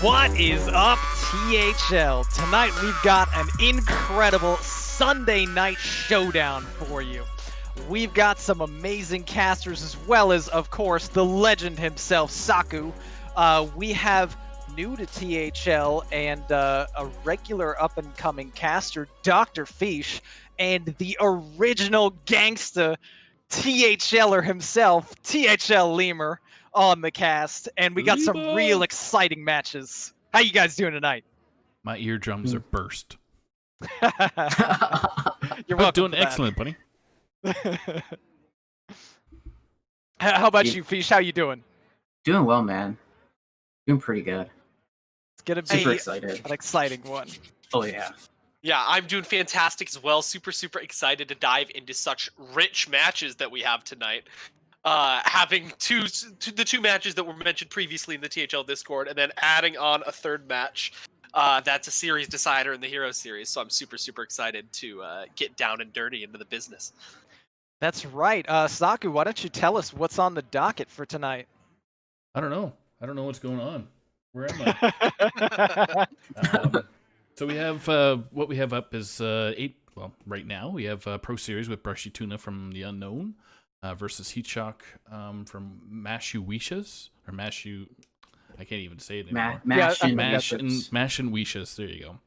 What is up, THL? Tonight we've got an incredible Sunday night showdown for you. We've got some amazing casters as well as, of course, the legend himself, Saku. We have new to THL and a regular up-and-coming caster, Doctorfeesh, and the original gangsta THLer himself, THL on the cast, and we got some real exciting matches. How you guys doing tonight? My eardrums are burst. You're welcome. Doing excellent, buddy. How about you, Feesh? How you doing? Doing well, man. Doing pretty good. It's gonna be Super excited. an exciting one. Oh yeah. Yeah, I'm doing fantastic as well. Super excited to dive into such rich matches that we have tonight. Having the two matches that were mentioned previously in the THL Discord, and then adding on a third match that's a series decider in the Hero Series. So I'm super excited to get down and dirty into the business. That's right. Saku, why don't you tell us what's on the docket for tonight? I don't know. I don't know what's going on. Where am I? So we have what we have up is 8. Well, right now we have Pro Series with BrushyTuna from the Unknown versus HeatShock from Wishas or Mashu. I can't even say it anymore. Mash and Wishas. There you go.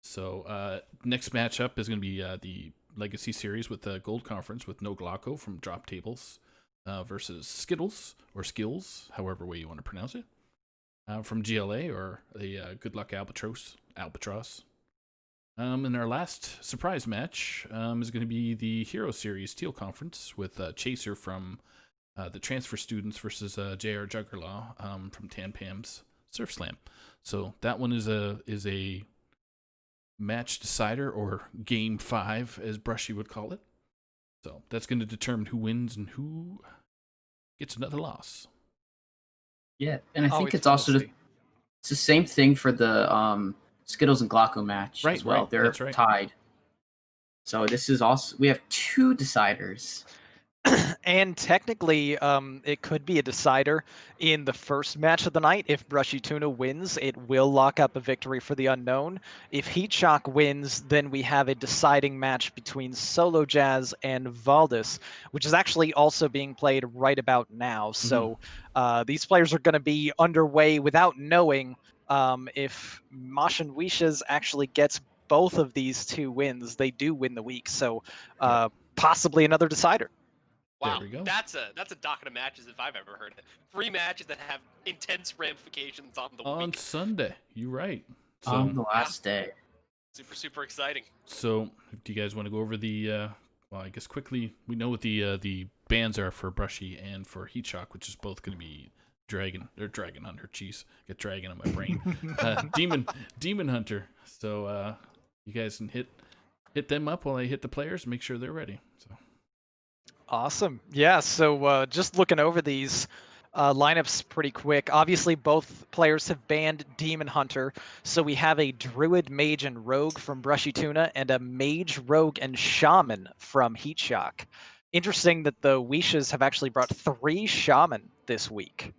So next matchup is going to be the Legacy Series with the Gold Conference with NoGlocko from Drop Tables versus SKItLLeZ or Skills, however way you want to pronounce it, from GLA or the Good Luck Albatross. And our last surprise match is going to be the Hero Series Teal Conference with Chaser from the Transfer Students versus JRJuggerLaw from Tan Pam's Surf Slam. So that one is a match decider, or game 5 as Brushy would call it. So that's going to determine who wins and who gets another loss. Yeah, and I think it's also it's the same thing for the SKItLLeZ and Glocko match as well. They're tied. So this is also, we have 2 deciders. And technically, it could be a decider in the first match of the night. If BrushyTuna wins, it will lock up a victory for the Unknown. If HeatShock wins, then we have a deciding match between Solo Jazz and Valdis, which is actually also being played right about now. So these players are going to be underway without knowing if Mashin Wishas actually gets both of these 2 wins. They do win the week, so possibly another decider. Wow, that's a docket of matches if I've ever heard it. 3 matches that have intense ramifications on the week. On Sunday, you're right. So, on the last day. Super exciting. So, do you guys want to go over the? Well, I guess quickly. We know what the bans are for Brushy and for HeatShock, which is both going to be Dragon Hunter. Jeez, get Dragon on my brain. Demon Hunter. So you guys can hit them up while I hit the players and make sure they're ready. So. Awesome. Yeah, so just looking over these lineups pretty quick. Obviously, both players have banned Demon Hunter, so we have a Druid, Mage, and Rogue from BrushyTuna, and a Mage, Rogue, and Shaman from HeatShock. Interesting that the Wishas have actually brought 3 Shaman this week.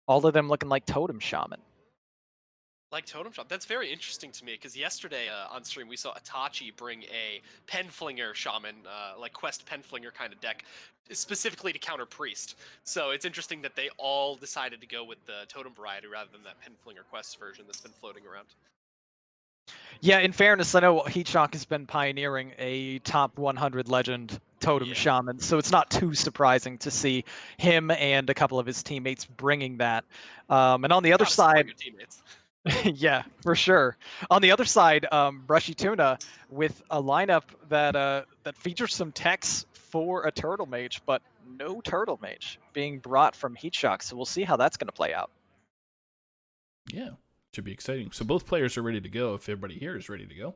All of them looking like Totem Shaman. Like Totem Shaman. That's very interesting to me, because yesterday on stream we saw Itachi bring a Penflinger Shaman, like Quest Penflinger kind of deck, specifically to counter Priest. So it's interesting that they all decided to go with the Totem variety rather than that Penflinger Quest version that's been floating around. Yeah, in fairness, I know HeatShock has been pioneering a top 100 legend Totem Shaman, so it's not too surprising to see him and a couple of his teammates bringing that. And on the other side... yeah, for sure. On the other side, BrushyTuna with a lineup that features some techs for a Turtle Mage, but no Turtle Mage being brought from HeatShock, so we'll see how that's going to play out. Yeah, should be exciting. So both players are ready to go if everybody here is ready to go.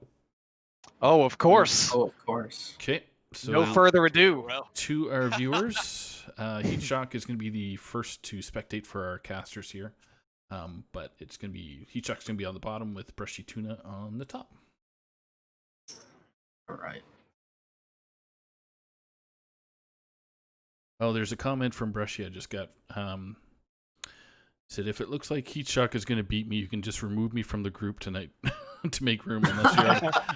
Oh, of course. Oh, of course. Okay, so no further ado. To our viewers, HeatShock is going to be the first to spectate for our casters here. But it's going to be, HeatShock's going to be on the bottom with BrushyTuna on the top. All right. Oh, there's a comment from Brushy I just got. Said if it looks like HeatShock is going to beat me, you can just remove me from the group tonight to make room,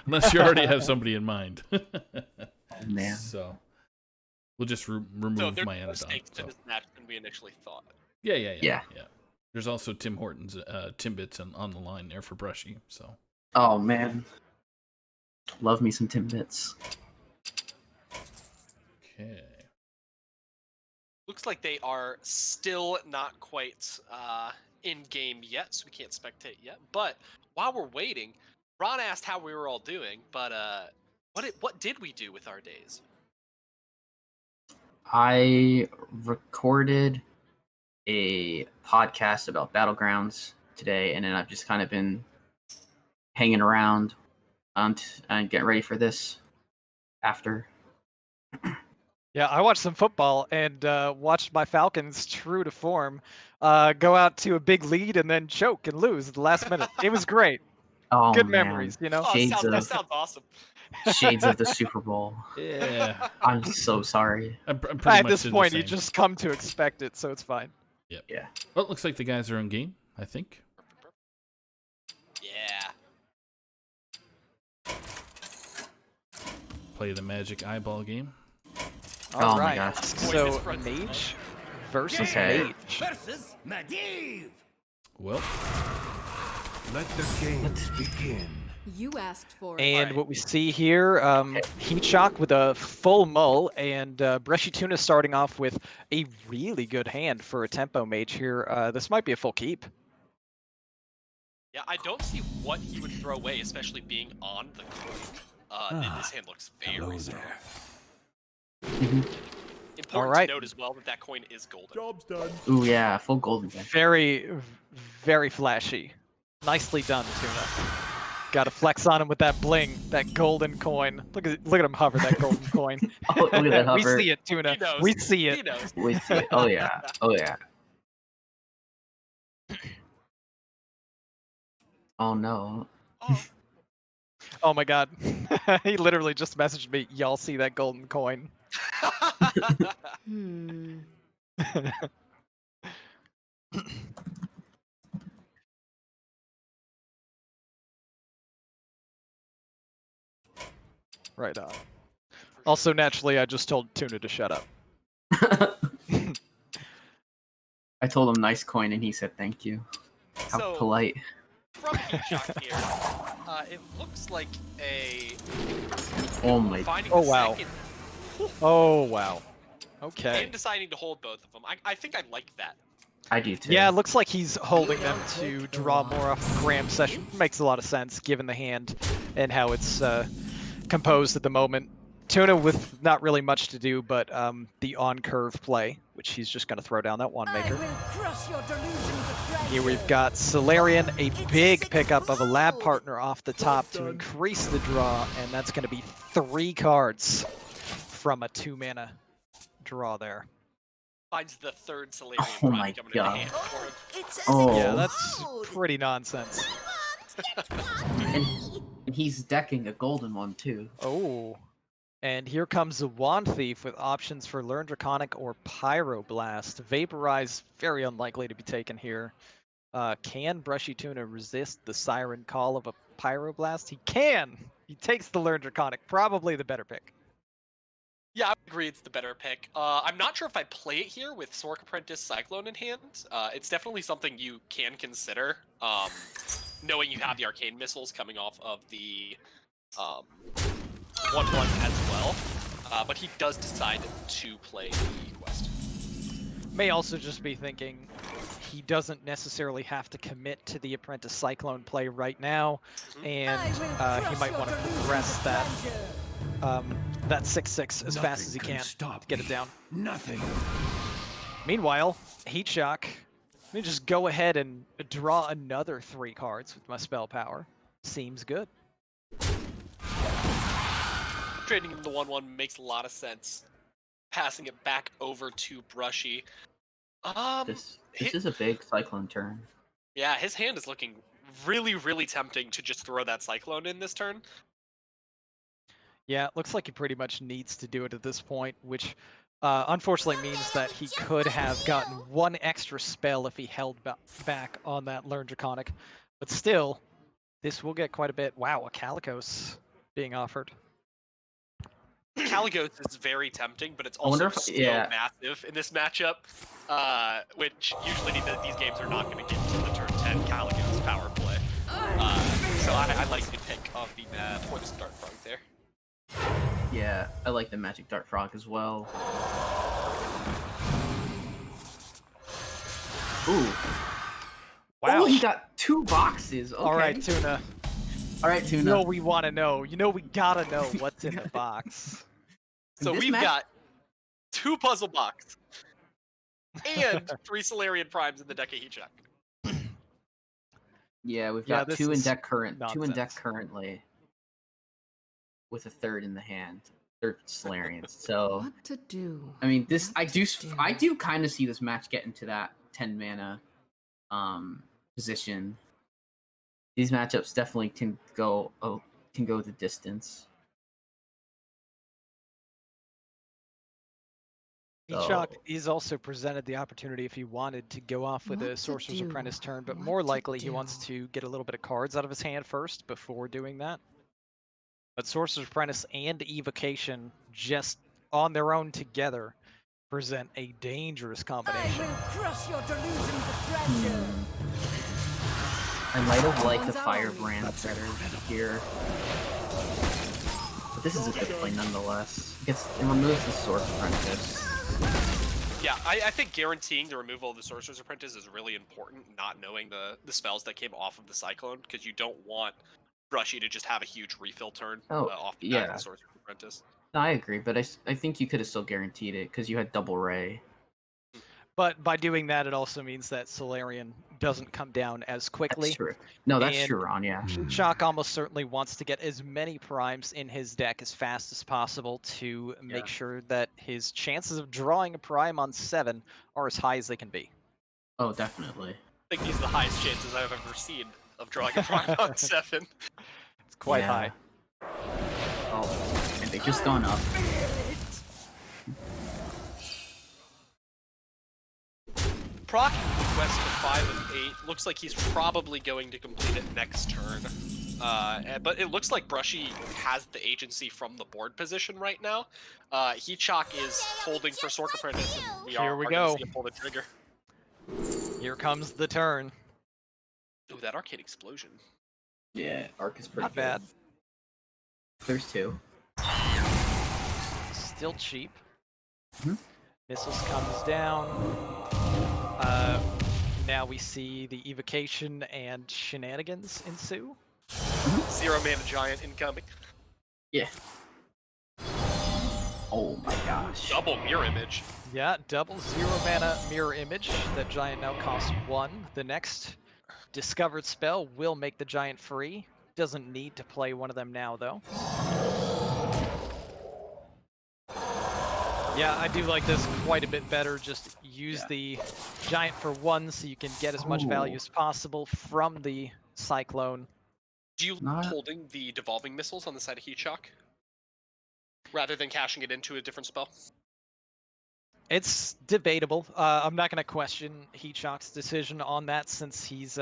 unless you already have somebody in mind. Oh, man. So we'll just remove my Anadon. Stakes in this match than we initially thought. Yeah. There's also Tim Hortons, Timbits on the line there for Brushy. So. Oh man, love me some Timbits. Okay. Looks like they are still not quite in game yet, so we can't spectate yet. But while we're waiting, Ron asked how we were all doing, but what did we do with our days? I recorded a podcast about Battlegrounds today, and then I've just kind of been hanging around and getting ready for this after. Yeah, I watched some football and watched my Falcons, true to form, go out to a big lead and then choke and lose at the last minute. It was great. Oh, Good man. memories, you know? Oh, Shades that sounds awesome. Shades of the Super Bowl. Yeah. I'm so sorry. I'm pretty At much this did point, the you same. just come to expect it, so it's fine. Yep. Yeah. Well, it looks like the guys are in game, I think. Yeah. Play the Magic Eyeball game. Oh my Alright, gosh. so Mage versus Okay. Mage. Well, Let the games begin. You asked for it. And what we see here, HeatShock with a full mull, and BrushyTuna starting off with a really good hand for a tempo mage here. This might be a full keep. Yeah, I don't see what he would throw away, especially being on the coin. This hand looks very strong. Important Alright. to note as well that coin is golden. Job's done. Ooh, yeah, full golden. Very, very flashy. Nicely done, Tuna. Got to flex on him with that bling, that golden coin. Look at him hover that golden coin. Oh, look at that hover. We see it, Tuna. He knows. We see He it. knows. We see it. Oh yeah. Oh yeah. Oh no. Oh, Oh my god. He literally just messaged me, y'all see that golden coin. Hmm. Right on. Also, naturally, I just told Tuna to shut up. I told him nice coin, and he said thank you. How So- polite. From HeatShock here, it looks like a Oh my. finding Oh, the wow. second Oh, wow. Okay. and deciding to hold both of them. I think I like that. I do too. Yeah, it looks like he's holding them to draw more off Graham's session. Makes a lot of sense, given the hand and how it's composed at the moment. Tuna with not really much to do, but the on-curve play, which he's just going to throw down that one maker. Here we've got Solarian, a big pickup of a lab partner off the top to increase the draw, and that's going to be 3 cards from a 2-mana draw there. Finds the third Solarian Oh Prime my coming God. in hand for him. Oh. Yeah, that's pretty nonsense. And he's decking a golden one too. Oh. And here comes a Wand Thief with options for Learn Draconic or Pyroblast. Vaporize, very unlikely to be taken here. Can BrushyTuna resist the Siren Call of a Pyroblast? He can! He takes the Learn Draconic, probably the better pick. Yeah, I agree it's the better pick. I'm not sure if I play it here with Sorc Apprentice Cyclone in hand. It's definitely something you can consider, knowing you have the Arcane Missiles coming off of the 1/1 as well. But he does decide to play the quest. May also just be thinking he doesn't necessarily have to commit to the Apprentice Cyclone play right now, and he might want to progress that that 6/6 as fast as he can to get it down. Nothing. Meanwhile, HeatShock, let me just go ahead and draw another 3 cards with my spell power. Seems good. Trading him the 1/1 makes a lot of sense. Passing it back over to Brushy. This is a big Cyclone turn. Yeah, his hand is looking really, really tempting to just throw that Cyclone in this turn. Yeah, it looks like he pretty much needs to do it at this point, which unfortunately means that he could have gotten one extra spell if he held back on that Learn Draconic. But still, this will get quite a bit. Wow, a Calicos being offered. Calicos is very tempting, but it's also so massive in this matchup, which usually these games are not going to get to the turn 10 Calicos power play. So I like the pick of the Poisonous Dart Frog there. Yeah, I like the Magic Dart Frog as well. Ooh. Wow. Oh, he got 2 boxes. Okay. All right, Tuna. All right, Tuna. You know we want to know. You know we gotta know what's in the box. So we've got 2 puzzle boxes and 3 Solarian Primes in the deck of HeatShock. Yeah, we've got 2 in deck currently, with a 3rd in the hand, 3rd Solarians. So what to do? I mean, this I do kind of see this match getting to that 10 mana position. These matchups definitely can go the distance. HeatShock is also presented the opportunity if he wanted to go off with a Sorcerer's Apprentice turn, but more likely he wants to get a little bit of cards out of his hand first before doing that. But Sorcerer's Apprentice and Evocation, just on their own together, present a dangerous combination. I will crush your delusions of grandeur. I might have liked the Firebrand better here. But this is a good play nonetheless. It removes the Sorcerer's Apprentice. Yeah, I think guaranteeing the removal of the Sorcerer's Apprentice is really important, not knowing the spells that came off of the Cyclone, because you don't want Brushy to just have a huge refill turn off the back of the Sorcerer's Apprentice. No, I agree, but I think you could have still guaranteed it, because you had double Ray. But by doing that, it also means that Solarian doesn't come down as quickly. That's true. No, that's true, Ron, yeah. HeatShock almost certainly wants to get as many primes in his deck as fast as possible to make sure that his chances of drawing a prime on 7 are as high as they can be. Oh, definitely. I think these are the highest chances I've ever seen of drawing a prime on 7. It's quite high. Oh, and they've just gone up. Proc Quest to 5 and 8 looks like he's probably going to complete it next turn. But it looks like Brushy has the agency from the board position right now. HeatShock is holding for Sorc Apprentice, and Here we are go. going to see him pull the trigger. Here comes the turn. Ooh, that Arcane Explosion. Yeah, Arc is pretty Not bad. There's 2. Still cheap. Missiles comes down. Now we see the Evocation and shenanigans ensue. 0 mana giant incoming. Yeah. Oh my gosh. Double mirror image. Yeah, double 0 mana mirror image. That giant now costs 1. The next discovered spell will make the giant free. Doesn't need to play one of them now though. Yeah, I do like this quite a bit better. Just use the giant for 1 so you can get as much value as possible from the Cyclone. Do you like holding the devolving missiles on the side of HeatShock rather than cashing it into a different spell? It's debatable. I'm not going to question HeatShock's decision on that since he's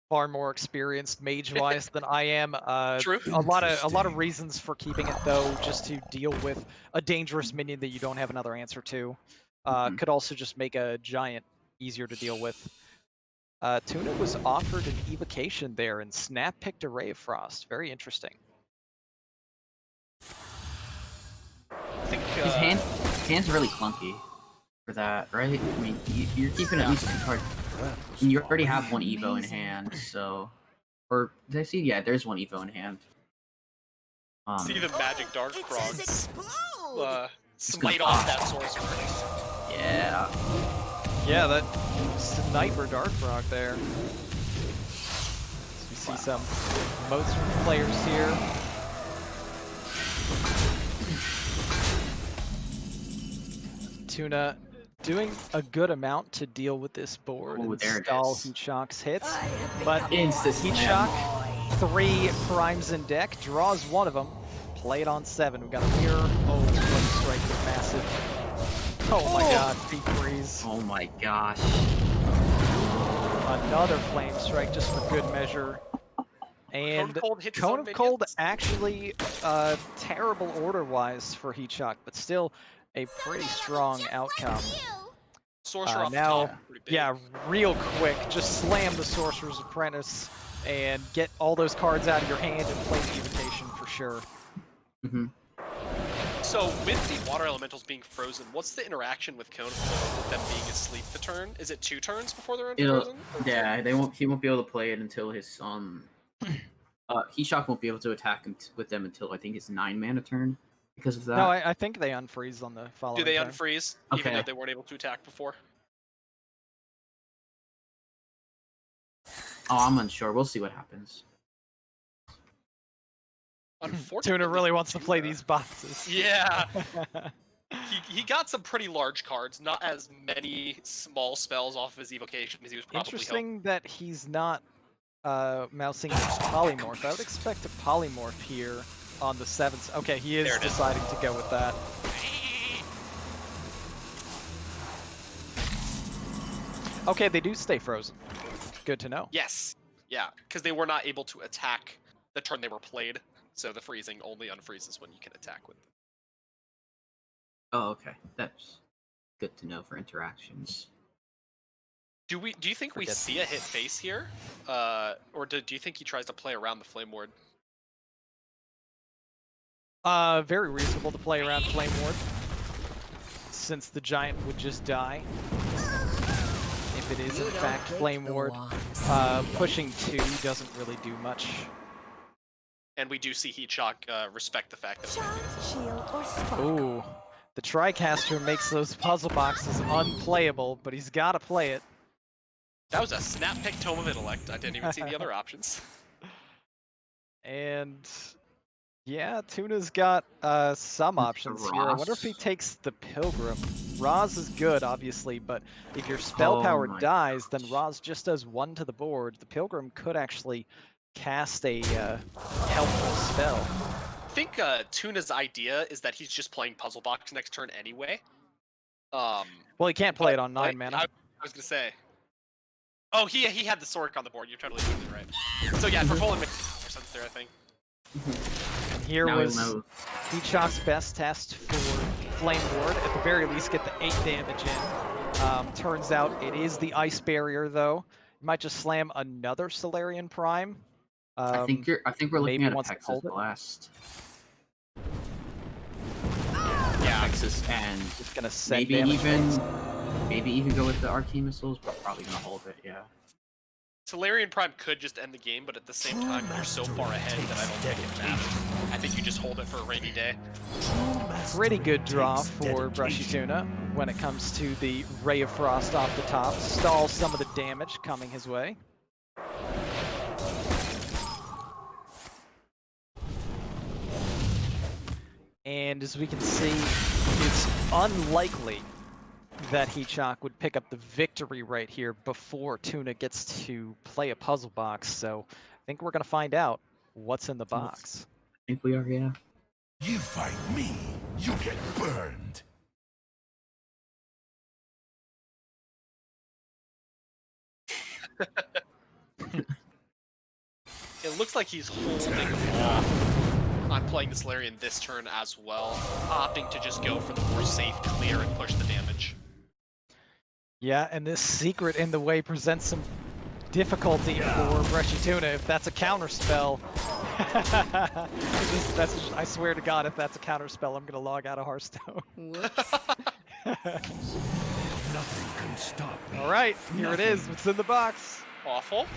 far more experienced mage-wise than I am. True. A lot of reasons for keeping it though, just to deal with a dangerous minion that you don't have another answer to. Could also just make a giant easier to deal with. Tuna was offered an evocation there, and Snap picked a Ray of Frost. Very interesting. I think his hand's really clunky for that, right? I mean, you're keeping at least 2 cards. And you already have 1 Evo in hand, so... Or, did I see? Yeah, there's 1 Evo in hand. See the Magic Dark Frogs smite off that Sorcerer. Yeah. Yeah, that Sniper Dark Frog there. So we see some most players here. Tuna doing a good amount to deal with this board and stall HeatShock's hits, but HeatShock, 3 primes in deck, draws 1 of them, play it on 7. We've got a mirror. Oh, what a strike is massive. Oh my god, deep freeze. Oh my gosh. Another flame strike just for good measure. And Cone of Cold actually terrible order-wise for HeatShock, but still a pretty strong outcome. Sorcerer off now, the top, pretty big. yeah, real quick, just slam the Sorcerer's Apprentice and get all those cards out of your hand and play the Evocation for sure. So with the water elementals being frozen, what's the interaction with Cone of Cold with them being asleep the turn? Is it 2 turns before they're unfrozen? Yeah, he won't be able to play it until his HeatShock won't be able to attack with them until I think his 9-mana turn because of that. No, I think they unfreeze on the following Do they turn. unfreeze even though they weren't able to attack before? Oh, I'm unsure. We'll see what happens. Unfortunately, Tuna really wants to play these boxes. Yeah. He got some pretty large cards, not as many small spells off of his evocation as he was probably Interesting that he's not mousing his polymorph. I would expect a polymorph here on the 7th. Okay, he is deciding to go with that. Okay, they do stay frozen. Good to know. Yes. Yeah, because they were not able to attack the turn they were played, so the freezing only unfreezes when you can attack with them. Oh, okay. That's good to know for interactions. Do you think we see a hit face here? Or do you think he tries to play around the Flame Ward? Very reasonable to play around Flame Ward, since the giant would just die. If it is in fact Flame Ward, pushing 2 doesn't really do much. And we do see HeatShock respect the fact that Ooh, the Tricaster makes those puzzle boxes unplayable, but he's got to play it. That was a snap pick Tome of Intellect. I didn't even see the other options. And yeah, Tuna's got some options here. I wonder if he takes the Pilgrim. Roz is good, obviously, but if your spell power dies, then Roz just does 1 to the board. The Pilgrim could actually cast a helpful spell. I think Tuna's idea is that he's just playing Puzzle Box next turn anyway. Well, he can't play it on 9 mana. I was gonna say. Oh, he had the Sork on the board. You're totally right. So yeah, for Poland makes more sense there, I think. And here was HeatShock's best test for Flame Ward. At the very least, get the 8 damage in. Turns out it is the Ice Barrier, though. You might just slam another Solarian Prime. I think we're looking at a Texas Blast. Yeah, Texas, and just gonna set maybe even go with the Arcane Missiles, but probably gonna hold it. Yeah. Solarian Prime could just end the game, but at the same time, you're so far ahead that I don't think it matters. I think you just hold it for a rainy day. Pretty good draw for BrushyTuna when it comes to the Ray of Frost off the top. Stall some of the damage coming his way. And as we can see, it's unlikely that HeatShock would pick up the victory right here before Tuna gets to play a puzzle box. So I think we're going to find out what's in the box. I think we are, yeah. You fight me, you get burned. It looks like he's holding off on playing the Solarian this turn as well, opting to just go for the more safe clear and push the damage. Yeah, and this secret in the way presents some difficulty for BrushyTuna if that's a counter spell. This message, I swear to God, if that's a counter spell, I'm gonna log out of Hearthstone. Nothing can stop me. All right, here it is. What's in the box? Awful.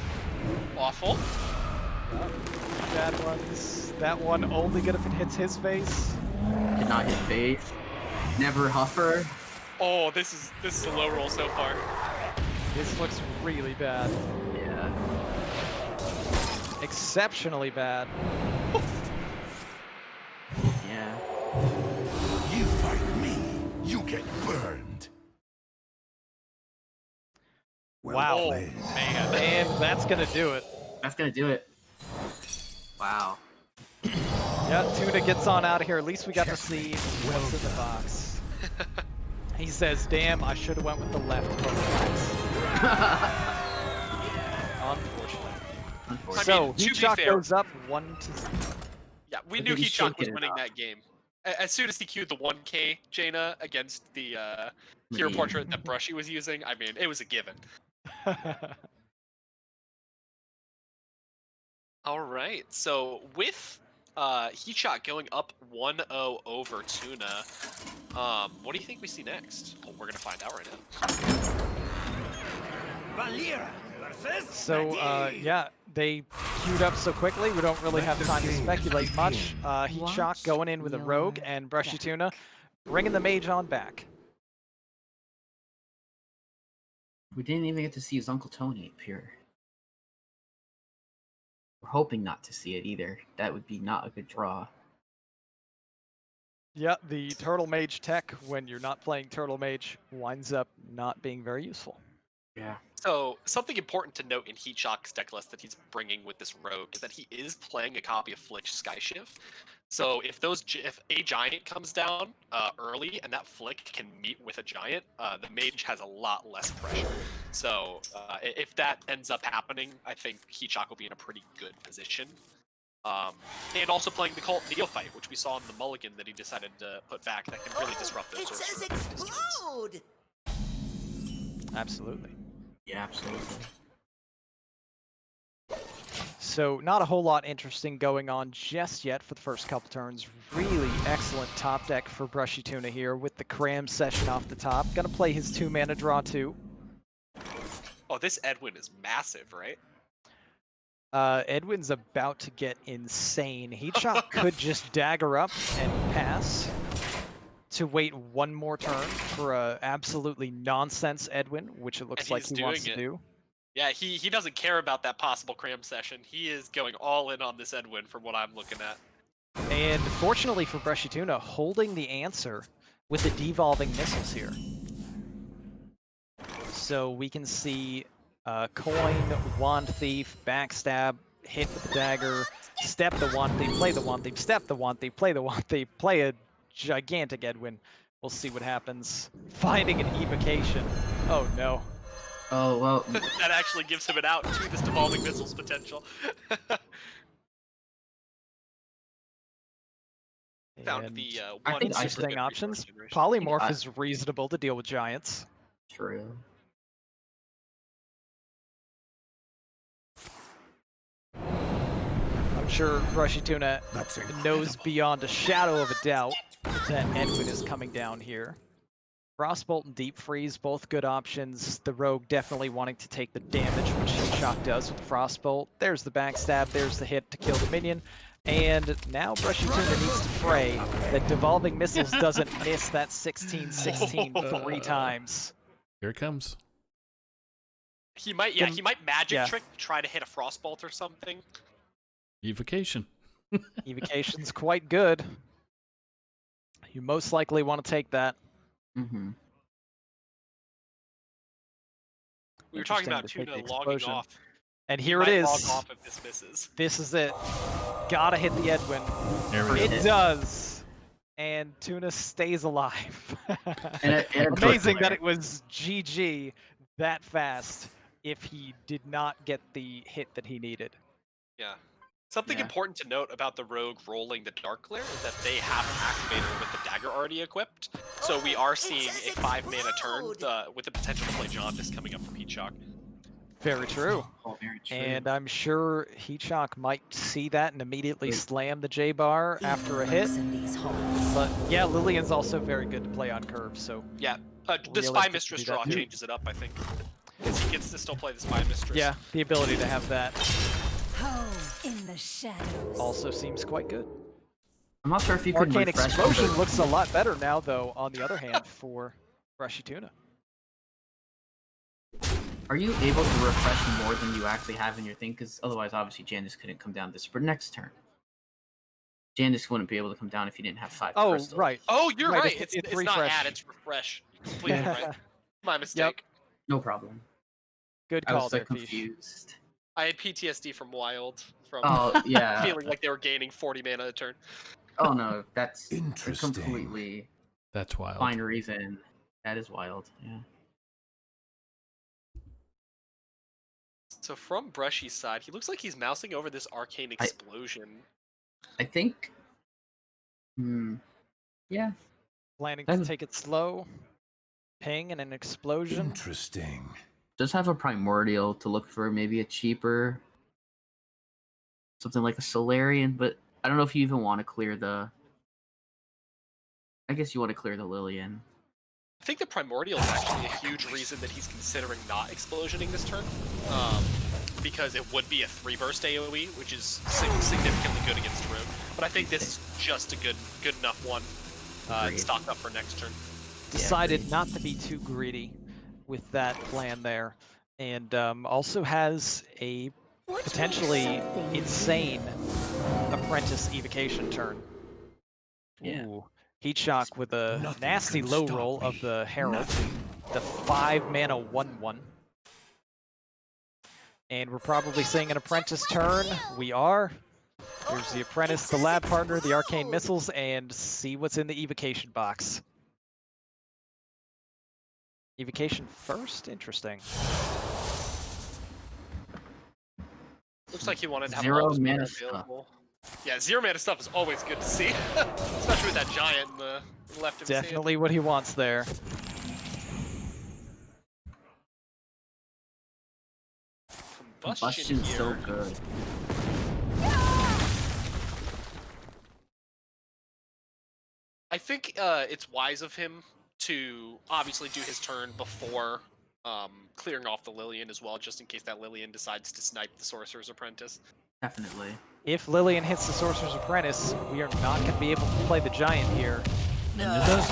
Awful. Bad ones. That one only good if it hits his face. Did not hit face. Never Huffer. Oh, this is a low roll so far. This looks really bad. Yeah. Exceptionally bad. Yeah. You fight me, you get burned. Wow. Oh, man. And that's gonna do it. That's gonna do it. Wow. Yeah, Tuna gets on out of here. At least we got to see what's in the box. He says, damn, I should have went with the left Unfortunately. So, HeatShock goes up 1-0. Yeah, we knew HeatShock was winning that game. As soon as he queued the 1K Jaina against the hero portrait that Brushy was using, I mean, it was a given. All right, so with HeatShock going up 1-0 over Tuna, what do you think we see next? Well, we're gonna find out right now. So, yeah, they queued up so quickly, we don't really have time to speculate much. HeatShock going in with a Rogue, and BrushyTuna bringing the Mage on back. We didn't even get to see his Uncle Tony appear. We're hoping not to see it either. That would be not a good draw. Yeah, the Turtle Mage tech, when you're not playing Turtle Mage, winds up not being very useful. Yeah. So, something important to note in HeatShock's deck list that he's bringing with this Rogue is that he is playing a copy of Flick's Skyshift. So, if a Giant comes down early and that Flick can meet with a Giant, the Mage has a lot less pressure. So, if that ends up happening, I think HeatShock will be in a pretty good position. And also playing the Cult Neophyte, which we saw in the mulligan that he decided to put back, that can really disrupt those sorts of explode! Absolutely. Yeah, absolutely. So not a whole lot interesting going on just yet for the first couple turns. Really excellent top deck for BrushyTuna here with the Cram Session off the top. Gonna play his 2-mana draw too. Oh, this Edwin is massive, right? Edwin's about to get insane. HeatShock could just dagger up and pass to wait one more turn for a absolutely nonsense Edwin, which it looks like he wants to do. Yeah, he doesn't care about that possible Cram Session. He is going all in on this Edwin from what I'm looking at. And fortunately for BrushyTuna, holding the answer with the devolving missiles here. So we can see Coin, Wand Thief, Backstab, hit with the dagger, step the Wand Thief, play the Wand Thief, step the Wand Thief, play the Wand Thief, play a gigantic Edwin. We'll see what happens. Finding an evocation. Oh no. Oh, well. That actually gives him an out to this devolving missiles potential. Found the one interesting options. Polymorph is reasonable to deal with giants. True. I'm sure BrushyTuna knows beyond a shadow of a doubt that Edwin is coming down here. Frostbolt and Deep Freeze, both good options. The Rogue definitely wanting to take the damage, which HeatShock does with Frostbolt. There's the backstab, there's the hit to kill the minion. And now BrushyTuna needs to pray that Devolving Missiles doesn't miss that 16-16 3 times. Here it comes. He might, yeah, he might magic trick to try to hit a Frostbolt or something. Evocation. Evocation's quite good. You most likely want to take that. Mm-hmm. We were talking about Tuna logging off. And here it is. Log off if this misses. This is it. Gotta hit the Edwin. It does. And Tuna stays alive. Amazing that it was GG that fast if he did not get the hit that he needed. Yeah. Something important to note about the Rogue rolling the Dark Glare is that they have an activator with the dagger already equipped. So we are seeing a 5-mana turn with the potential to play Jaundice coming up from HeatShock. Very true. Oh, very true. And I'm sure HeatShock might see that and immediately slam the J-bar after a hit. But yeah, Lillian's also very good to play on curve, so... Yeah, the Spy Mistress draw changes it up, I think. Because he gets to still play the Spy Mistress. Yeah, the ability to have that. In the shadows. Also seems quite good. I'm not sure if you could Arcane Explosion looks a lot better now, though, on the other hand, for BrushyTuna. Are you able to refresh more than you actually have in your thing? Because otherwise, obviously, Janice couldn't come down this next turn. Janice wouldn't be able to come down if you didn't have 5 crystals. Right. Oh, you're right. It's It's refresh. not add, it's refresh. You're completely right. My mistake. Yep. No problem. Good I call was so there, confused. I had PTSD from Wild, from yeah. feeling like they were gaining 40 mana a turn. Oh no, that's a Interesting. completely That's wild. fine reason. That is wild. Yeah. So from Brushy's side, he looks like he's mousing over this arcane explosion. I think. Yeah. Planning to take it slow. Ping and an explosion. Interesting. Does have a primordial to look for maybe a cheaper. Something like a Solarian, but I don't know if you even want to clear the. I guess you want to clear the Lillian. I think the Primordial is actually a huge reason that he's considering not explosioning this turn, because it would be a 3-burst AoE, which is significantly good against Rune. But I think this is just a good enough one to stock up for next turn. Decided not to be too greedy with that plan there, and also has a potentially insane Apprentice evocation turn. Yeah. Ooh. HeatShock with a nasty low roll of the Herald. The 5-mana 1/1. And we're probably seeing an Apprentice turn. We are. There's the Apprentice, the lab partner, the Arcane Missiles, and see what's in the evocation box. Evocation first? Interesting. Looks like he wanted to have Zero all his mana mana available. Yeah, 0 mana stuff is always good to see, especially with that giant in the left of his hand. Definitely what he wants there. Combustion's here. so good. I think it's wise of him to obviously do his turn before clearing off the Lillian as well, just in case that Lillian decides to snipe the Sorcerer's Apprentice. Definitely. If Lillian hits the Sorcerer's Apprentice, we are not going to be able to play the Giant here. And it does.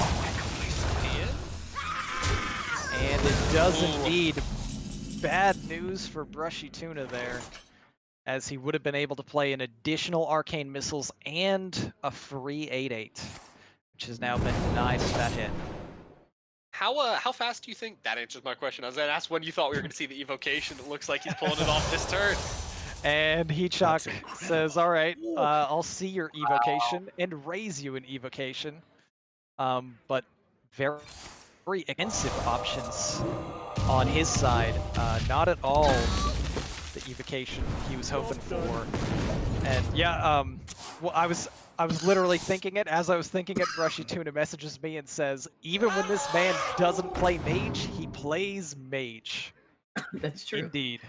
And it does indeed. Bad news for BrushyTuna there, as he would have been able to play an additional Arcane Missiles and a free 8/8, which has now been denied with that hit. How fast do you think? That answers my question. I was going to ask when you thought we were going to see the evocation. It looks like he's pulling it off this turn. And HeatShock says, all right, I'll see your evocation and raise you an evocation. But very expensive options on his side. Not at all the evocation he was hoping for. And yeah, well, I was literally thinking it as I was thinking it. BrushyTuna messages me and says, even when this man doesn't play mage, he plays mage. That's true. Indeed.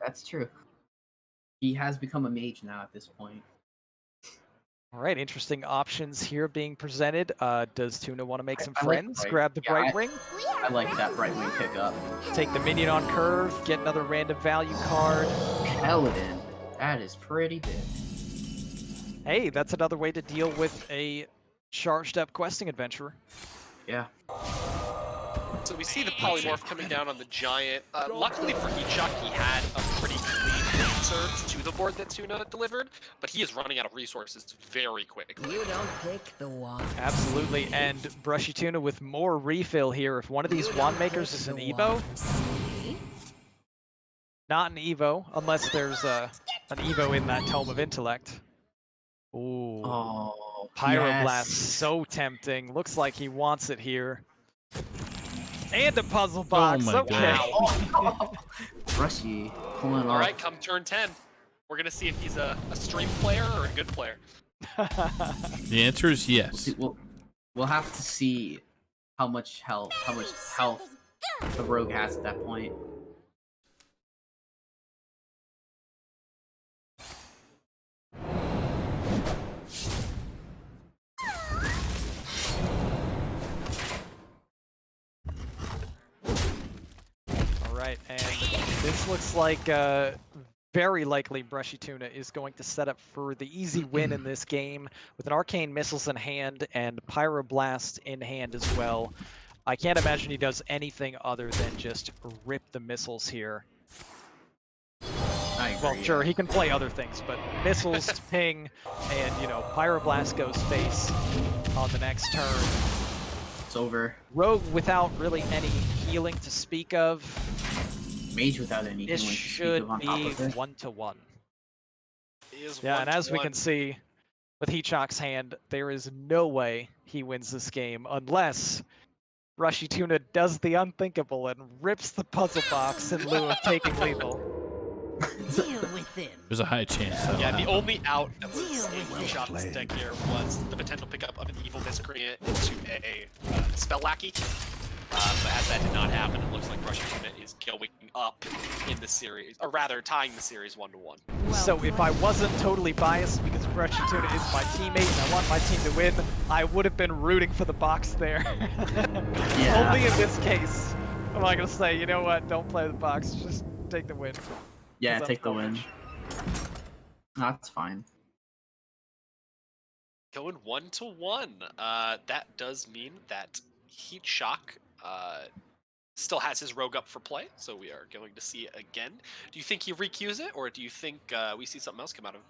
That's true. He has become a mage now at this point. All right, interesting options here being presented. Does Tuna want to make some friends? Like Grab the Bright Wing? I like that Bright Wing pickup. Take the minion on curve, get another random value card. Paladin. That is pretty big. Hey, that's another way to deal with a charged up questing adventurer. Yeah. So we see the polymorph coming down on the Giant. Luckily for HeatShock, he had a pretty clean insert to the board that Tuna delivered, but he is running out of resources very quickly. You don't pick the wand. Absolutely, and BrushyTuna with more refill here. If one of these wand makers is an Evo, not an Evo, unless there's an Evo in that Tome of Intellect. Ooh. Oh, Pyroblast, yes. so tempting. Looks like he wants it here. And a puzzle box. Oh my okay. God. Brushy pulling off. All right, come turn 10. We're going to see if he's a stream player or a good player. The answer is yes. We'll have to see how much health the rogue has at that point. Right, and this looks like very likely BrushyTuna is going to set up for the easy win in this game with an Arcane Missiles in hand and Pyroblast in hand as well. I can't imagine he does anything other than just rip the missiles here. I agree, Well, sure, he can play other things, but missiles to ping, and, you know, Pyroblast goes face on the next turn. It's over. Rogue without really any healing to speak of. Mage without any This healing to should speak of on top be of it. 1-1. Is Yeah, and as we 1-1. can see with HeatShock's hand, there is no way he wins this game unless BrushyTuna does the unthinkable and rips the puzzle box in lieu of taking lethal. Deal with them. There's a high chance that. Yeah, the only out that was in HeatShock's deck here was the potential pickup of an Evil Miscreant into a Spell Lackey. But as that did not happen, it looks like BrushyTuna is going up in the series, or rather tying the series 1-1. So if I wasn't totally biased because BrushyTuna is my teammate and I want my team to win, I would have been rooting for the box there. Yeah. Only in this case am I going to say, you know what, don't play the box, just take the win. Yeah, take the win. That's fine. Going 1-1. That does mean that HeatShock still has his rogue up for play, so we are going to see it again. Do you think he recues it, or do you think we see something else come out of him?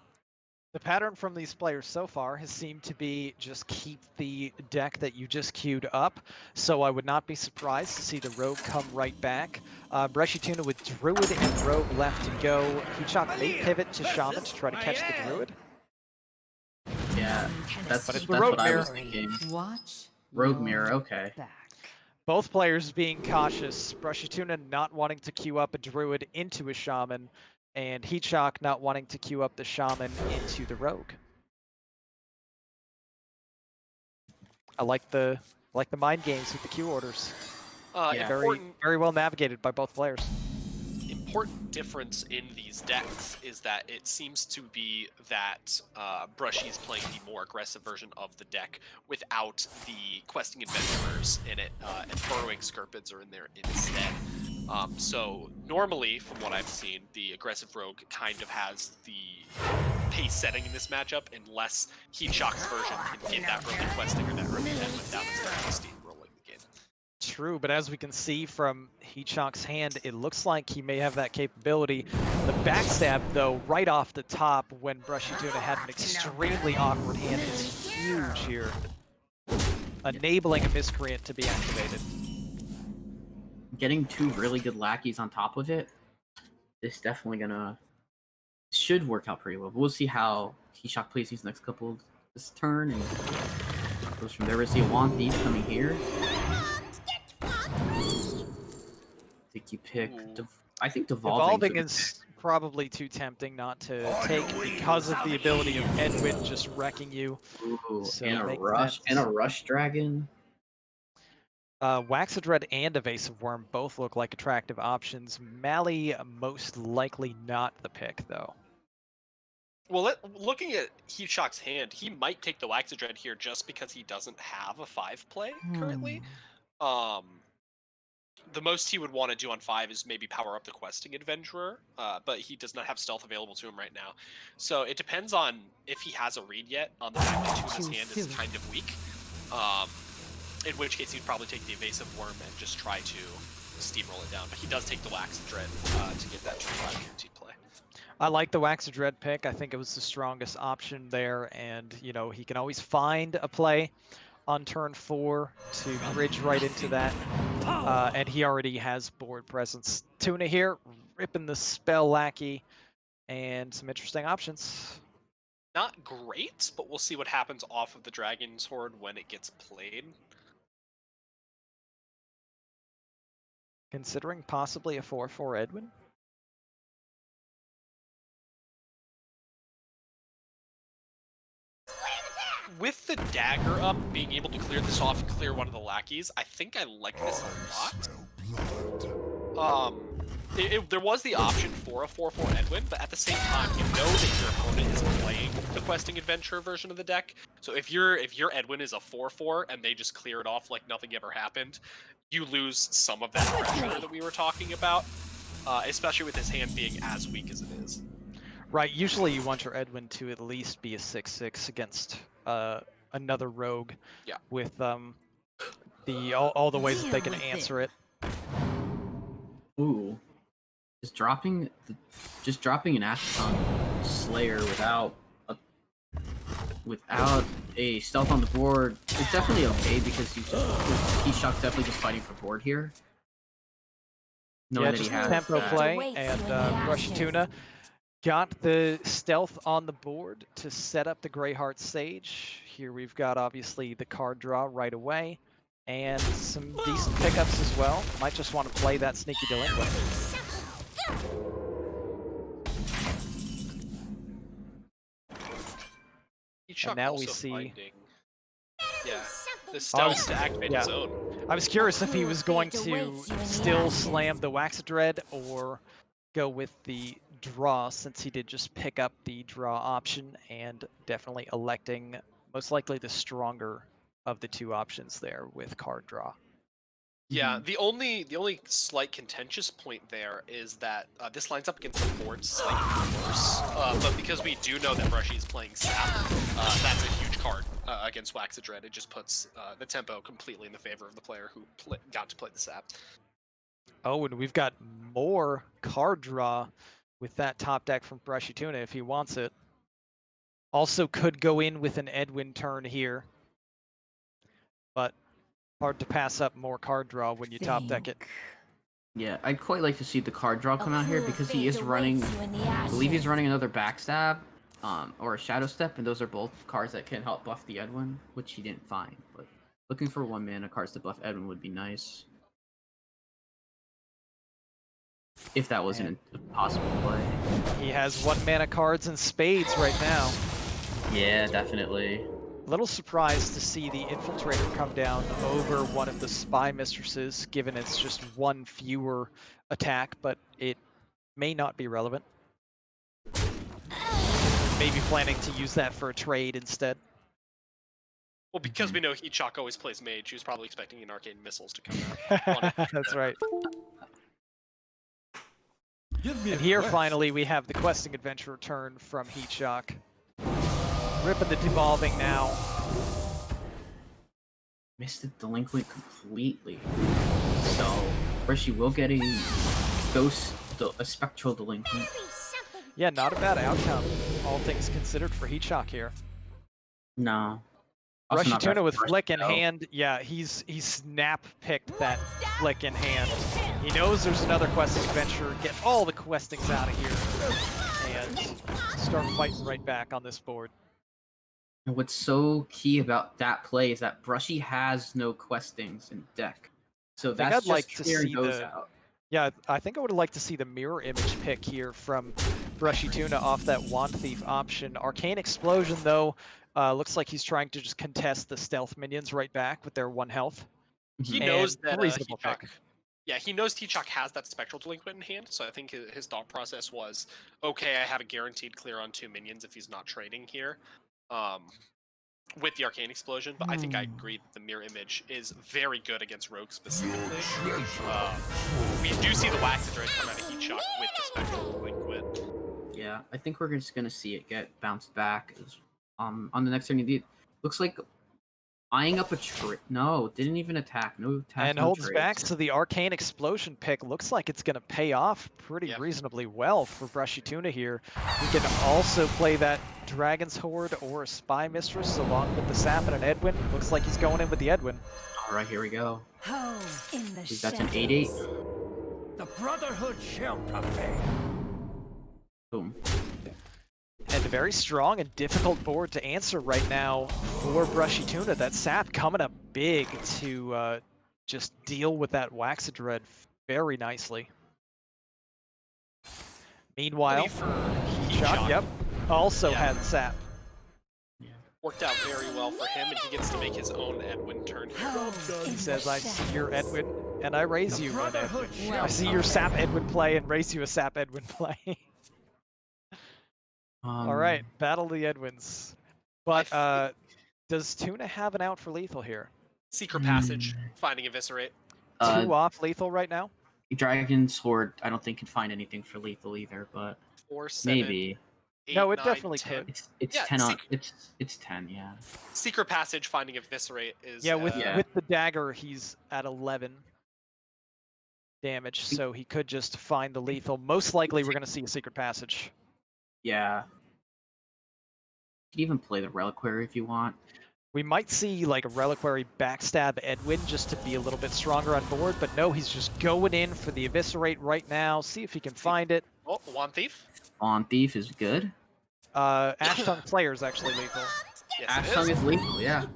The pattern from these players so far has seemed to be just keep the deck that you just queued up, so I would not be surprised to see the Rogue come right back. BrushyTuna with Druid and Rogue left to go. HeatShock may pivot to Shaman to try to catch the Druid. Yeah, that's the what Rogue I mirror. was thinking. Watch. Rogue mirror, okay. Back. Both players being cautious. BrushyTuna not wanting to queue up a Druid into a Shaman, and HeatShock not wanting to queue up the Shaman into the Rogue. I like the mind games with the queue orders. Yeah. Very well navigated by both players. Important difference in these decks is that it seems to be that Brushy's playing the more aggressive version of the deck without the questing adventurers in it, and burrowing Skirpids are in there instead. So normally, from what I've seen, the aggressive rogue kind of has the pace setting in this matchup unless HeatShock's version can get that early questing or that early death down and start steamrolling the game. True, but as we can see from HeatShock's hand, it looks like he may have that capability. The backstab, though, right off the top when BrushyTuna had an extremely awkward hand is huge here, enabling a Miscreant to be activated. Getting two really good lackeys on top of it, this definitely should work out pretty well. But we'll see how HeatShock plays these next couple of this turn and goes from there. We'll see a Wand Thief coming here. I think you pick. I think Devolving is probably too tempting not to take because of the ability of Edwin just wrecking you. Ooh, so and a rush dragon. Waxadread and Evasive Worm both look like attractive options. Mally most likely not the pick though. Well, looking at HeatShock's hand, he might take the Waxadread here just because he doesn't have a 5 play currently. The most he would want to do on 5 is maybe power up the Questing Adventurer, but he does not have stealth available to him right now. So it depends on if he has a read yet on the fact that Tuna's hand is kind of weak. In which case he'd probably take the Evasive Worm and just try to steamroll it down. But he does take the Waxadread to get that 2-5 guaranteed play. I like the Waxadread pick. I think it was the strongest option there, and you know he can always find a play on turn 4 to bridge right into that. And he already has board presence. Tuna here, ripping the Spell Lackey, and some interesting options. Not great, but we'll see what happens off of the Dragon's Horde when it gets played. Considering possibly a 4/4 Edwin? With the dagger up, being able to clear this off and clear one of the lackeys, I think I like this a lot. There was the option for a 4/4 Edwin, but at the same time, you know that your opponent is playing the Questing Adventurer version of the deck. So if your Edwin is a 4/4 and they just clear it off like nothing ever happened, you lose some of that pressure that we were talking about, especially with his hand being as weak as it is. Right, usually you want your Edwin to at least be a 6/6 against another rogue, with all the ways that they can answer it. Ooh, just dropping an Ashton Slayer without a stealth on the board is definitely okay because HeatShock's definitely just fighting for board here. Yeah, just tempo play, and BrushyTuna got the stealth on the board to set up the Greyheart Sage. Here we've got obviously the card draw right away, And some decent pickups as well. Might just want to play that sneaky delinquent. And now we see... Yeah, the stealth to activate his own. I was curious if he was going to still slam the Waxadread or go with the draw, since he did just pick up the draw option, and definitely electing most likely the stronger of the two options there with card draw. Yeah, the only slight contentious point there is that this lines up against the board slightly worse, but because we do know that Brushy is playing Sap, that's a huge card against Waxadread. It just puts the tempo completely in the favor of the player who got to play the Sap. Oh, and we've got more card draw with that top deck from BrushyTuna if he wants it. Also could go in with an Edwin turn here, but hard to pass up more card draw when you top deck it. Yeah, I'd quite like to see the card draw come out here because he is running, I believe he's running another Backstab or a Shadow Step, and those are both cards that can help buff the Edwin, which he didn't find. But looking for 1 mana cards to buff Edwin would be nice. If that wasn't a possible play. He has 1 mana cards and spades right now. Yeah, definitely. Little surprised to see the Infiltrator come down over one of the Spy Mistresses, given it's just 1 fewer attack, but it may not be relevant. Maybe planning to use that for a trade instead. Well, because we know HeatShock always plays Mage, he was probably expecting an Arcane Missiles to come out. That's right. And here, finally, we have the Questing Adventure turn from HeatShock. Ripping the Devolving now. Missed the Delinquent completely. So, Brushy will get a Spectral Delinquent. Yeah, not a bad outcome, all things considered for HeatShock here. No. BrushyTuna with Flick in hand. Yeah, he's snap picked that Flick in hand. He knows there's another Questing Adventure. Get all the Questings out of here and start fighting right back on this board. And what's so key about that play is that Brushy has no Questings in deck. So that's just clearing those out. Yeah, I think I would like to see the mirror image pick here from BrushyTuna off that Wand Thief option. Arcane Explosion, though, looks like he's trying to just contest the stealth minions right back with their 1 health. He knows that reasonable pick. Yeah, he knows HeatShock has that Spectral Delinquent in hand, so I think his thought process was, okay, I have a guaranteed clear on 2 minions if he's not trading here. With the Arcane Explosion, but I think I agree that the mirror image is very good against Rogue specifically. We do see the Waxadread come out of HeatShock with the Spectral Delinquent. Yeah, I think we're just gonna see it get bounced back. On the next turn, he looks like eyeing up a trade. No, didn't even attack. No attack. And holds back, so the Arcane Explosion pick looks like it's gonna pay off pretty reasonably well for BrushyTuna here. We can also play that Dragon's Horde or a Spy Mistress along with the Sap and an Edwin. Looks like he's going in with the Edwin. Alright, here we go. That's an 8/8. The Brotherhood shall prevail. Boom. And a very strong and difficult board to answer right now for BrushyTuna. That Sap coming up big to just deal with that Waxadread very nicely. Meanwhile, HeatShock, also had Sap. Yeah. Worked out very well for him, and he gets to make his own Edwin turn here. He says, I see your Edwin, and I raise you an Edwin. I see your Sap Edwin play, and raise you a Sap Edwin play. All right, battle the Edwins. But does Tuna have an out for lethal here? Secret Passage, finding Eviscerate. 2 off lethal right now? Dragon's Horde, I don't think can find anything for lethal either, but 4, 7, maybe. 8, No, it 9, definitely 10. could. It's Yeah, 10 on. It's 10, yeah. Secret Passage, finding Eviscerate is. Yeah, with the dagger, he's at 11 damage, so he could just find the lethal. Most likely, we're going to see a Secret Passage. Yeah. You can even play the Reliquary if you want. We might see like a Reliquary backstab Edwin just to be a little bit stronger on board, but no, he's just going in for the Eviscerate right now. See if he can find it. Oh, Wand Thief. Wand Thief is good. Ash Tongue Player is actually lethal. Yes, Ash Tongue is lethal, yeah.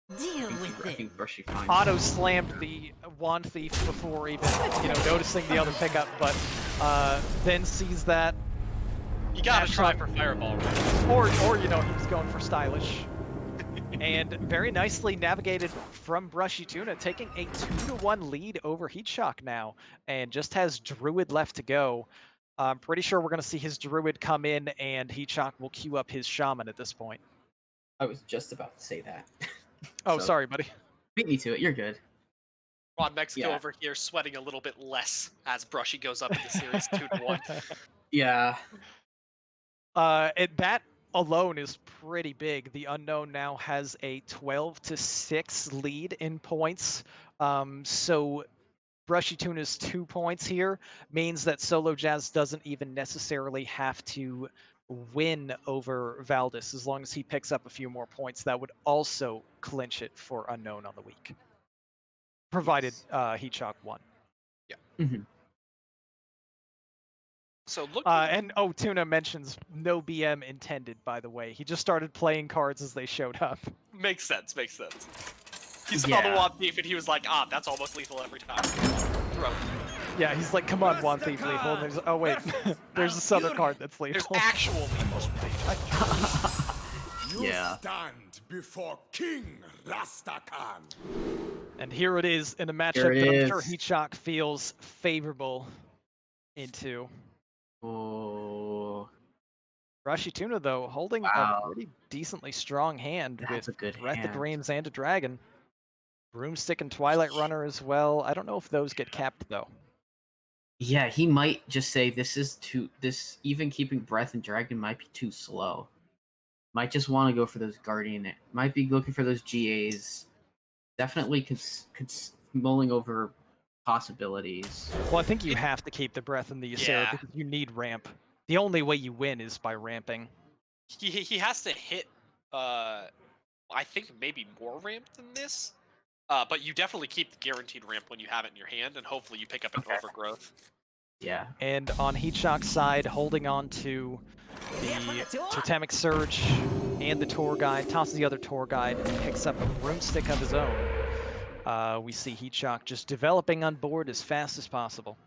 Deal with I it. think Brushy finds Auto slammed the Wand Thief before even, noticing the other pickup, but then sees that. You gotta try for Fireball, right? Or he was going for Stylish. And very nicely navigated from BrushyTuna, taking a 2-1 lead over HeatShock now, and just has Druid left to go. I'm pretty sure we're going to see his Druid come in, and HeatShock will queue up his Shaman at this point. I was just about to say that. Oh, sorry, buddy. Beat me to it. You're good. RonMexico over here sweating a little bit less as Brushy goes up in the series 2-1. Yeah. That alone is pretty big. The Unknown now has a 12-6 lead in points. So BrushyTuna's 2 points here means that Solo Jazz doesn't even necessarily have to win over Valdis. As long as he picks up a few more points, that would also clinch it for Unknown on the week, provided HeatShock won. Yeah. Mm-hmm. So look. And Tuna mentions no BM intended, by the way. He just started playing cards as they showed up. Makes sense. He saw the Wand Thief and he was like, that's almost lethal every time. Throw. Yeah, he's like, come on, Wand Thief lethal. And there's, oh wait, there's this other card that's lethal. There's actual lethal. You stand before King Rastakhan. And here it is in a matchup that I'm sure HeatShock feels favorable into. Oh. BrushyTuna, though, holding a pretty decently strong hand with Breath of Dreams and a Dragon. Broomstick and Twilight Runner as well. I don't know if those get capped, though. Yeah, he might just say this even keeping Breath and Dragon might be too slow. Might just want to go for those Guardian. Might be looking for those GAs. Definitely mulling over possibilities. Well, I think you have to keep the Breath and the Ysera because you need ramp. The only way you win is by ramping. He has to hit, I think maybe more ramp than this. But you definitely keep the guaranteed ramp when you have it in your hand, and hopefully you pick up an Overgrowth. Yeah. And on HeatShock's side, holding on to the Totemic Surge and the Tour Guide, tosses the other Tour Guide, and picks up a Broomstick of his own. We see HeatShock just developing on board as fast as possible.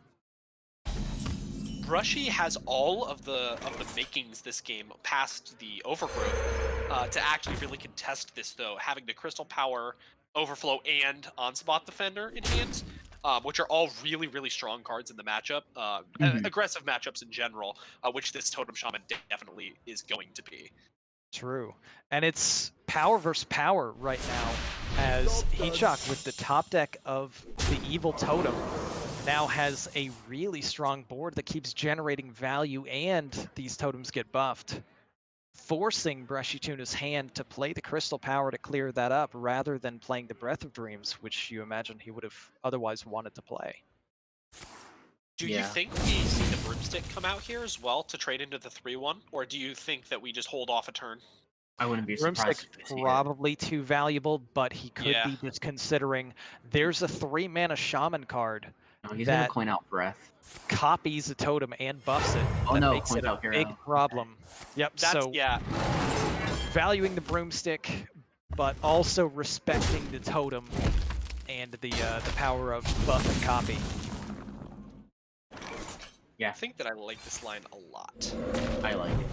Brushy has all of the makings this game past the Overgrowth to actually really contest this, though, having the Crystal Power, Overflow, and On-Spot Defender in hand, which are all really, really strong cards in the matchup. Aggressive matchups in general, which this Totem Shaman definitely is going to be. True. And it's power versus power right now, as HeatShock, with the top deck of the Evil Totem, now has a really strong board that keeps generating value, and these totems get buffed, forcing BrushyTuna's hand to play the Crystal Power to clear that up, rather than playing the Breath of Dreams, which you imagine he would have otherwise wanted to play. Do you think we see the Broomstick come out here as well to trade into the 3-1, or do you think that we just hold off a turn? I wouldn't be surprised. Broomstick's probably too valuable, but he could be just considering there's a 3-mana Shaman card. No, he's gonna coin out Breath. Copies a totem and buffs it. That makes it a big problem. Yep, so valuing the Broomstick, but also respecting the totem and the power of buff and copy. Yeah, I think that I like this line a lot. I like it.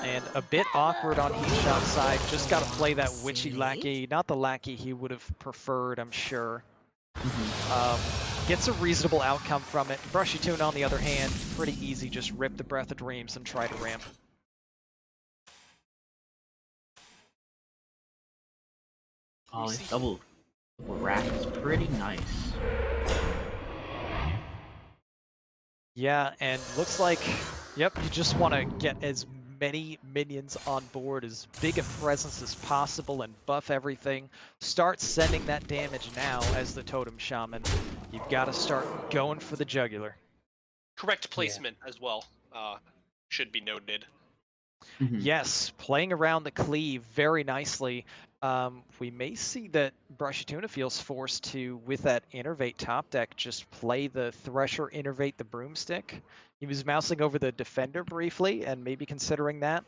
And a bit awkward on HeatShock's side. Just got to play that witchy lackey. Not the lackey he would have preferred, I'm sure. Gets a reasonable outcome from it. BrushyTuna, on the other hand, pretty easy. Just rip the Breath of Dreams and try to ramp. Oh, this double rack is pretty nice. Yeah, and looks like, yep, you just want to get as many minions on board, as big a presence as possible, and buff everything. Start sending that damage now as the Totem Shaman. You've got to start going for the Jugular. Correct placement as well, should be noted. Yes, playing around the cleave very nicely. We may see that BrushyTuna feels forced to, with that Innervate top deck, just play the Thresher, Innervate the Broomstick. He was mousing over the Defender briefly, and maybe considering that.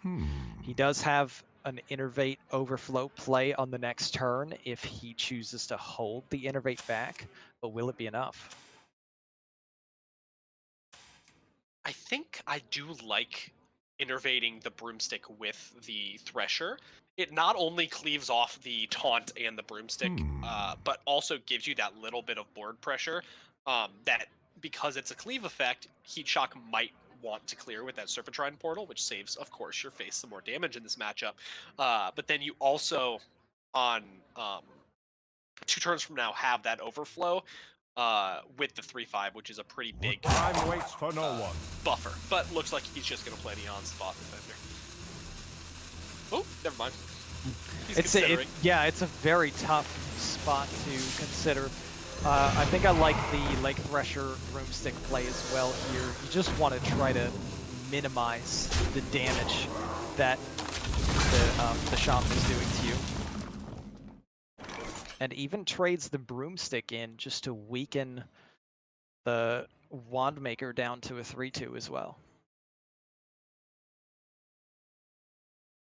He does have an Innervate Overflow play on the next turn if he chooses to hold the Innervate back, but will it be enough? I think I do like innervating the Broomstick with the Thresher. It not only cleaves off the Taunt and the Broomstick, but also gives you that little bit of board pressure that, because it's a cleave effect, HeatShock might want to clear with that Serpentine Portal, which saves, of course, your face some more damage in this matchup. But then you also, on 2 turns from now, have that Overflow with the 3/5, which is a pretty big Time waits for no one. buffer. But looks like he's just going to play the on-spot Defender. Oh, never mind. He's considering. It's a very tough spot to consider. I think I like the Lake Thresher Broomstick play as well here. You just want to try to minimize the damage that the Shaman is doing to you. And even trades the Broomstick in just to weaken the Wandmaker down to a 3/2 as well.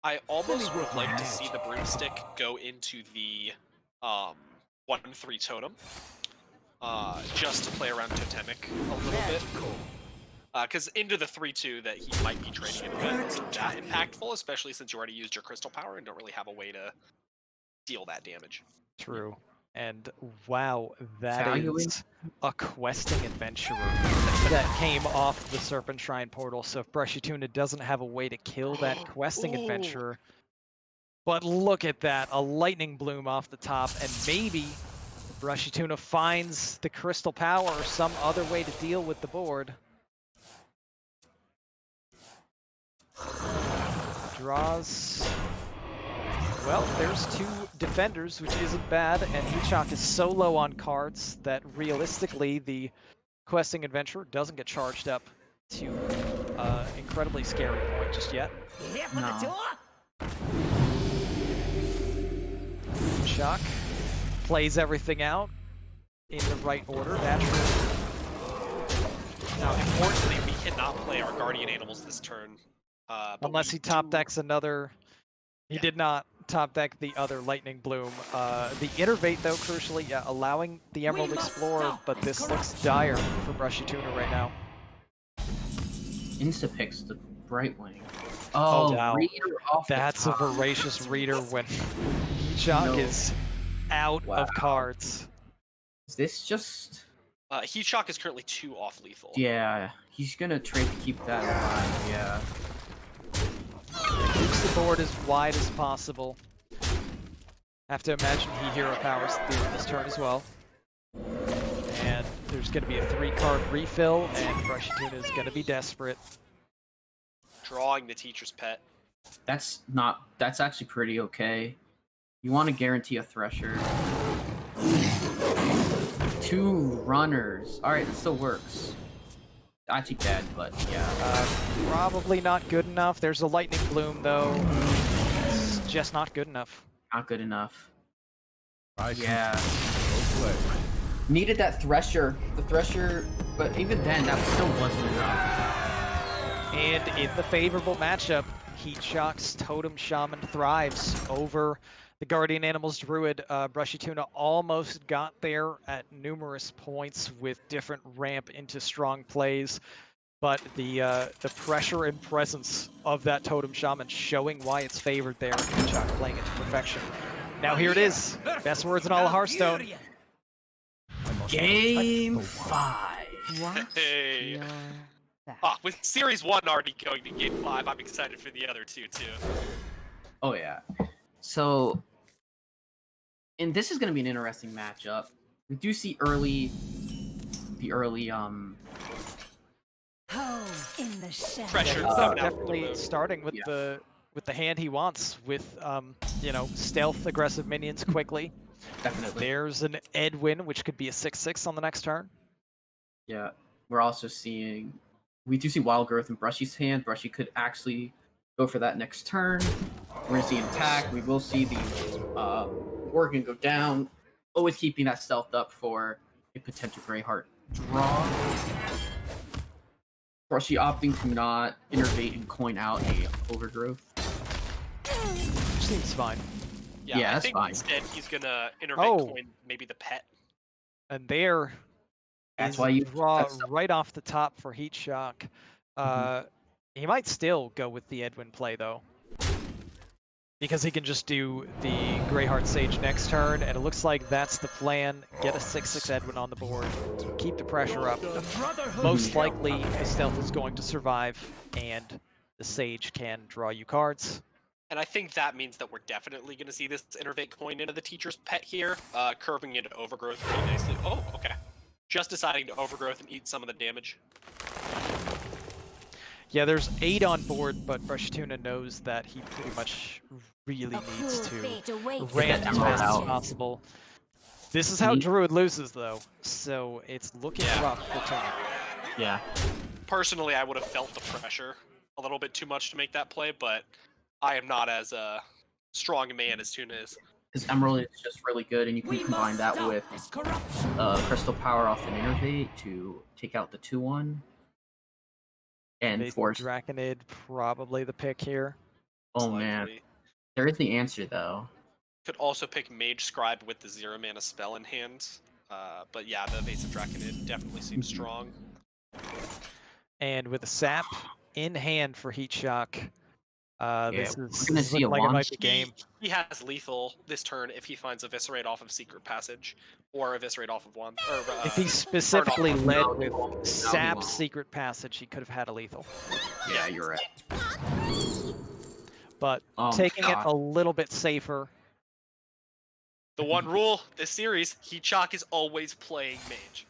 I almost would like to see the Broomstick go into the 1/3 totem, just to play around Totemic a little bit. Because into the 3/2 that he might be trading isn't that impactful, especially since you already used your Crystal Power and don't really have a way to deal that damage. True. And wow, that is a questing adventurer that came off the Serpentine Portal. So if BrushyTuna doesn't have a way to kill that questing adventurer, but look at that, a lightning bloom off the top, and maybe BrushyTuna finds the Crystal Power or some other way to deal with the board. Draws. Well, there's 2 defenders, which isn't bad, and HeatShock is so low on cards that realistically the questing adventurer doesn't get charged up to incredibly scary point just yet. No. HeatShock plays everything out in the right order, naturally. Now, importantly, we cannot play our Guardian Animals this turn. Unless he top decks another. He did not top deck the other Lightning Bloom. The Innervate, though, crucially, allowing the Emerald Explorer, but this looks dire for BrushyTuna right now. Insta-picks the Brightwing. Oh, wow. Reader off That's the a top. voracious reader when HeatShock is out of cards. Is this just... HeatShock is currently 2 off lethal. Yeah, he's gonna trade to keep that alive, yeah. Keeps the board as wide as possible. Have to imagine he hero powers through this turn as well. And there's going to be a 3-card refill, and BrushyTuna is going to be desperate. Drawing the Teacher's Pet. That's actually pretty okay. You want to guarantee a Thresher. 2 runners. Alright, that still works. Actually bad, but yeah. Probably not good enough. There's a Lightning Bloom, though. It's just not good enough. Not good enough. Yeah. Needed that Thresher. The Thresher, but even then, that still wasn't enough. And in the favorable matchup, HeatShock's Totem Shaman thrives over the Guardian Animals Druid. BrushyTuna almost got there at numerous points with different ramp into strong plays, but the pressure and presence of that Totem Shaman showing why it's favored there. HeatShock playing it to perfection. Now here it is. Best words in all of Hearthstone. Game 5. Hey. With Series 1 already going to Game 5, I'm excited for the other 2 too. Oh yeah. So, and this is going to be an interesting matchup. We do see the early Home in the shell. Pressure definitely starting with the hand he wants, with stealth aggressive minions quickly. Definitely. There's an Edwin, which could be a 6/6 on the next turn. Yeah, we're also we do see Wild Growth in Brushy's hand. Brushy could actually go for that next turn. We're gonna see an attack. We will see the organ go down. Always keeping that stealth up for a potential Greyheart draw. Brushy opting to not innervate and coin out a overgrowth. Seems fine. Yeah, I that's think fine. instead he's gonna innervate coin maybe the pet. And there That's is why a you draw right off the top for HeatShock. He might still go with the Edwin play though, because he can just do the Greyheart Sage next turn, and it looks like that's the plan. Get a 6/6 Edwin on the board, keep the pressure up. Most likely the stealth is going to survive, and the Sage can draw you cards. And I think that means that we're definitely going to see this innervate coin into the teacher's pet here, curving into overgrowth pretty nicely. Oh, okay. Just deciding to overgrowth and eat some of the damage. Yeah, there's 8 on board, but BrushyTuna knows that he pretty much really needs to ramp as fast as possible. This is how Druid loses, though, so it's looking rough for Tuna. Yeah. Personally, I would have felt the pressure a little bit too much to make that play, but I am not as strong a man as Tuna is. Because Emerald is just really good, and you can combine that with Crystal Power off an Innervate to take out the 2/1. And force Draconid, probably the pick here. Oh man, there is the answer though. Could also pick Mage Scribe with the 0 mana spell in hand, but yeah, the Evasive Draconid definitely seems strong. And with a sap in hand for HeatShock, this is gonna see like a nice game. He has lethal this turn if he finds Eviscerate off of Secret Passage, or Eviscerate off of one. Or, if he specifically led with Sap Secret Passage, he could have had a lethal. Yeah, you're right. But taking it a little bit safer. The one rule this series: HeatShock is always playing Mage.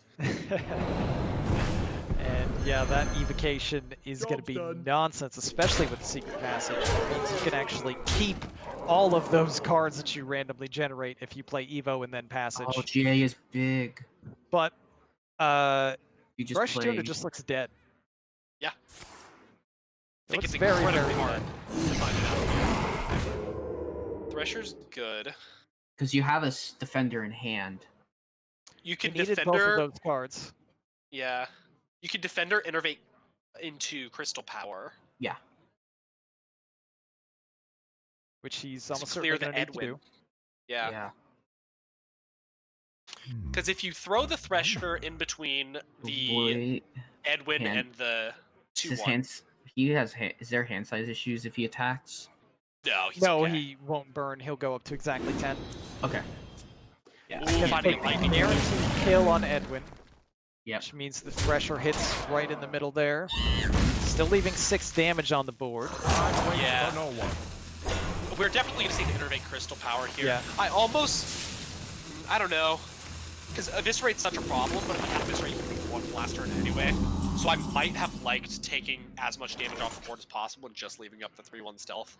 And yeah, that evocation is going to be nonsense, especially with the Secret Passage. It means you can actually keep all of those cards that you randomly generate if you play Evo and then Passage. Oh, GA is big. But BrushyTuna just looks dead. Yeah. I think it's very, very hard to find it out. Thresher's good. Because you have a Defender in hand. You can Defender both of those cards. Yeah. You can Defender innervate into Crystal Power. Yeah. Which he's almost certainly going to need to do. Yeah. Because if you throw the Thresher in between the Edwin and the 2/1. He has is there hand size issues if he attacks? No, he won't burn. He'll go up to exactly 10. Okay. Yeah. Guaranteed kill on Edwin. Yep. Which means the Thresher hits right in the middle there. Still leaving 6 damage on the board. Yeah. We're definitely going to see the Innervate Crystal Power here. Yeah. I don't know. Because Eviscerate's such a problem, but if we have Eviscerate, you can make 1 last turn anyway. So I might have liked taking as much damage off the board as possible and just leaving up the 3/1 stealth.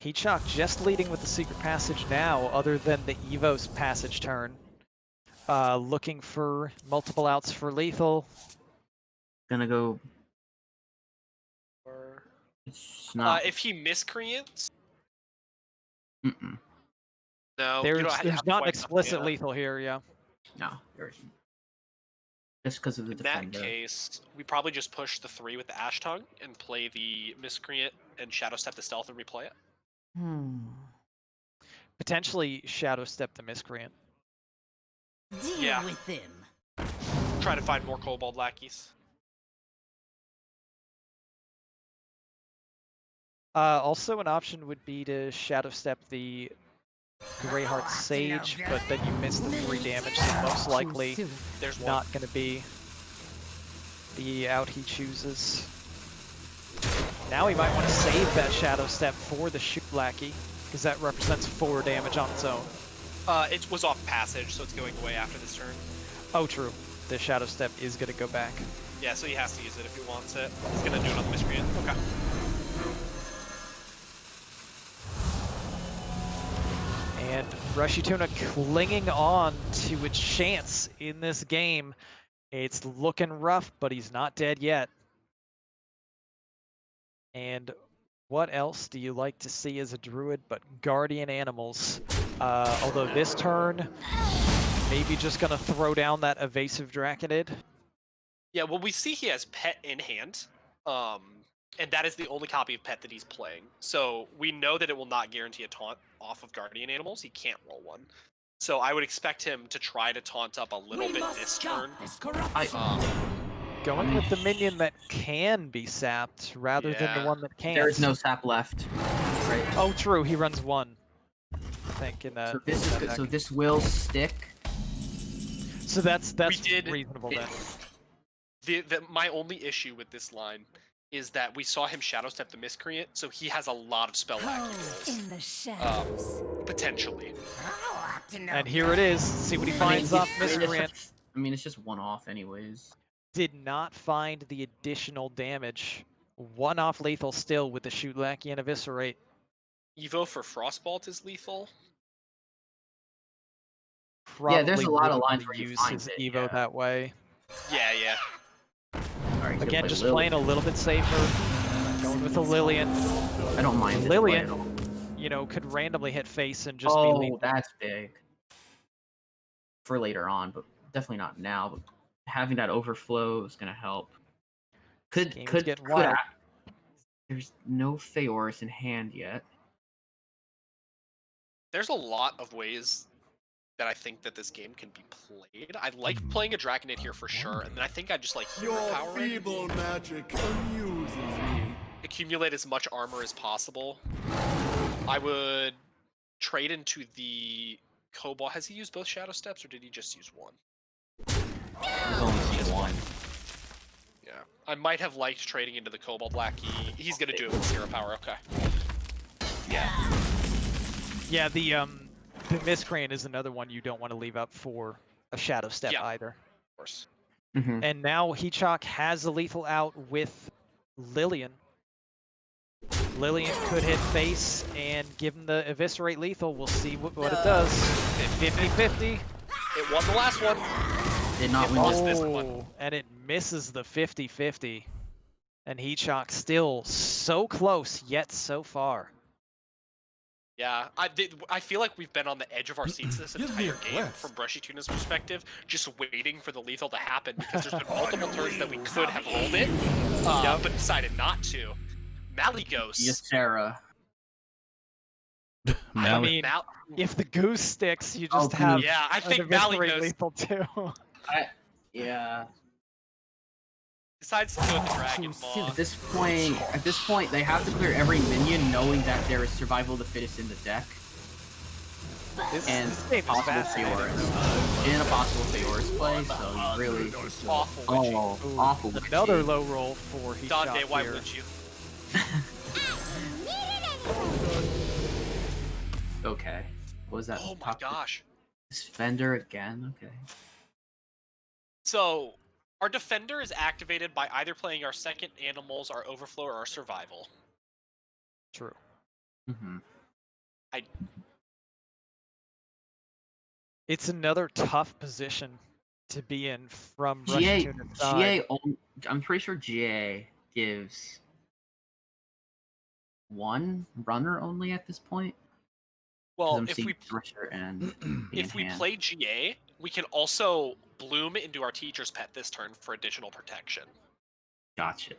HeatShock just leading with the Secret Passage now, other than the Evo's Passage turn. Looking for multiple outs for lethal. Gonna go. It's not. If he miscreants. No, there's not an explicit lethal here. Yeah. No, there isn't. Just because of the Defender. In that case, we probably just push the 3 with the Ash Tongue and play the Miscreant and Shadow Step the Stealth and replay it. Potentially Shadow Step the Miscreant. Deal with them. Try to find more Kobold lackeys. Also, an option would be to Shadow Step the Greyheart Sage, but then you miss the 3 damage, so most likely there's not going to be the out he chooses. Now he might want to save that Shadow Step for the Shoot Lackey, because that represents 4 damage on its own. It was off Passage, so it's going away after this turn. Oh, true. The Shadow Step is going to go back. Yeah, so he has to use it if he wants it. He's going to do it on the Miscreant. Okay. And BrushyTuna clinging on to a chance in this game. It's looking rough, but he's not dead yet. And what else do you like to see as a druid but guardian animals? Although this turn, maybe just gonna throw down that evasive Draconid. Yeah, well, we see he has Pet in hand, and that is the only copy of Pet that he's playing. So we know that it will not guarantee a taunt off of guardian animals. He can't roll one. So I would expect him to try to taunt up a little bit this turn. Going with the minion that can be sapped rather than the one that can't. There is no sap left. Right. Oh, true. He runs one. I think in that. So this is good. So this will stick. So that's reasonable then. My only issue with this line is that we saw him Shadow Step the Miscreant, so he has a lot of spell lackey rolls. In the shadows. Potentially. And here it is. See what he finds off Miscreant. I mean, it's just one off anyways. Did not find the additional damage. One off lethal still with the Shoot Lackey and Eviscerate. Evo for Frostbolt is lethal. Probably yeah, there's a lot of lines where you use find his it, Evo that way. Yeah. Right, Again, just playing a little bit safer. Going with a Lillian. I don't mind Lillian, this play at all. you know, could randomly hit face and just be lethal. Oh, that's big. For later on, but definitely not now. But having that overflow is gonna help. Could get wild. There's no Feoris in hand yet. There's a lot of ways that I think that this game can be played. I like playing a Draconid here for sure, and then I think I just like hero power. Your feeble magic amuses me. Accumulate as much armor as possible. I would trade into the Cobalt. Has he used both Shadow Steps, or did he just use one? He's only used one. Yeah, I might have liked trading into the Cobalt Lackey. He's gonna do it with zero power. Okay. Yeah, the Miscreant is another one you don't want to leave up for a Shadow Step either. Of course. And now HeatShock has a lethal out with Lillian. Lillian could hit face and give him the Eviscerate lethal. We'll see what it does. 50-50. It won the last one. Did not win this one. And it misses the 50-50. And HeatShock still so close, yet so far. Yeah, I feel like we've been on the edge of our seats this entire game from BrushyTuna's perspective, just waiting for the lethal to happen because there's been multiple turns that we could have rolled it, but decided not to. Maligos. Yes, Sarah. I mean, if the goose sticks, you just have I think Maligos lethal too. Yeah. Decides to go with Dragon Ball. At this point, they have to clear every minion, knowing that there is survival of the fittest in the deck. And possible Feoris. And a possible Feoris play, so you really awful. Another low roll for HeatShock Dante, why here. would you? Okay. What was that? Oh my gosh. This Fender again? Okay. So, our Defender is activated by either playing our second animals, our Overflow, or our Survival. True. It's another tough position to be in from BrushyTuna's side. I'm pretty sure GA gives one runner only at this point. Well, if we play GA, we can also bloom into our teacher's pet this turn for additional protection. Gotcha.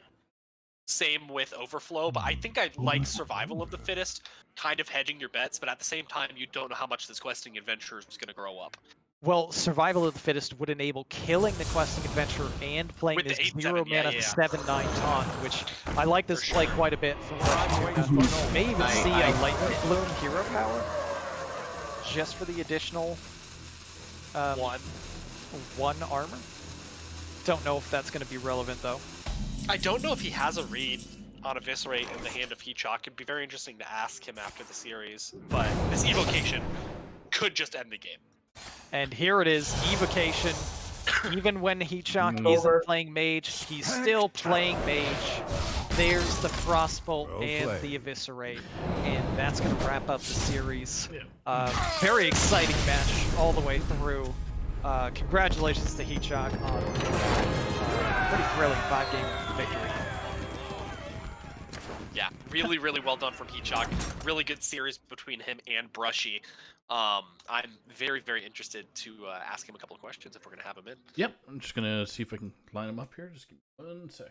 Same with Overflow, but I think I like Survival of the Fittest, kind of hedging your bets, but at the same time, you don't know how much this questing adventure is going to grow up. Well, Survival of the Fittest would enable killing the questing adventure and playing With this the 8/7, 0 mana 7/9 taunt, which I like this play quite a bit from BrushyTuna. May even see a Lightning Bloom hero power just for the additional one armor. Don't know if that's going to be relevant though. I don't know if he has a read on Eviscerate in the hand of HeatShock. It'd be very interesting to ask him after the series, but this evocation could just end the game. And here it is, evocation. Even when HeatShock isn't playing mage, he's still playing mage. There's the Frostbolt and the Eviscerate, and that's going to wrap up the series. Very exciting match all the way through. Congratulations to HeatShock on a pretty thrilling 5-game victory. Yeah, really, really well done from HeatShock. Really good series between him and Brushy. I'm very, very interested to ask him a couple of questions if we're going to have him in. Yep, I'm just going to see if I can line him up here. Just give me 1 sec.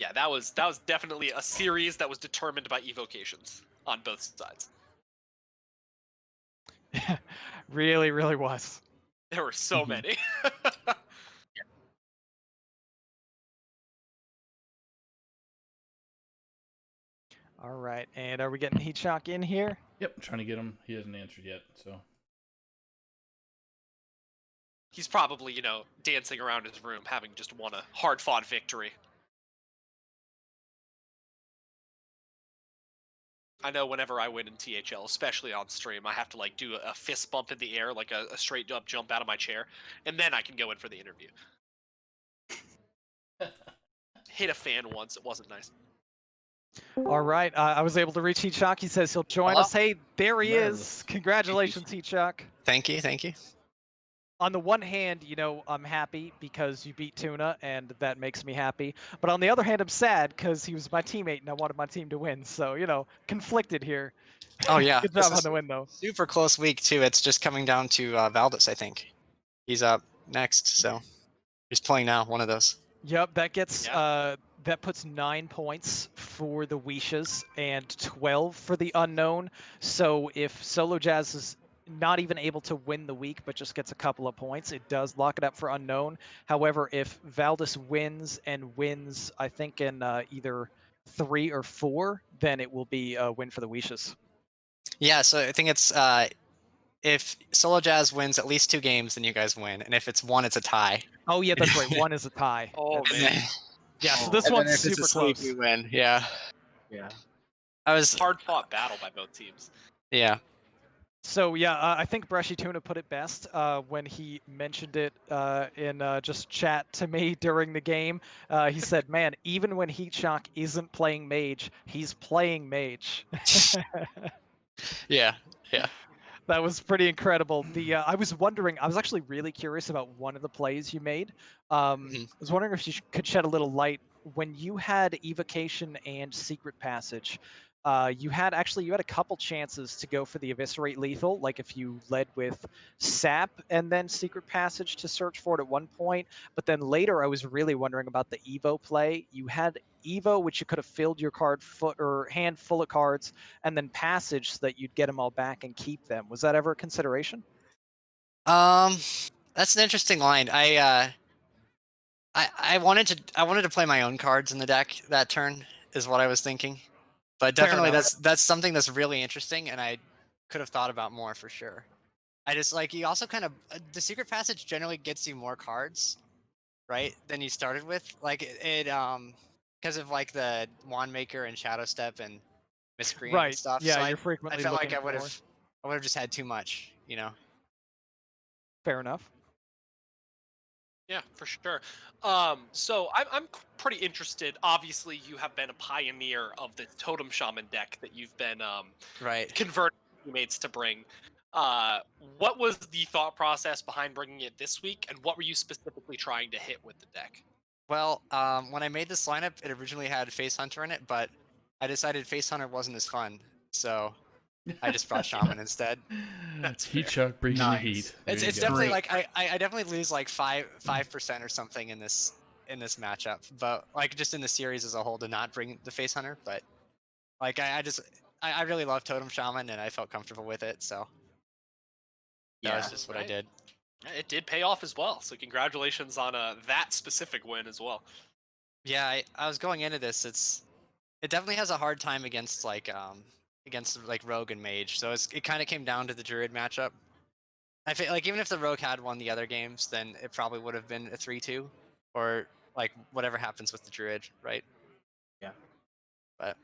Yeah, that was definitely a series that was determined by evocations on both sides. Really, really was. There were so many. All right, and are we getting HeatShock in here? Yep, I'm trying to get him. He hasn't answered yet, so. He's probably, you know, dancing around his room, having just won a hard-fought victory. I know whenever I win in THL, especially on stream, I have to like do a fist bump in the air, like a straight up jump out of my chair, and then I can go in for the interview. Hit a fan once, it wasn't nice. All right, I was able to reach HeatShock. He says he'll join us. Hey, there he is. Congratulations, HeatShock. Thank you, thank you. On the one hand, you know, I'm happy because you beat Tuna, and that makes me happy. But on the other hand, I'm sad because he was my teammate, and I wanted my team to win. So, you know, conflicted here. Oh yeah, Good job on the win, though. Super close week too. It's just coming down to Valdez, I think. He's up next, so he's playing now. One of those. Yep, that gets that puts 9 points for the Wishas and 12 for the unknown. So if Solo Jazz is not even able to win the week, but just gets a couple of points, it does lock it up for unknown. However, if Valdez wins and wins, I think in either 3 or 4, then it will be a win for the Wishas. Yeah, so I think it's if Solo Jazz wins at least 2 games, then you guys win, and if it's 1, it's a tie. Oh yeah, that's right. 1 is a tie. Oh man. Yeah, so this and one's then if super it's a sweep, close. you win. Yeah. Yeah. I was Hard-fought battle by both teams. Yeah. So yeah, I think BrushyTuna put it best when he mentioned it in just chat to me during the game. He said, "Man, even when HeatShock isn't playing Mage, he's playing Mage." Yeah. Yeah. That was pretty incredible. The I was wondering, I was actually really curious about one of the plays you made. I was wondering if you could shed a little light when you had Evocation and Secret Passage. You had a couple chances to go for the Eviscerate Lethal, like if you led with Sap and then Secret Passage to search for it at one point. But then later, I was really wondering about the Evo play. You had Evo, which you could have filled your hand full of cards, and then Passage so that you'd get them all back and keep them. Was that ever a consideration? That's an interesting line. I wanted to play my own cards in the deck that turn, is what I was thinking. But definitely that's something that's really interesting, and I could have thought about more for sure. I just like, you also kind of the Secret Passage generally gets you more cards, right, than you started with. Like it because of like the Wand Maker and Shadow Step and Miscreant and stuff. Yeah, so you're frequently I felt like looking I would have just had too much, you know. Fair enough. Yeah, for sure. So I'm pretty interested. Obviously, you have been a pioneer of the Totem Shaman deck that you've been converting teammates to bring. What was the thought process behind bringing it this week, and what were you specifically trying to hit with the deck? Well, when I made this lineup, it originally had Face Hunter in it, but I decided Face Hunter wasn't as fun, so I just brought Shaman instead. That's HeatShock bringing the heat. It's definitely like I definitely lose like 5% or something in this matchup, but like just in the series as a whole to not bring the Face Hunter. But like I really love Totem Shaman and I felt comfortable with it, so that was just what I did. It did pay off as well, so congratulations on that specific win as well. Yeah, I was going into this. It definitely has a hard time against like Rogue and Mage, so it kind of came down to the Druid matchup. I feel like even if the Rogue had won the other games, then it probably would have been a 3-2, or like whatever happens with the Druid, right? Yeah. But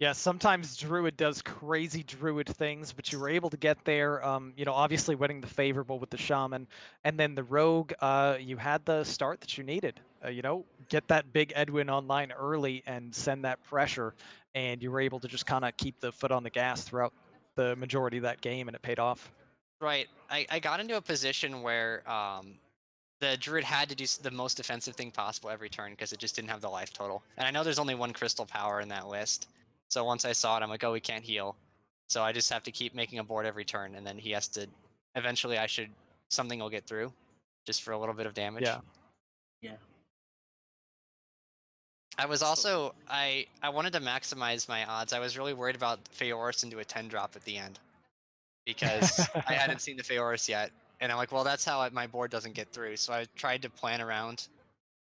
yeah, sometimes Druid does crazy Druid things, but you were able to get there. You know, obviously winning the favorable with the Shaman, and then the Rogue. You had the start that you needed. You know, get that big Edwin online early and send that pressure, and you were able to just kind of keep the foot on the gas throughout the majority of that game, and it paid off. right, I got into a position where the Druid had to do the most defensive thing possible every turn because it just didn't have the life total. And I know there's only one Crystal Power in that list. So once I saw it, I'm like, oh, we can't heal. So I just have to keep making a board every turn, and then he has to... Eventually, something will get through, just for a little bit of damage. Yeah. Yeah. I was also... I wanted to maximize my odds. I was really worried about Feoris into a 10-drop at the end. Because I hadn't seen the Feoris yet. And I'm like, well, that's how my board doesn't get through. So I tried to plan around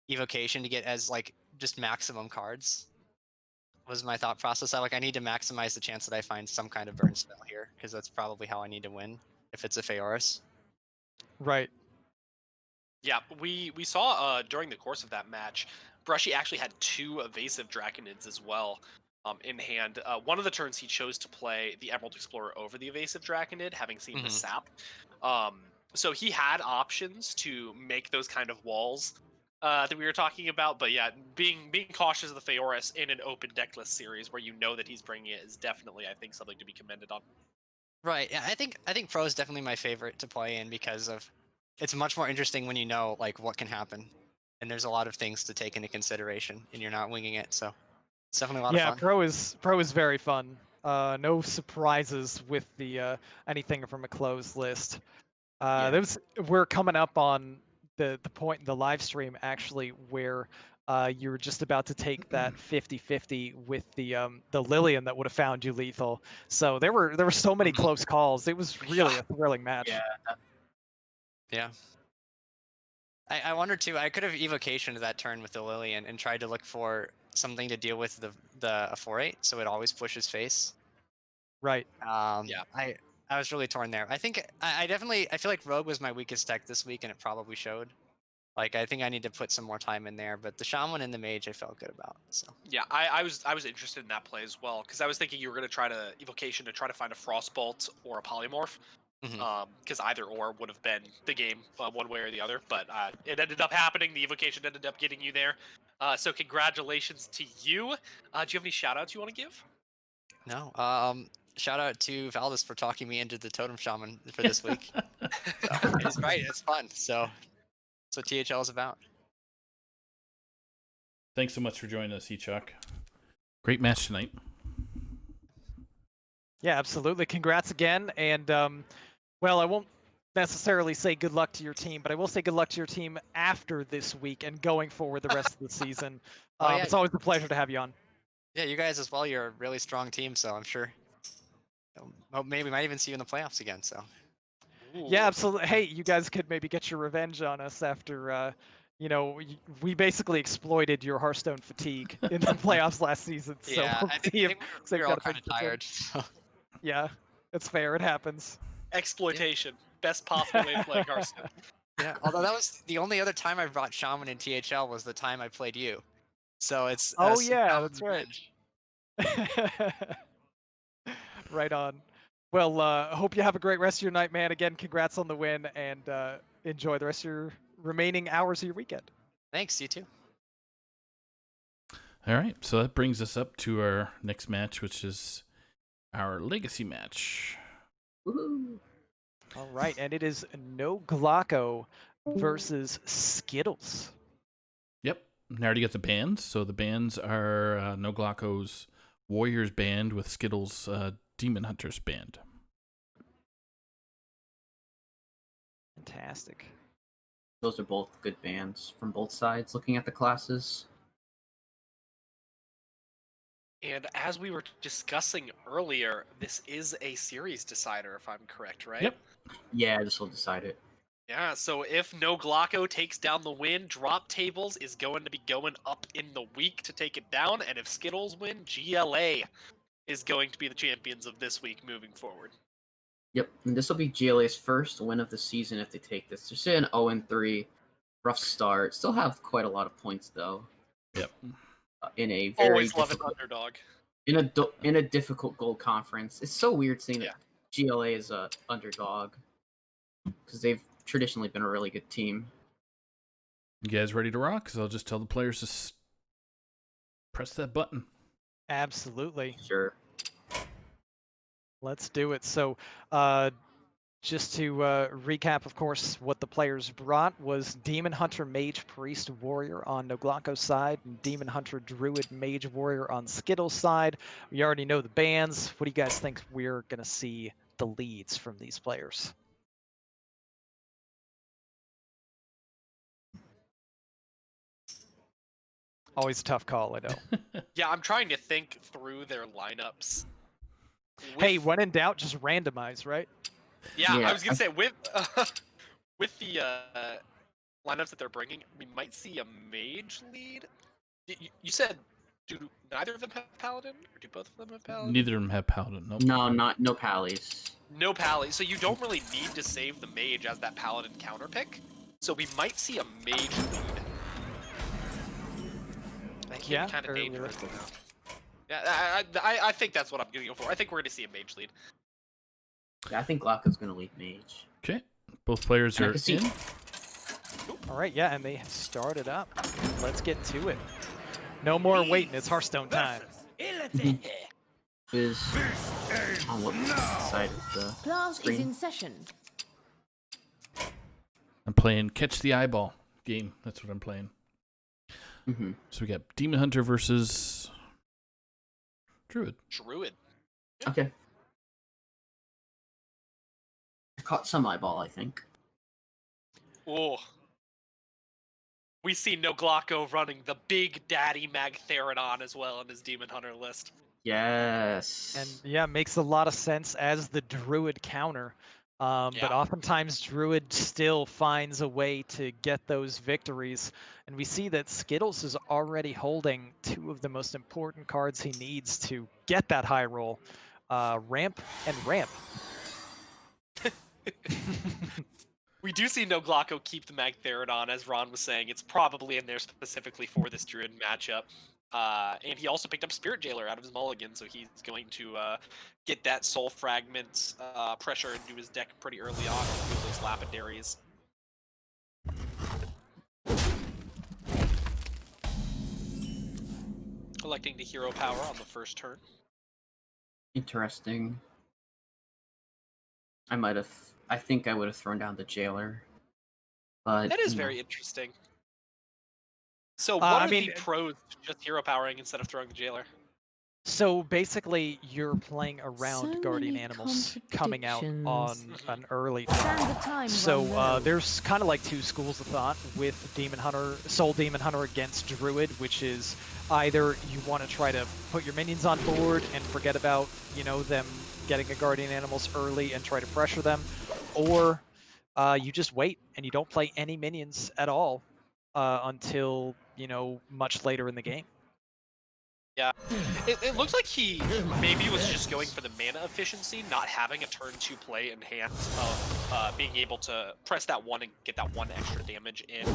Evocation to get as, like, just maximum cards. Was my thought process. I need to maximize the chance that I find some kind of burn spell here, because that's probably how I need to win if it's a Feoris. Right. Yeah, we saw during the course of that match, Brushy actually had 2 evasive Draconids as well in hand. One of the turns he chose to play the Emerald Explorer over the evasive Draconid, having seen the sap. So he had options to make those kind of walls that we were talking about, but yeah, being cautious of the Feoris in an open deckless series where you know that he's bringing it is definitely, I think, something to be commended on. Right. Yeah, I think Pro is definitely my favorite to play in because of it's much more interesting when you know like what can happen, and there's a lot of things to take into consideration, and you're not winging it. So it's definitely a lot of fun. Yeah, Pro is very fun. No surprises with the anything from a closed list. We're coming up on the point in the live stream actually where you're just about to take that 50-50 with the Lillian that would have found you lethal. So there were so many close calls. It was really a thrilling match. Yeah. I wonder too. I could have evocationed that turn with the Lillian and tried to look for something to deal with the 4/8, so it always pushes face. Right. Yeah. I was really torn there. I think I feel like Rogue was my weakest deck this week, and it probably showed. Like I think I need to put some more time in there, but the Shaman and the Mage I felt good about. So yeah, I was interested in that play as well because I was thinking you were going to try to evocation to try to find a Frostbolt or a Polymorph. Because either or would have been the game one way or the other, but it ended up happening. The evocation ended up getting you there. So congratulations to you. Do you have any shout outs you want to give? No. Shout out to Valdez for talking me into the Totem Shaman for this week. It's right. It's fun. So that's what THL is about. Thanks so much for joining us, HeatShock. Great match tonight. Yeah, absolutely. Congrats again. And, well, I won't necessarily say good luck to your team, but I will say good luck to your team after this week and going forward the rest of the season. It's always a pleasure to have you on. Yeah, you guys as well. You're a really strong team, so I'm sure maybe we might even see you in the playoffs again. So. Ooh. Yeah, absolutely. Hey, you guys could maybe get your revenge on us after, you know, we basically exploited your Hearthstone fatigue in the playoffs last season. So Yeah, we'll I think we're all kind of tired. So. Yeah, it's fair. It happens. Exploitation. Best possible way of playing Hearthstone. Yeah, although that was the only other time I brought Shaman in THL was the time I played you. So it's oh yeah, that's right. Right on. Well, hope you have a great rest of your night, man. Again, congrats on the win, and enjoy the rest of your remaining hours of your weekend. Thanks, you too. All right, so that brings us up to our next match, which is our legacy match. Woohoo! All right, and it is NoGlocko versus SKItLLeZ. Yep, I already got the bands. So the bands are NoGlocko's Warriors band with SKItLLeZ Demon Hunters band. Fantastic. Those are both good bands from both sides, looking at the classes. And as we were discussing earlier, this is a series decider, if I'm correct, right? Yep. Yeah, this will decide it. Yeah, so if NoGlocko takes down the win, Drop Tables is going to be going up in the week to take it down, and if SKItLLeZ win, GLA is going to be the champions of this week moving forward. Yep, and this will be GLA's first win of the season if they take this. They're sitting 0-3, rough start. Still have quite a lot of points though. Yep. In a very always love an underdog. In a difficult gold conference. It's so weird seeing that GLA is a underdog because they've traditionally been a really good team. You guys ready to rock? Because I'll just tell the players to press that button. Absolutely. Sure. Let's do it. So, Just to recap, of course, what the players brought was Demon Hunter, Mage, Priest, Warrior on NoGlocko's side, and Demon Hunter, Druid, Mage, Warrior on SKItLLeZ side. We already know the bans. What do you guys think we're going to see the leads from these players? Always a tough call, I know. Yeah, I'm trying to think through their lineups. Hey, when in doubt, just randomize, right? Yeah, I was gonna say with the lineups that they're bringing, we might see a mage lead. You said do neither of them have paladin, or do both of them have paladin? Neither of them have paladin. Nope. No pallies. No pally. So you don't really need to save the mage as that paladin counter pick. So we might see a mage lead. That can be kind of dangerous. Yeah, I think that's what I'm gonna go for. I think we're gonna see a mage lead. Yeah, I think Glocko's gonna lead mage. Okay, both players are in. All right, yeah, and they have started up. Let's get to it. No more waiting. It's Hearthstone time. Is on what side of the Class screen? is in session. I'm playing Catch the Eyeball game. That's what I'm playing. So we got Demon Hunter versus Druid. Druid. Okay. I caught some eyeball, I think. Oh. We see NoGlocko running the Big Daddy Magtheridon as well in his Demon Hunter list. Yes. And yeah, makes a lot of sense as the Druid counter. But oftentimes Druid still finds a way to get those victories. And we see that SKItLLeZ is already holding two of the most important cards he needs to get that high roll. Ramp and Ramp. We do see NoGlocko keep the Magtheridon, as Ron was saying. It's probably in there specifically for this Druid matchup. And he also picked up Spirit Jailer out of his mulligan, so he's going to get that Soul Fragment pressure into his deck pretty early on with those Lapidaries. Collecting the hero power on the first turn. Interesting. I think I would have thrown down the Jailer. But that is very interesting. So what are the pros to just hero powering instead of throwing the Jailer? So basically, you're playing around guardian animals coming out on an early turn. So there's kind of like two schools of thought with Demon Hunter, Soul Demon Hunter against Druid, which is either you want to try to put your minions on board and forget about, you know, them getting a guardian animals early and try to pressure them, or you just wait and you don't play any minions at all until, you know, much later in the game. Yeah, it looks like he maybe was just going for the mana efficiency, not having a turn 2 play in hand of being able to press that one and get that one extra damage in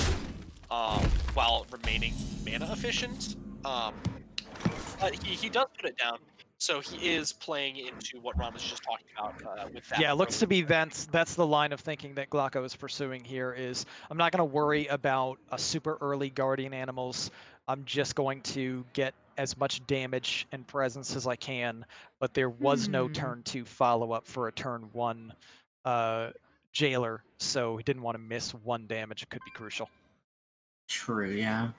while remaining mana efficient. But he does put it down, so he is playing into what Ron was just talking about with that. Yeah, it looks to be that's the line of thinking that Glocko is pursuing here is, I'm not going to worry about a super early guardian animals. I'm just going to get as much damage and presence as I can, but there was no turn 2 follow-up for a turn 1 Jailer, so he didn't want to miss 1 damage. It could be crucial. True, yeah.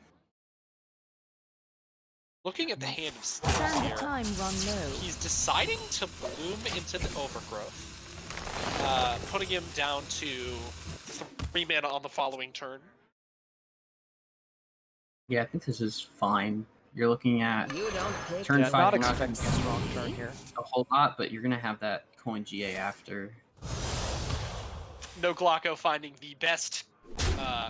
Looking at the hand of SKItLLeZ here, he's deciding to bloom into the Overgrowth, putting him down to 3 mana on the following turn. Yeah, I think this is fine. You're looking at turn 5. Not expecting a strong turn here. A whole lot, but you're gonna have that coin GA after. NoGlocko finding the best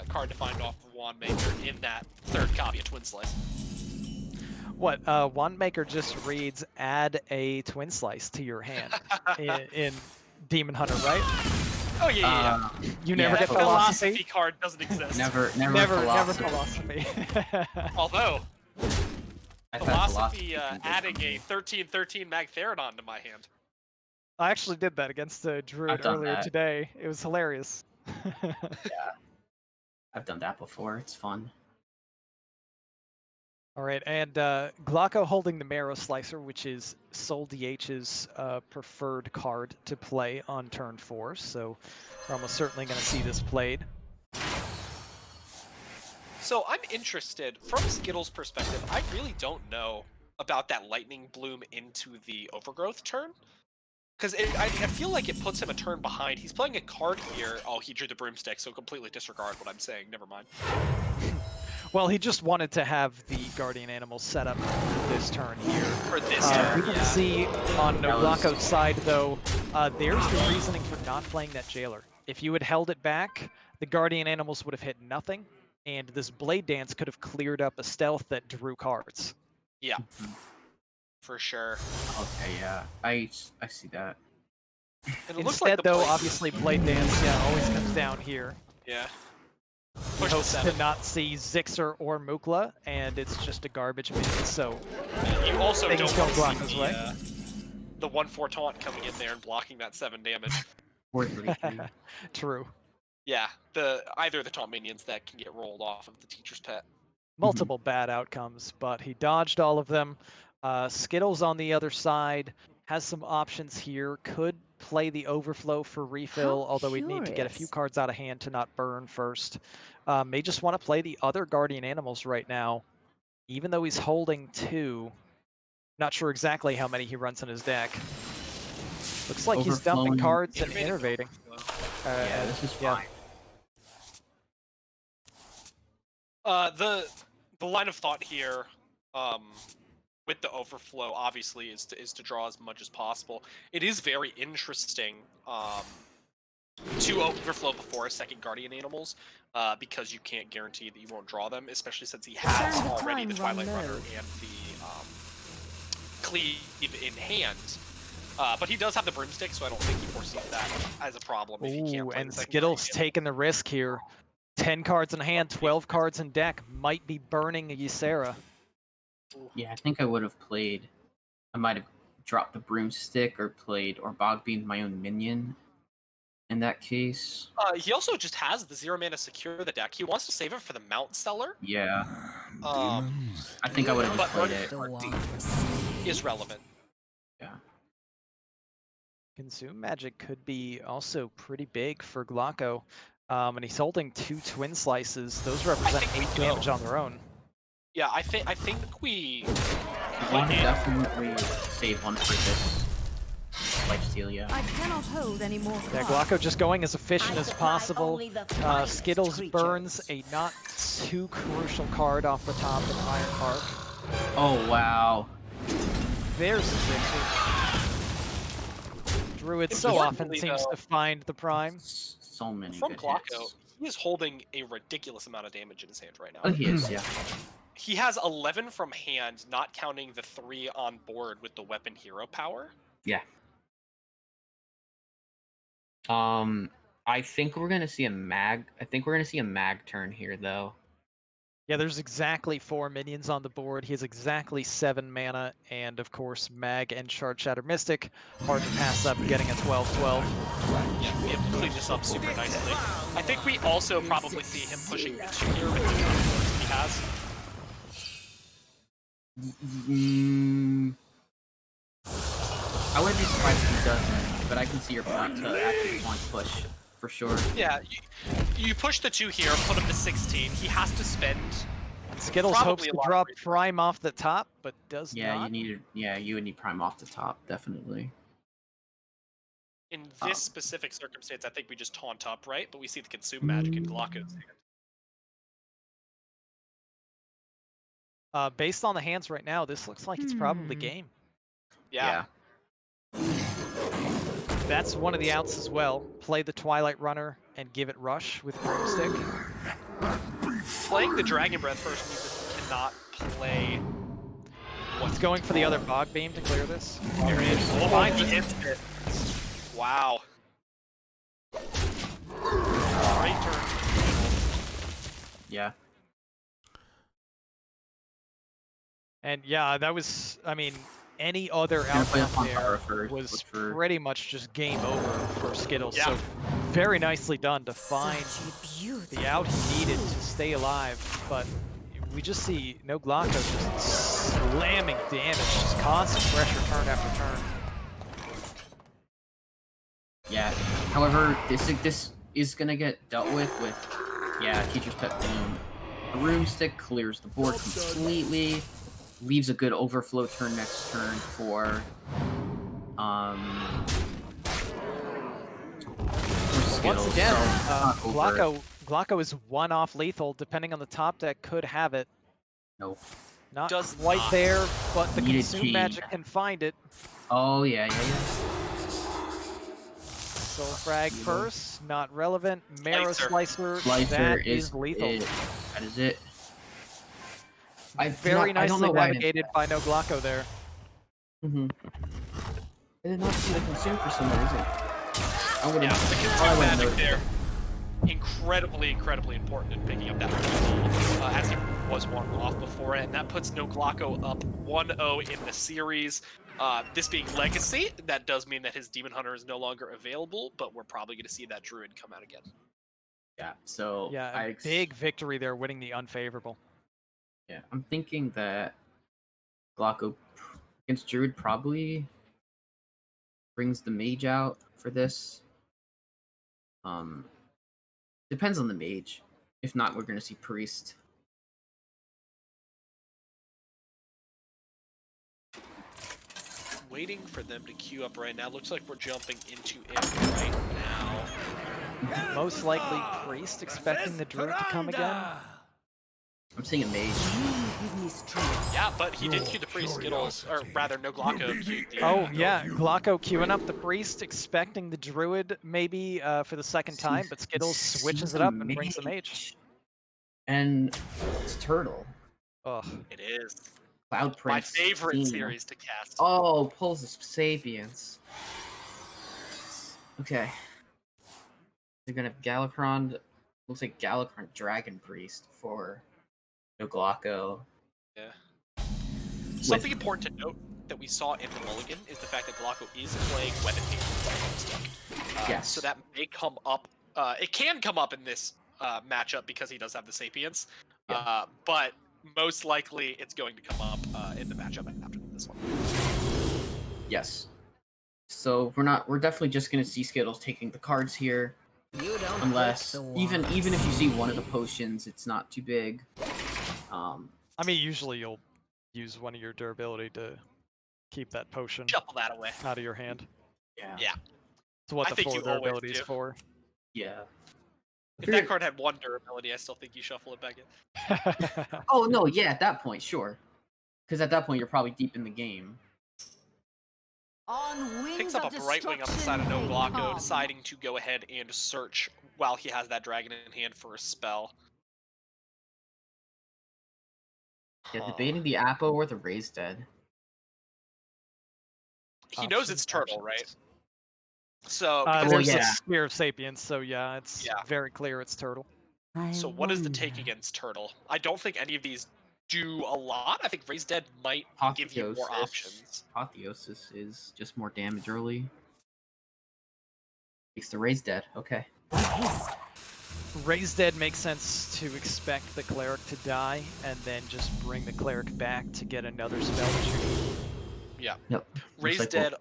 card to find off of Wandmaker in that third copy of Twin Slice. What, Wandmaker just reads, add a Twin Slice to your hand in Demon Hunter, right? Oh yeah. You never get philosophy card doesn't exist. Never philosophy. Although philosophy adding a 13/13 Magtheridon to my hand. I actually did that against a Druid earlier today. It was hilarious. Yeah, I've done that before. It's fun. All right, and GlocKo holding the Marrow Slicer, which is Soul DH's preferred card to play on turn 4, so we're almost certainly going to see this played. So I'm interested, from SKItLLEZ perspective, I really don't know about that Lightning Bloom into the Overgrowth turn. Because I feel like it puts him a turn behind. He's playing a card here. Oh, he drew the Broomstick, so completely disregard what I'm saying. Never mind. Well, he just wanted to have the Guardian Animal set up this turn here. For this turn, we can see on NoGlocko's side, though, there's the reasoning for not playing that Jailer. If you had held it back, the Guardian Animals would have hit nothing, and this Blade Dance could have cleared up a stealth that drew cards. Yeah. For sure. Okay, yeah. I see that. And it looks Instead, like though, obviously Blade Dance, always comes down here. Yeah. He hopes to not see Zixer or Mukla, and it's just a garbage minion, so you also don't want to see way. The 1/4 taunt coming in there and blocking that 7 damage. True. Yeah, either the taunt minions that can get rolled off of the teacher's pet. Multiple bad outcomes, but he dodged all of them. SKItLLeZ on the other side has some options here. Could play the Overflow for refill, although we'd need to get a few cards out of hand to not burn first. May just want to play the other Guardian Animals right now, even though he's holding 2. Not sure exactly how many he runs in his deck. Looks like he's dumping cards and innervating. Yeah, this is fine. The line of thought here, with the Overflow, obviously, is to draw as much as possible. It is very interesting to Overflow before a second Guardian Animals, because you can't guarantee that you won't draw them, especially since he has already the Twilight Runner and the Cleave in hand. But he does have the Broomstick, so I don't think he foresees that as a problem if he can't play and the second SKItLLeZ taking the risk here. 10 cards in hand, 12 cards in deck, might be burning a Ysera. Yeah, I think I would have played. I might have dropped the Broomstick or Bog Beamed my own minion in that case. He also just has the 0 mana Secure the deck. He wants to save it for the Mount Stellar. Yeah. I think I would have just played it. Is relevant. Yeah. Consume Magic could be also pretty big for GlocKo. And he's holding 2 Twin Slices. Those represent 8 damage on their own. Yeah, I think we definitely save one for this lifesteal, yeah. I cannot hold any more cards. Yeah, GlocKo just going as efficient as possible. SKItLLeZ burns a not too crucial card off the top in Iron Park. Oh, wow. There's the Zixer. Druid so often seems to find the Prime. So many From good GlocKo, hits. he is holding a ridiculous amount of damage in his hand right now. Oh, he is, yeah. He has 11 from hand, not counting the 3 on board with the weapon hero power. Yeah. I think we're gonna see a mag. I think we're gonna see a mag turn here, though. Yeah, there's exactly 4 minions on the board. He has exactly 7 mana, and of course, Mag and Shard Shatter Mystic. Hard to pass up getting a 12/12. Yeah, we have to clean this up super nicely. I think we also probably see him pushing the 2 here with the amount of cards he has. I wouldn't be surprised if he doesn't, but I can see your point to actually want to push. For sure. Yeah, you push the 2 here, put him to 16. He has to spend. SKItLLeZ hopes to drop Prime off the top, but does not. You would need Prime off the top, definitely. In this specific circumstance, I think we just taunt up, right? But we see the Consume Magic in GlocKo's hand. Based on the hands right now, this looks like it's probably game. Yeah. That's one of the outs as well. Play the Twilight Runner and give it Rush with Broomstick. Playing the Dragon Breath first means that he cannot play. What's going for the other Bog Beam to clear this? Here it is. Oh, he hits it. Wow. Great turn. Yeah. And yeah, that was, I mean, any other outcome there was pretty much just game over for SKItLLeZ. Yeah. So very nicely done to find the out he needed to stay alive, but we just see NoGlocko just slamming damage, just constant pressure turn after turn. Yeah. However, this is gonna get dealt with Teacher's Pet Bloom. The Runestick clears the board completely, leaves a good overflow turn next turn for once again, Glocko is one off lethal, depending on the top deck, could have it. Nope. Not Does quite not. there, but the Needed Consume key. Magic can find it. Oh, yeah. Soul Frag first, not relevant. Marrow Slicer, Slicer that is lethal. That is it. Very nicely navigated by NoGlocko there. I did not see the Consume for some reason. The Consume Magic there. Incredibly important in picking up that lethal, as he was one off before it, and that puts NoGlocko up 1-0 in the series. This being Legacy, that does mean that his Demon Hunter is no longer available, but we're probably going to see that Druid come out again. Yeah, so... Yeah, a big victory there, winning the unfavorable. Yeah, I'm thinking that Glocko against Druid probably brings the Mage out for this. Depends on the Mage. If not, we're going to see Priest. Waiting for them to queue up right now. Looks like we're jumping into it right now. Most likely Priest, expecting the Druid to come again. I'm seeing a Mage. Yeah, but he did queue the Priest, SKItLLeZ, or rather NoGlocko queued the... Oh, yeah, Glocko queuing up the Priest, expecting the Druid maybe for the second time, but SKItLLeZ switches it up and brings the Mage. And it's Turtle. Ugh. It is. Cloud Prince. My favorite series to cast. Oh, pulls the Sapience. Okay. They're gonna have Galakrond. Looks like Galakrond Dragon Priest for NoGlocko. Yeah. Something important to note that we saw in the Mulligan is the fact that Glocko is playing Weapon Paper. Yes. So that may come up. It can come up in this matchup because he does have the Sapience. Yeah. But most likely it's going to come up in the matchup after this one. Yes. So we're definitely just gonna see SKItLLeZ taking the cards here. Unless even if you see one of the potions, it's not too big. I mean, usually you'll use one of your durability to keep that potion Shuffle that away out of your hand. Yeah. It's what I the think 4 you always durability is do. for. Yeah. If that card had 1 durability, I still think you shuffle it back in. Oh no, yeah, at that point, sure. Because at that point you're probably deep in the game. Picks up a Brightwing on the side of NoGlocko, deciding to go ahead and search while he has that dragon in hand for a spell. Yeah, debating the Appo or the Raised Dead. He knows it's Turtle, right? So there's yeah. a Spear of Sapience, so yeah, it's very clear it's Turtle. So what is the take against Turtle? I don't think any of these do a lot. I think Raised Dead might give you more options. Apotheosis is just more damage early. It's the Raised Dead, okay. Raised Dead makes sense to expect the Cleric to die, and then just bring the Cleric back to get another spell that you need. Yeah. Yep. Raised Dead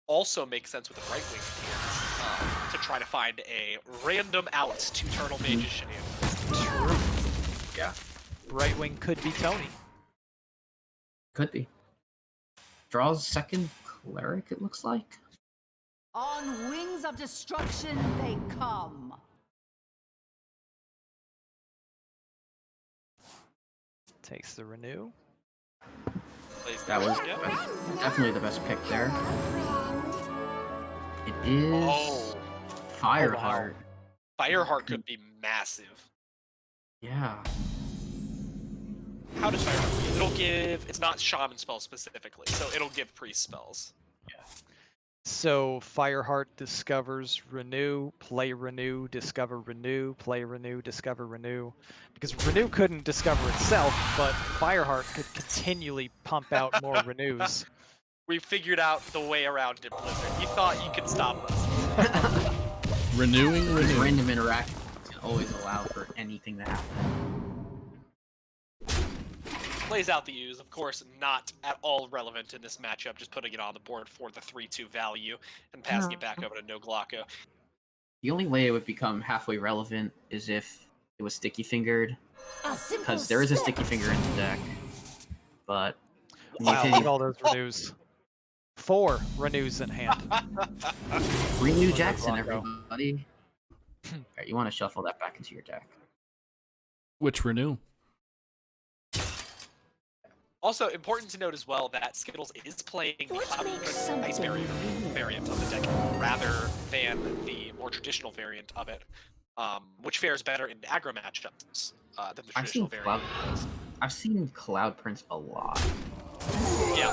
also makes sense with a Brightwing to try to find a random out to Turtle Mage's shenanigans. True. Yeah. Brightwing could be Tony. Could be. Draws second Cleric, it looks like. On wings of destruction they come. Takes the Renew. That was definitely the best pick there. It is Fireheart. Fireheart could be massive. Yeah. How does Fireheart? It'll give. It's not Shaman spells specifically, so it'll give priest spells. Yeah. So Fireheart discovers Renew, play Renew, discover Renew, play Renew, discover Renew. Because Renew couldn't discover itself, but Fireheart could continually pump out more Renews. We figured out the way around it, Blizzard. You thought you could stop us. Renewing. Random interaction can always allow for anything to happen. plays out the ooze. Of course, not at all relevant in this matchup. Just putting it on the board for the 3-2 value and passing it back over to NoGlocko. The only way it would become halfway relevant is if it was sticky fingered, because there is a sticky finger in the deck. But wow, look at all those renews. 4 renews in hand. Renew Jackson, everybody. Alright, you want to shuffle that back into your deck. Which renew? Also, important to note as well that SKItLLeZ is playing the Cloud Ice Barrier variant of the deck rather than the more traditional variant of it, which fares better in aggro matchups than the traditional variant. I've seen Cloud Prince a lot. Yeah.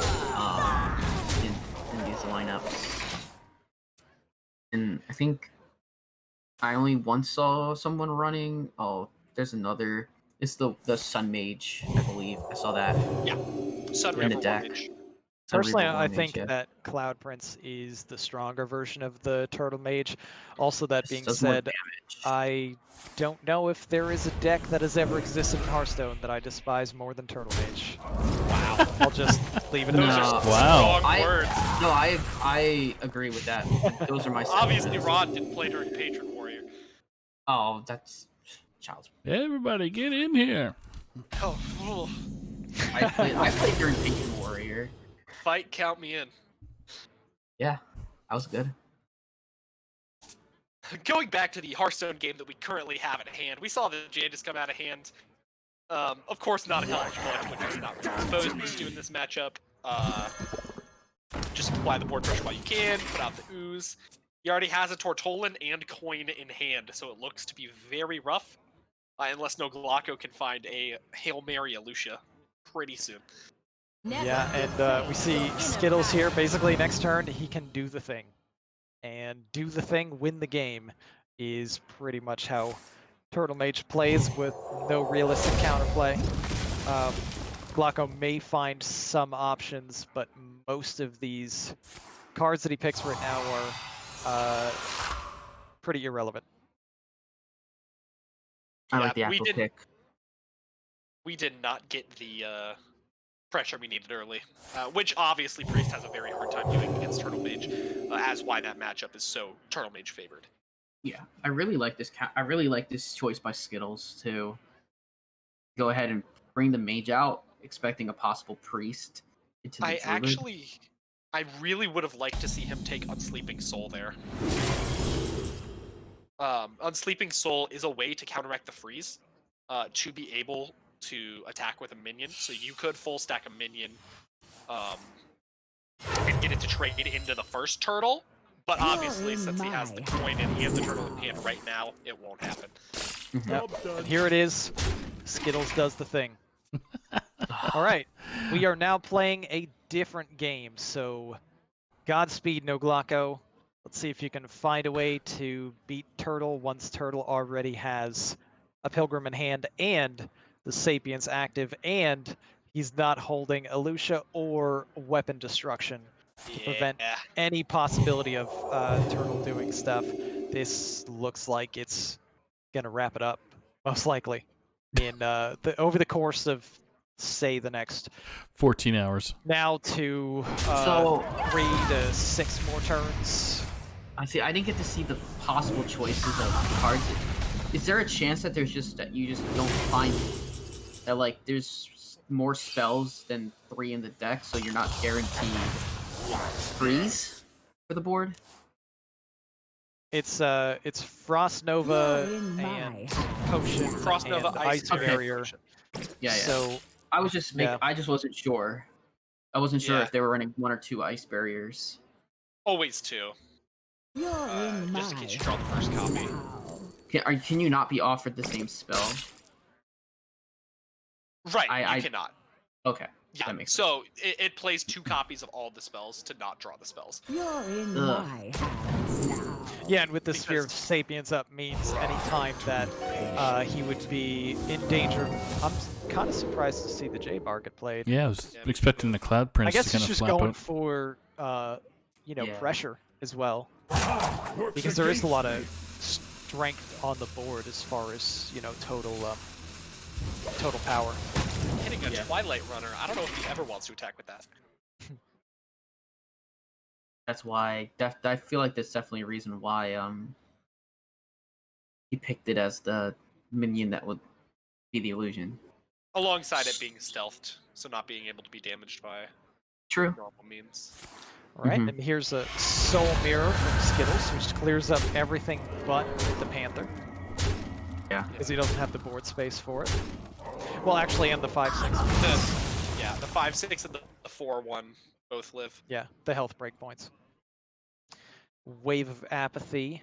In these lineups. And I think I only once saw someone running. Oh, there's another. It's the Sun Mage, I believe. I saw that. Yeah, Sun in the deck. Mage. Personally, I think that Cloud Prince is the stronger version of the Turtle Mage. Also, that being said, I don't know if there is a deck that has ever existed in Hearthstone that I despise more than Turtle Mage. Wow. I'll just leave it at that. Wow. Strong words. No, I agree with that. Those are my Obviously, Rod didn't play during Patron Warrior. Oh, that's child's play. Everybody get in here. Oh, I played during Patron Warrior. Fight, count me in. Yeah, that was good. Going back to the Hearthstone game that we currently have at hand, we saw the Jadis come out of hand. Of course, not a college punch, which is not really supposed to do in this matchup. Just apply the board pressure while you can, put out the ooze. He already has a Tortolan and coin in hand, so it looks to be very rough. Unless NoGlocko can find a Hail Mary Alucia pretty soon. Yeah, and we see SKItLLeZ here. Basically, next turn, he can do the thing. And do the thing, win the game, is pretty much how Turtle Mage plays with no realistic counterplay. Glocko may find some options, but most of these cards that he picks right now are pretty irrelevant. I like the actual pick. We did not get the pressure we needed early, which obviously Priest has a very hard time doing against Turtle Mage, as why that matchup is so Turtle Mage favored. Yeah, I really like this. I really like this choice by SKItLLeZ to go ahead and bring the Mage out, expecting a possible Priest into the Druid. I really would have liked to see him take Unsleeping Soul there. Unsleeping Soul is a way to counteract the freeze, to be able to attack with a minion. So you could full stack a minion and get it to trade into the first turtle. But obviously, since he has the coin and the turtle in hand right now, it won't happen. Yep. And here it is. SKItLLeZ does the thing. All right. We are now playing a different game. So Godspeed, NoGlocko. Let's see if you can find a way to beat Turtle once Turtle already has a Pilgrim in hand and the Sapience active, and he's not holding Alucia or Weapon Destruction to prevent any possibility of Turtle doing stuff. This looks like it's going to wrap it up, most likely, in over the course of, say, the next 14 hours. Now to 3 to 6 more turns. I see. I didn't get to see the possible choices of cards. Is there a chance that there's just that you just don't find that like there's more spells than 3 in the deck, so you're not guaranteed freeze for the board? It's Frost Nova and Potion. Frost Nova, Ice Barrier. Yeah. So I was just I just wasn't sure. I wasn't sure if they were running 1 or 2 ice barriers. Always 2. Just in case you draw the first copy. Can you not be offered the same spell? Right, you cannot. Okay. Yeah, that makes so it plays 2 copies of all the spells to not draw the spells. You're in my hands now. Yeah, and with the Sphere of Sapience up means any time that he would be in danger. I'm kind of surprised to see the J-Bar get played. Yeah, I was expecting the Cloud Prince I guess to kind he's of just flap going out. for pressure as well, because there is a lot of strength on the board as far as total power. hitting a Twilight Runner. I don't know if he ever wants to attack with that. That's why I feel like there's definitely a reason why he picked it as the minion that would be the illusion. Alongside it being stealthed, so not being able to be damaged by normal means. Alright, and here's a Soul Mirror from Skittles, which clears up everything but the Panther. Yeah. Because he doesn't have the board space for it. Well, actually, and the 5/6. Yeah, the 5/6 and the 4/1 both live. Yeah, the health breakpoints. Wave of Apathy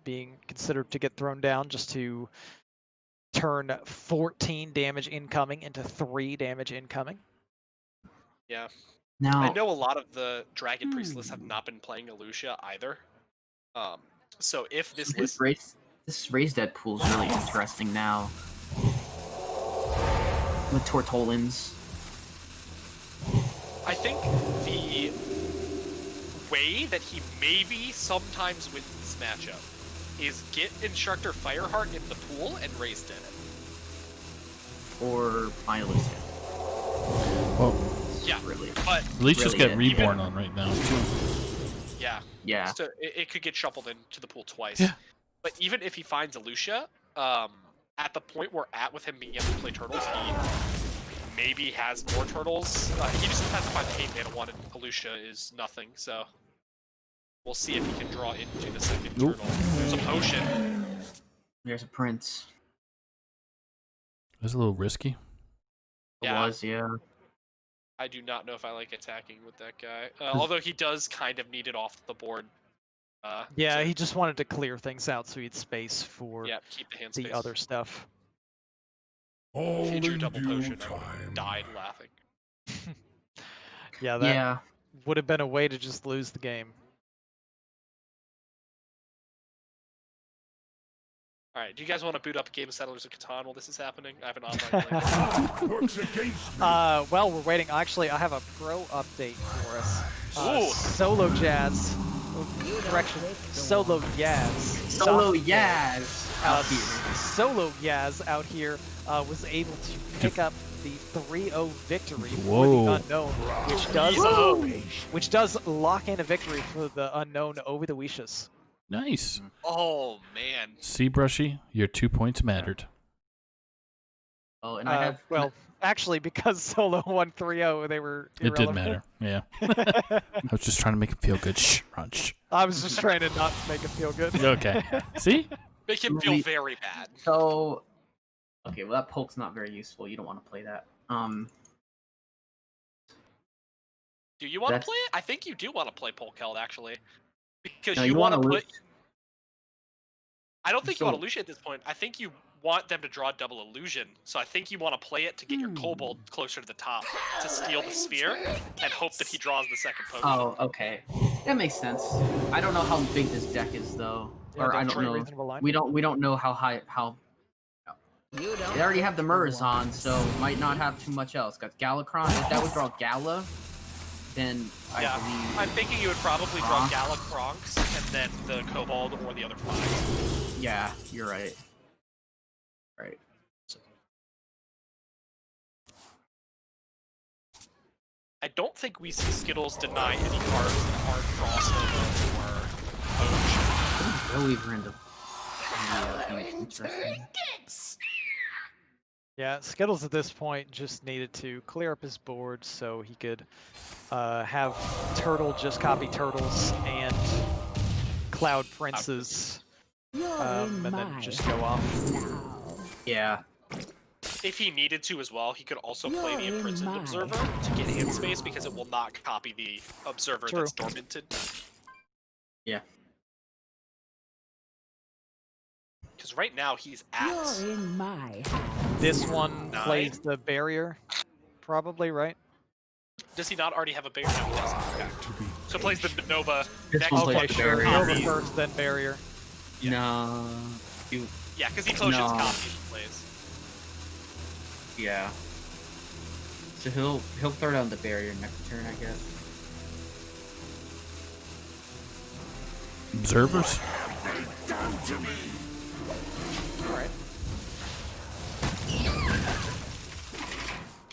being considered to get thrown down just to turn 14 damage incoming into 3 damage incoming. Yeah. Now I know a lot of the Dragon Priestless have not been playing Elucia either. So if this list... This raised dead pool is really interesting now. With Tortolans. I think the way that he maybe sometimes wins this matchup is get Instructor Fireheart in the pool and raise dead it. Or finalist. Well, yeah, really. But at least just get really Reborn on right now too. Yeah. Yeah. So it could get shuffled into the pool twice. Yeah. But even if he finds Elucia, at the point we're at with him being able to play turtles, he maybe has more turtles. He just has to find the 8 mana one, and Elucia is nothing. So we'll see if he can draw into the second turtle. There's a potion. There's a prince. That's a little risky. It was, yeah. I do not know if I like attacking with that guy. Although he does kind of need it off the board. Yeah, he just wanted to clear things out so he had space for keep the hand the space. other stuff. All if he drew in double due potion, I time. died laughing. Yeah, that would have been a way to just lose the game. Alright, do you guys want to boot up a game of Settlers of Catan while this is happening? I have an online link. Well, we're waiting. Actually, I have a pro update for us. Solo Jazz. Correction. Solo Yaz. Solo Yaz out here. Solo Yaz out here was able to pick up the 3-0 victory Whoa. for the Unknown, which does lock in a victory for the Unknown over the Wishas. Nice. Oh, man. See, Brushy, your 2 points mattered. Oh, and I have... Well, actually, because Solo won 3-0, they were irrelevant. It did matter, yeah. I was just trying to make him feel good. Shh, Ronch. I was just trying to not make him feel good. Okay. See? Make him feel very bad. So... Okay, well, that poke's not very useful. You don't want to play that. Do you want to play it? I think you do want to play Polkeld, actually. Because no, you want to put... lose. I don't think you want to Illusion at this point. I think you want them to draw double Illusion. So I think you want to play it to get your Kobold closer to the top, to steal the sphere, and hope that he draws the second potion. Oh, okay. That makes sense. I don't know how big this deck is, though. Yeah, or I don't know. We don't know how They already have the Murs on, so might not have too much else. Got Galakron. If that would draw Gala, then I believe... I'm thinking you would probably draw Galakronx and then the Kobold or the other 5. Yeah, you're right. Right. So. I don't think we see Skittles deny any cards that aren't crossover or Poach. Go leave her into... Interesting. Yeah, Skittles at this point just needed to clear up his board so he could have Turtle just copy Turtles and Cloud Princes, and then just go off. Yeah. If he needed to as well, he could also play the Imprisoned Observer to get hand space because it will not copy the Observer that's dormanted. Yeah. Because right now he's at... This one plays the barrier, probably, right? Does he not already have a barrier? No, he doesn't. Okay. So plays the Nova next Okay, sure. Nova first, then barrier. Yeah. No. Yeah, because he potions copy and plays. Yeah. So he'll throw down the barrier next turn, I guess. Observers? Down to me. Alright.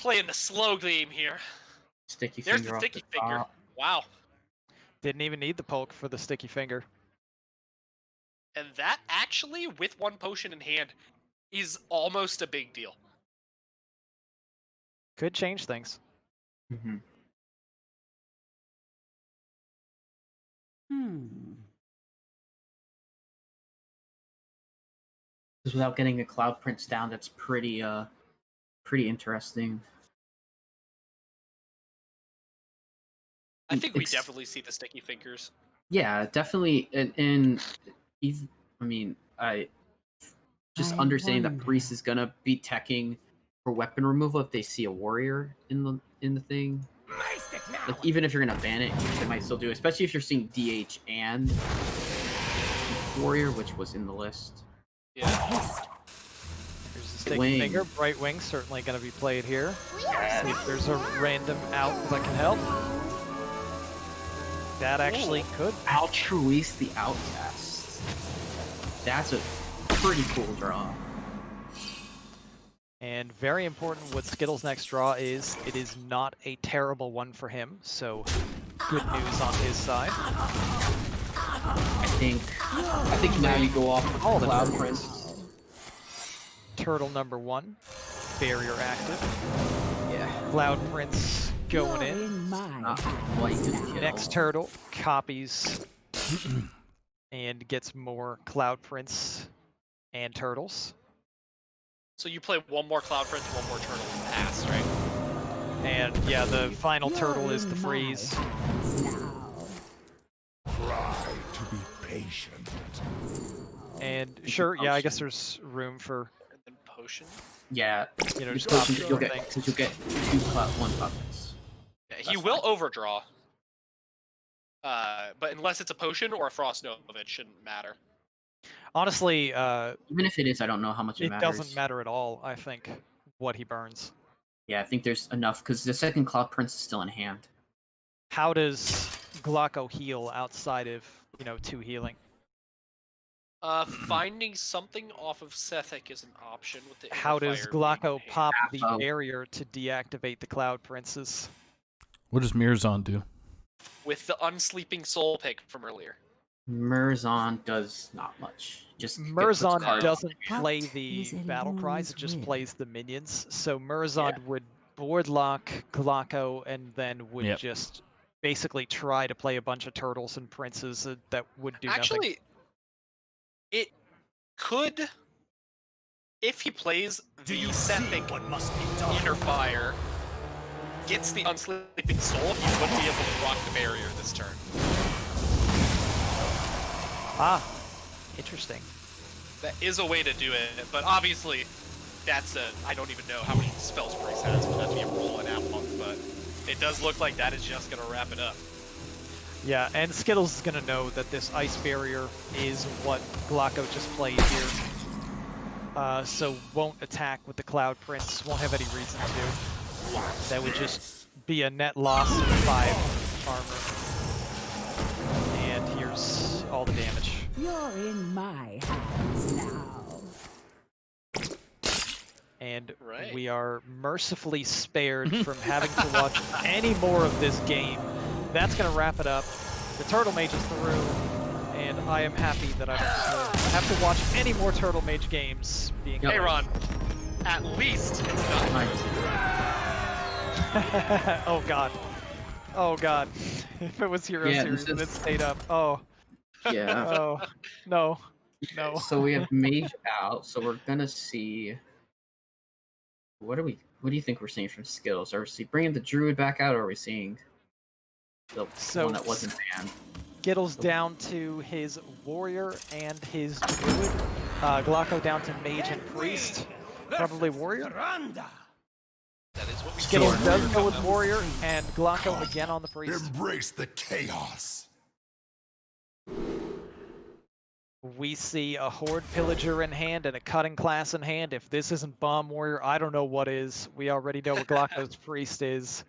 playing the slow game here. Sticky There's finger the off sticky the finger. top. Wow. Didn't even need the poke for the sticky finger. And that actually, with one potion in hand, is almost a big deal. Could change things. Mm-hmm. Because without getting a cloud prince down, that's pretty interesting. I think we definitely see the sticky fingers. Yeah, definitely. And I mean, I just understanding that priest is gonna be teching for weapon removal if they see a warrior in the thing. Like even if you're gonna ban it, they might still do it, especially if you're seeing DH and warrior, which was in the list. Yeah. Here's the sticky finger. Bright Wing certainly going to be played here. See if there's a random out that can help. That actually could. Altruiste the Outcast. That's a pretty cool draw. And very important what SKItLLeZ next draw is, it is not a terrible one for him, so good news on his side. I think now you go off with all the Cloud Prince. Turtle number 1, barrier active. Yeah. Cloud Prince going in. Next turtle copies and gets more Cloud Prince and turtles. So you play one more Cloud Prince, one more turtle pass, right? And yeah, the final turtle is the freeze. Try to be patient. And sure, yeah, I guess there's room for And then potion. Yeah, you know, just potion, option you'll get things. because you'll get one Cloud Prince. Yeah, he will overdraw. But unless it's a potion or a Frost Nova, it shouldn't matter. Honestly, Even if it is, I don't know how much it matters. doesn't matter at all, I think, what he burns. Yeah, I think there's enough, because the second Cloud Prince is still in hand. How does Glocko heal outside of, 2 healing? Finding something off of Sethic is an option with the How does Fire Glocko being in pop hand. the barrier to deactivate the Cloud Princes? What does Mirzon do? With the Unsleeping Soul pick from earlier. Mirzon does not much. Just Mirzon cards. doesn't play the battle cries, it just plays the minions. So Mirzon would board lock Glocko and then would just basically try to play a bunch of turtles and princes that would do nothing. Actually, it could, if he plays the Sethic Inner Fire, gets the Unsleeping Soul, he would be able to rock the barrier this turn. Ah, interesting. That is a way to do it, but obviously, that's I don't even know how many spells Priest has, but that'd be a rolling out one, but it does look like that is just going to wrap it up. Yeah, and SKItLLeZ is going to know that this ice barrier is what Glocko just played here. So won't attack with the Cloud Prince, won't have any reason to. That would just be a net loss of 5 armor. And here's all the damage. You're in my hands now. And we are mercifully spared from having to watch any more of this game. That's going to wrap it up. The Turtle Mage is through, and I am happy that I don't have to watch any more Turtle Mage games being Hey, Ron, at least it's not Oh god. Oh god. If it was Hero Series and it stayed up. Oh. Yeah. Oh. No. No. So we have Mage out, so we're gonna see. What do you think we're seeing from SKItLLeZ? Are we bringing the Druid back out, or are we seeing the one that wasn't banned? SKItLLeZ down to his Warrior and his Druid. Glocko down to Mage and Priest. Probably Warrior. That is what we SKItLLeZ does go with Warrior, and Glocko again on the Priest. Embrace the chaos. We see a Horde Pillager in hand and a Cutting Class in hand. If this isn't Bomb Warrior, I don't know what is. We already know what Glocko's Priest is.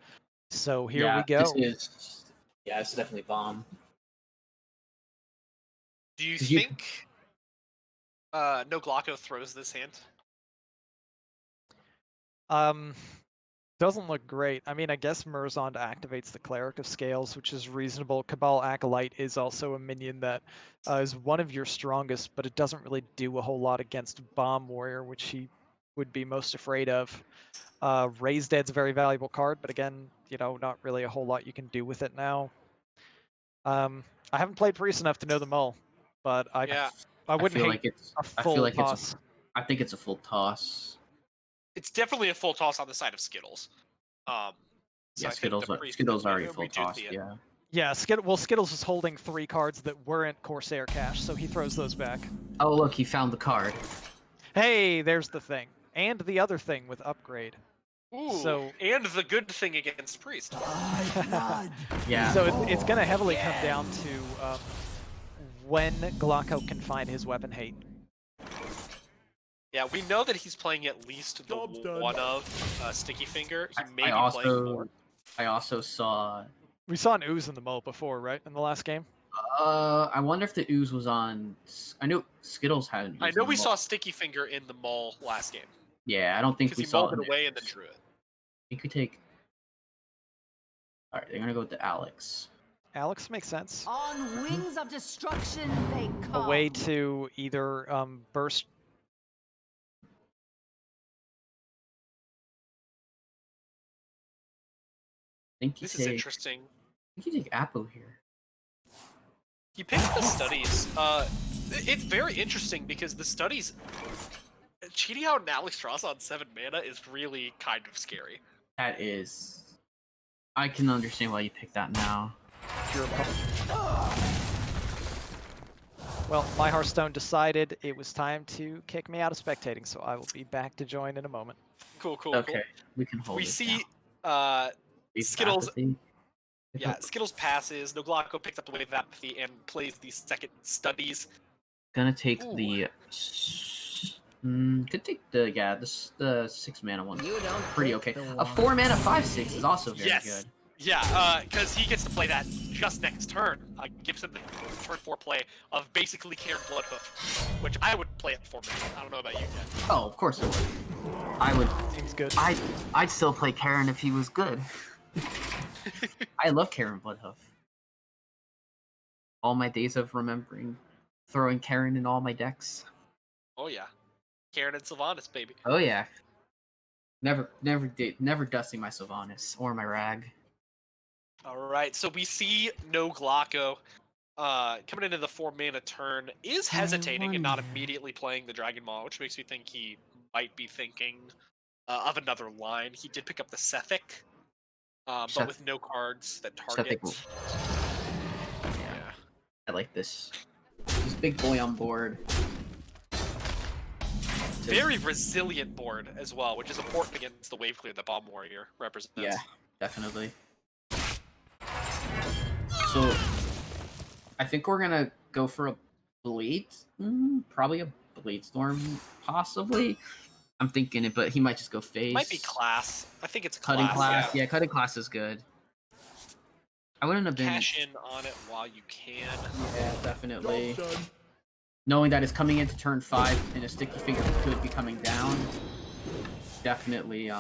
So here we go. It's definitely Bomb. Do you think NoGlocko throws this hand? Doesn't look great. I mean, I guess Murzond activates the Cleric of Scales, which is reasonable. Cabal Acolyte is also a minion that is one of your strongest, but it doesn't really do a whole lot against Bomb Warrior, which he would be most afraid of. Raise Dead's a very valuable card, but again, you know, not really a whole lot you can do with it now. I haven't played Priest enough to know them all, but I wouldn't hate like it's a full toss. I think it's a full toss. It's definitely a full toss on the side of Skittles. So yeah, Skittles already full toss. Yeah. Yeah, Skittles is holding 3 cards that weren't Corsair Cash, so he throws those back. Oh look, he found the card. Hey, there's the thing, and the other thing with upgrade. Ooh, and the good thing against Priest. Yeah. So it's going to heavily come down to when GlocKo can find his weapon hate. Yeah, we know that he's playing at least the one of Sticky Finger. He may be playing more. I also saw... We saw an Ooze in the Mo before, right? In the last game? I wonder if the Ooze was on... I know Skittles had an Ooze. I know we saw Sticky Finger in the Mole last game. Yeah, I don't think we saw it. Because he mulled it away and then drew it. You could take... Alright, they're gonna go with the Alex. Alex makes sense. On wings of destruction, they come. A way to either burst... This is interesting. I think you take Apo here. He picked the studies. It's very interesting because the studies... Cheating out an Albatrosses on 7 mana is really kind of scary. That is... I can understand why you picked that now. Well, my Hearthstone decided it was time to kick me out of spectating, so I will be back to join in a moment. Cool. Okay, we can hold it. We see down. Skittles... Yeah, Skittles passes, NoGlocko picks up the Wave of Apathy and plays the second studies. Gonna take the... could take the 6 mana one. Pretty okay. A 4 mana 5/6 is also very good. Yeah, because he gets to play that just next turn. Gives him the turn 4 play of basically Karen Bloodhoof, which I would play at 4 mana. I don't know about you yet. Oh, of course I would. I would. Seems good. I'd still play Karen if he was good. I love Karen Bloodhoof. All my days of remembering throwing Karen in all my decks. Oh yeah, Karen and Sylvanas, baby. Oh yeah. Never dusting my Sylvanas or my Rag. All right, so we see NoGlocko coming into the 4 mana turn is hesitating and not immediately playing the Dragon Maw, which makes me think he might be thinking of another line. He did pick up the Sethic, but with no cards that target. Yeah, I like this. This big boy on board. Very resilient board as well, which is important against the wave clear that Bomb Warrior represents. Yeah, definitely. So, I think we're gonna go for a Blade. Probably a Blade Storm, possibly. I'm thinking it, but he might just go face. Might be class. I think it's cutting class. Yeah, cutting class is good. I wouldn't have been cash in on it while you can. Yeah, definitely. Knowing that it's coming into turn 5 and a Sticky Finger could be coming down. Definitely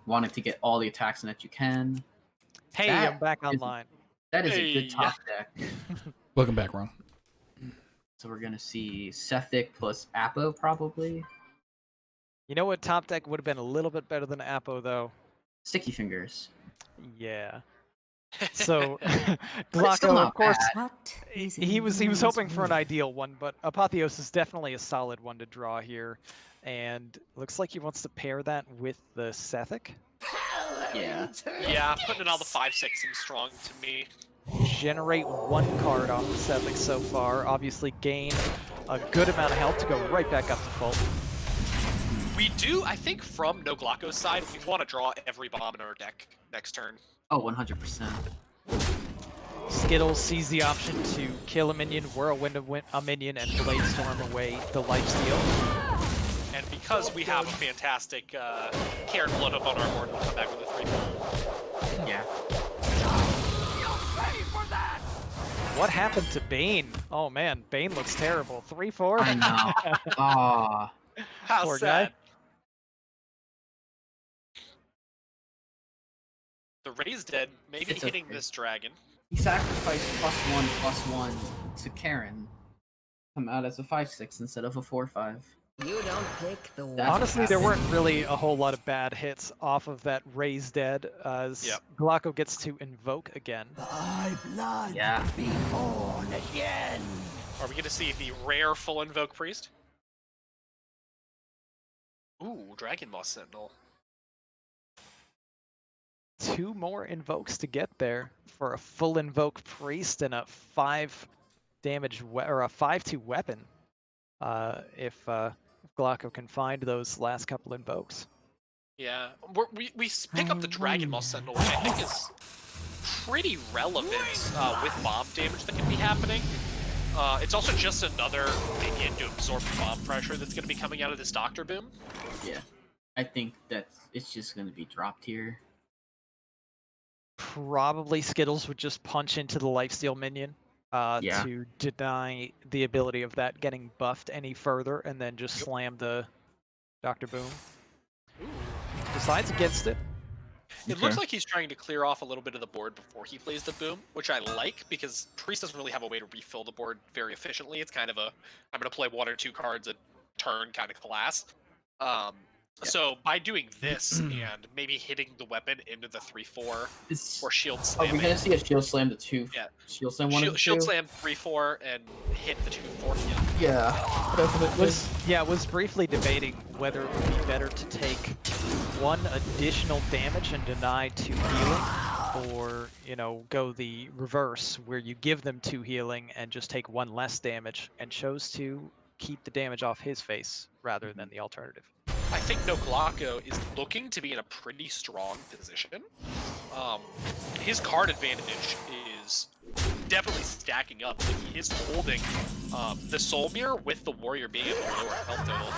wanting to get all the attacks in that you can. Hey, I'm back online. That is a good top deck. Welcome back, Ron. So we're gonna see Sethic plus Apo probably. You know what top deck would have been a little bit better than Apo though? Sticky Fingers. Yeah. So GlocKo, of course, he was hoping for an ideal one, but Apotheos is definitely a solid one to draw here, and looks like he wants to pair that with the Sethic. Yeah. Yeah, putting it on the 5/6 seems strong to me. Generate 1 card off the Sethic so far. Obviously gain a good amount of health to go right back up to full. We do, I think, from NoGlocko's side, we want to draw every bomb in our deck next turn. Oh, 100%. Skittles sees the option to kill a minion, Whirlwind a minion, and Blade Storm away the lifesteal. And because we have a fantastic Karen Bloodhoof on our board, we'll come back with a 3. Yeah. What happened to Bane? Oh man, Bane looks terrible. 3/4? I know. Aw. How Poor sad. guy. The Raised Dead maybe It's hitting okay. this dragon. He sacrificed +1/+1 to Karen. Come out as a 5/6 instead of a 4/5. You don't pick the one. Honestly, there weren't really a whole lot of bad hits off of that Raised Dead, as GlocKo gets to invoke again. Thy blood Yeah. be born again. Are we going to see the rare full invoke priest? Ooh, Dragon Moss Sentinel. 2 more invokes to get there for a full invoke priest and a 5 damage or a 5/2 weapon. If GlocKo can find those last couple invokes. Yeah, we pick up the Dragon Moss Sentinel, which I think is pretty relevant with bomb damage that can be happening. It's also just another minion to absorb the bomb pressure that's going to be coming out of this Doctor Boom. Yeah. I think that it's just going to be dropped here. Probably SKItLLeZ would just punch into the lifesteal minion to deny the ability of that getting buffed any further, and then just slam the Dr. Boom. Decides against it. It looks like he's trying to clear off a little bit of the board before he plays the Boom, which I like, because Priest doesn't really have a way to refill the board very efficiently. It's kind of a, I'm going to play 1 or 2 cards a turn kind of class. So by doing this and maybe hitting the weapon into the 3/4 or shield slam. Are we gonna see a shield slam the 2? Yeah. Shield slam 1 and 2? Shield slam 3/4 and hit the 2/4. Yeah. Was briefly debating whether it would be better to take 1 additional damage and deny 2 healing, or go the reverse where you give them 2 healing and just take 1 less damage, and chose to keep the damage off his face rather than the alternative. I think NoGlocko is looking to be in a pretty strong position. His card advantage is definitely stacking up. He is holding the Soul Mirror with the Warrior being at a lower health total.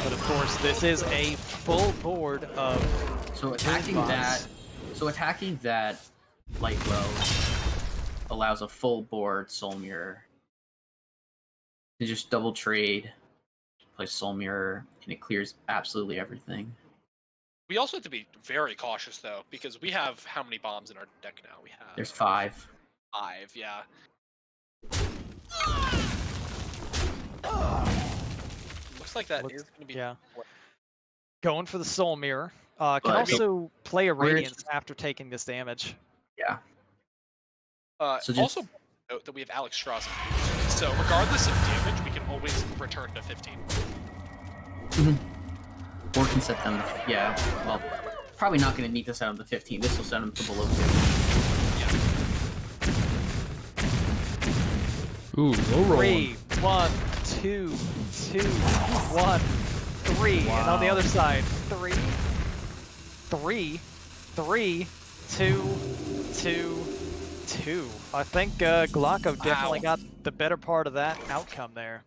But of course, this is a full board of attacking that light low allows a full board Soul Mirror to just double trade, play Soul Mirror, and it clears absolutely everything. We also have to be very cautious though, because we have how many bombs in our deck now? There's 5. 5, yeah. Looks like that is going to be... Yeah. Going for the Soul Mirror. Can also play a Radiance after taking this damage. Yeah. Also note that we have Alex Strauss. So regardless of damage, we can always return to 15. Or can set them to, well, probably not going to need to set them to 15. This will set them to below 15. Yeah. Ooh, low roll. 3, 1, 2, 2, 1, 3. Wow. And on the other side, 3, 3, 3, 2, 2, 2. I think GlocKo definitely got the better part of that outcome there.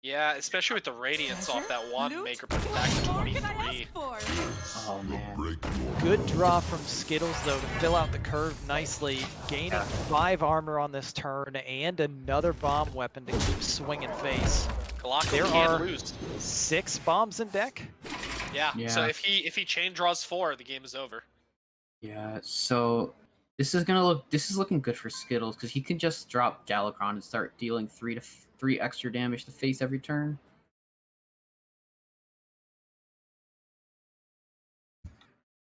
Yeah, especially with the Radiance off that one, make her put it back to 23. Oh man. Good draw from SKItLLeZ though to fill out the curve nicely, gaining 5 armor on this turn and another bomb weapon to keep swinging face. There are 6 bombs in deck. Yeah. So if he chain draws 4, the game is over. Yeah. So this is looking good for SKItLLeZ because he can just drop Galakrond and start dealing 3 extra damage to face every turn. I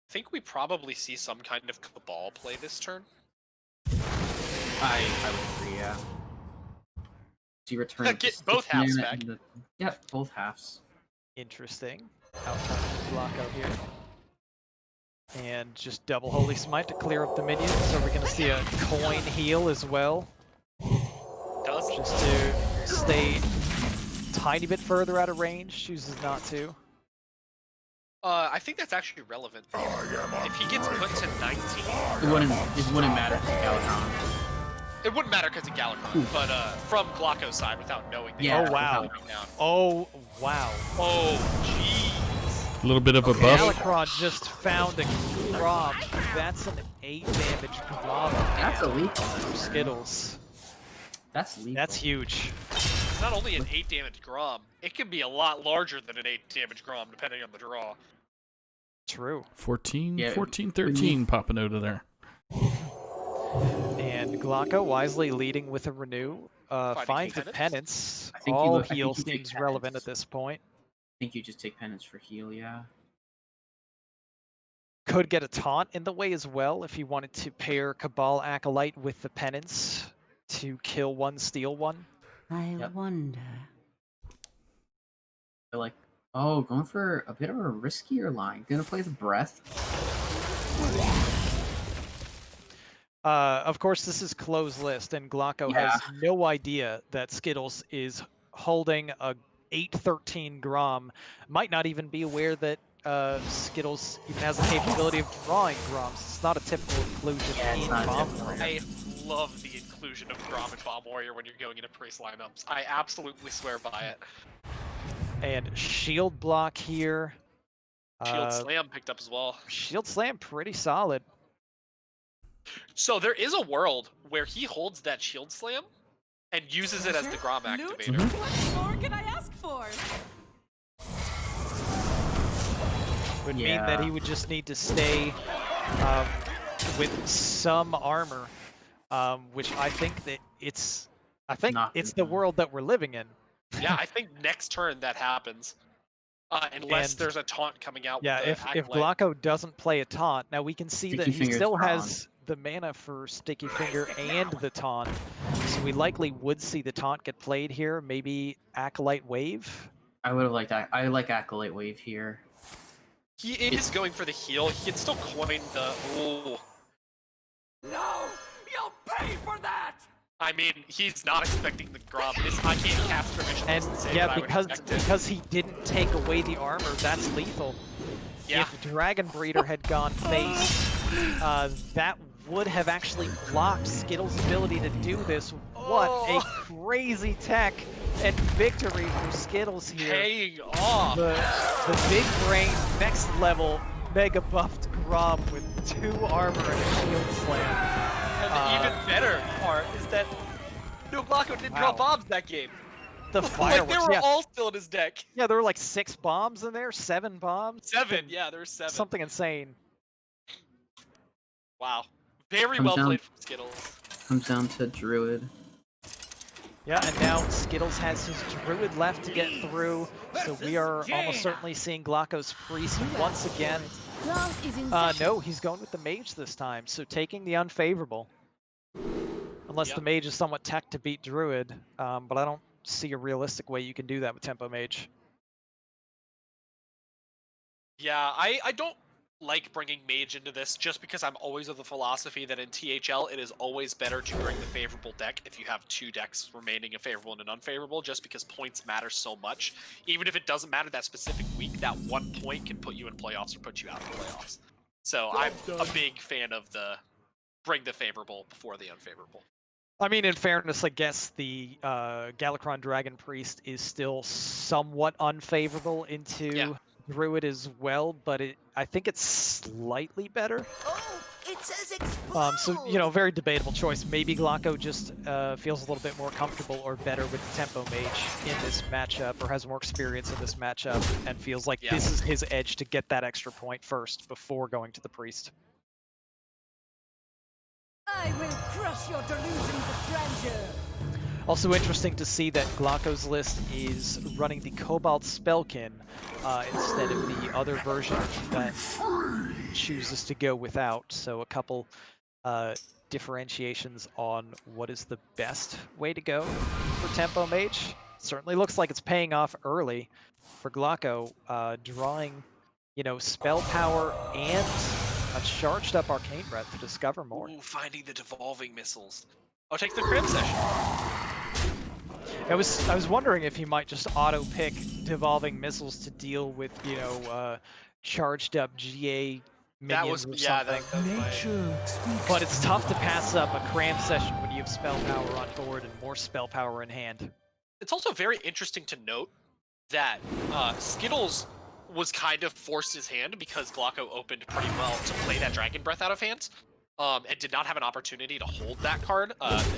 think we probably see some kind of Cabal play this turn. I would agree, yeah. So you return get both halves back. Yeah, both halves. Interesting. Outcome GlocKo here. And just double Holy Smite to clear up the minions. So we're going to see a coin heal as well. Just to stay tiny bit further out of range. Chooses not to. I think that's actually relevant. If he gets put to 19... It wouldn't matter for Galakrond. It wouldn't matter because of Galakrond, but from GlocKo's side, without knowing that. Yeah. Oh, wow. Oh, wow. Oh, jeez. A little bit of a buff. Galakrond just found a Grom. That's an 8 damage Grom. That's a lethal. SKItLLeZ. That's lethal. That's huge. It's not only an 8 damage Grom, it can be a lot larger than an 8 damage Grom, depending on the draw. True. 14, Yeah, 14, 13 popping out of there. And GlocKo wisely leading with a renew. Finds a penance. penance. I think All I think heal you take seems relevant penance. at this point. I think you just take penance for heal, yeah. Could get a taunt in the way as well if you wanted to pair Cabal Acolyte with the penance to kill one, steal one. I wonder. They're like, oh, going for a bit of a riskier line. Gonna play the breath. Of course, this is closed list, and GlocKo has no idea that SKItLLeZ is holding a 813 Grom. Might not even be aware that SKItLLeZ even has the capability of drawing Groms. It's not a typical inclusion in Bomb Warrior. I love the inclusion of Grom and Bomb Warrior when you're going into priest lineups. I absolutely swear by it. And shield block here. Shield Slam picked up as well. Shield Slam pretty solid. So there is a world where he holds that Shield Slam and uses it as the Grom activator. What more can I ask for? Would mean that he would just need to stay with some armor, which I think that it's the world that we're living in. Yeah, I think next turn that happens. Unless there's a taunt coming out. Yeah, with if GlocKo doesn't play a taunt, now we can see that he still has the mana for Sticky Finger and the taunt, so we likely would see the taunt get played here. Maybe Acolyte Wave. I would have liked that. I like Acolyte Wave here. He is going for the heal. He can still coin the. Ooh. No, you'll pay for that. I mean, he's not expecting the Grom. I can't cast Provision. And yeah, because he didn't take away the armor, that's lethal. Yeah. If Dragon Breeder had gone face, that would have actually blocked SKItLLeZ's ability to do this. What a crazy tech and victory for SKItLLeZ here. Paying off. The big brain next level mega buffed Grom with 2 armor and a shield slam. And the even better part is that NoGlocko didn't draw bombs that game. The fireworks, like they were all still in his deck. Yeah, there were like 6 bombs in there, 7 bombs. 7, yeah, there were 7. Something insane. Wow. Very well played from SKItLLeZ. Comes down to Druid. Yeah, and now SKItLLeZ has his Druid left to get through, so we are almost certainly seeing GlocKo's Priest once again. No, he's going with the Mage this time, so taking the unfavorable. Unless the Mage is somewhat tech to beat Druid, but I don't see a realistic way you can do that with Tempo Mage. Yeah, I don't like bringing Mage into this just because I'm always of the philosophy that in THL it is always better to bring the favorable deck if you have 2 decks remaining a favorable and an unfavorable, just because points matter so much. Even if it doesn't matter that specific week, that 1 point can put you in playoffs or put you out of playoffs. So I'm a big fan of the bring the favorable before the unfavorable. I mean, in fairness, I guess the Galakron Dragon Priest is still somewhat unfavorable into Druid as well, but I think it's slightly better. Oh, it says explode. So, you know, very debatable choice. Maybe GlocKo just feels a little bit more comfortable or better with the Tempo Mage in this matchup, or has more experience in this matchup, and feels like this is his edge to get that extra point first before going to the Priest. I will crush your delusions of grandeur. Also interesting to see that GlocKo's list is running the Cobalt Spellkin instead of the other version that chooses to go without. So a couple differentiations on what is the best way to go for Tempo Mage. Certainly looks like it's paying off early for GlocKo, drawing, you know, spell power and a charged up Arcane Breath to discover more. Ooh, finding the devolving missiles. Oh, take the cram session. I was wondering if he might just auto pick devolving missiles to deal with, you know, charged up GA minions or something. But it's tough to pass up a cram session when you have spell power on board and more spell power in hand. It's also very interesting to note that SKItLLeZ was kind of forced his hand because GlocKo opened pretty well to play that Dragon Breath out of hand, and did not have an opportunity to hold that card,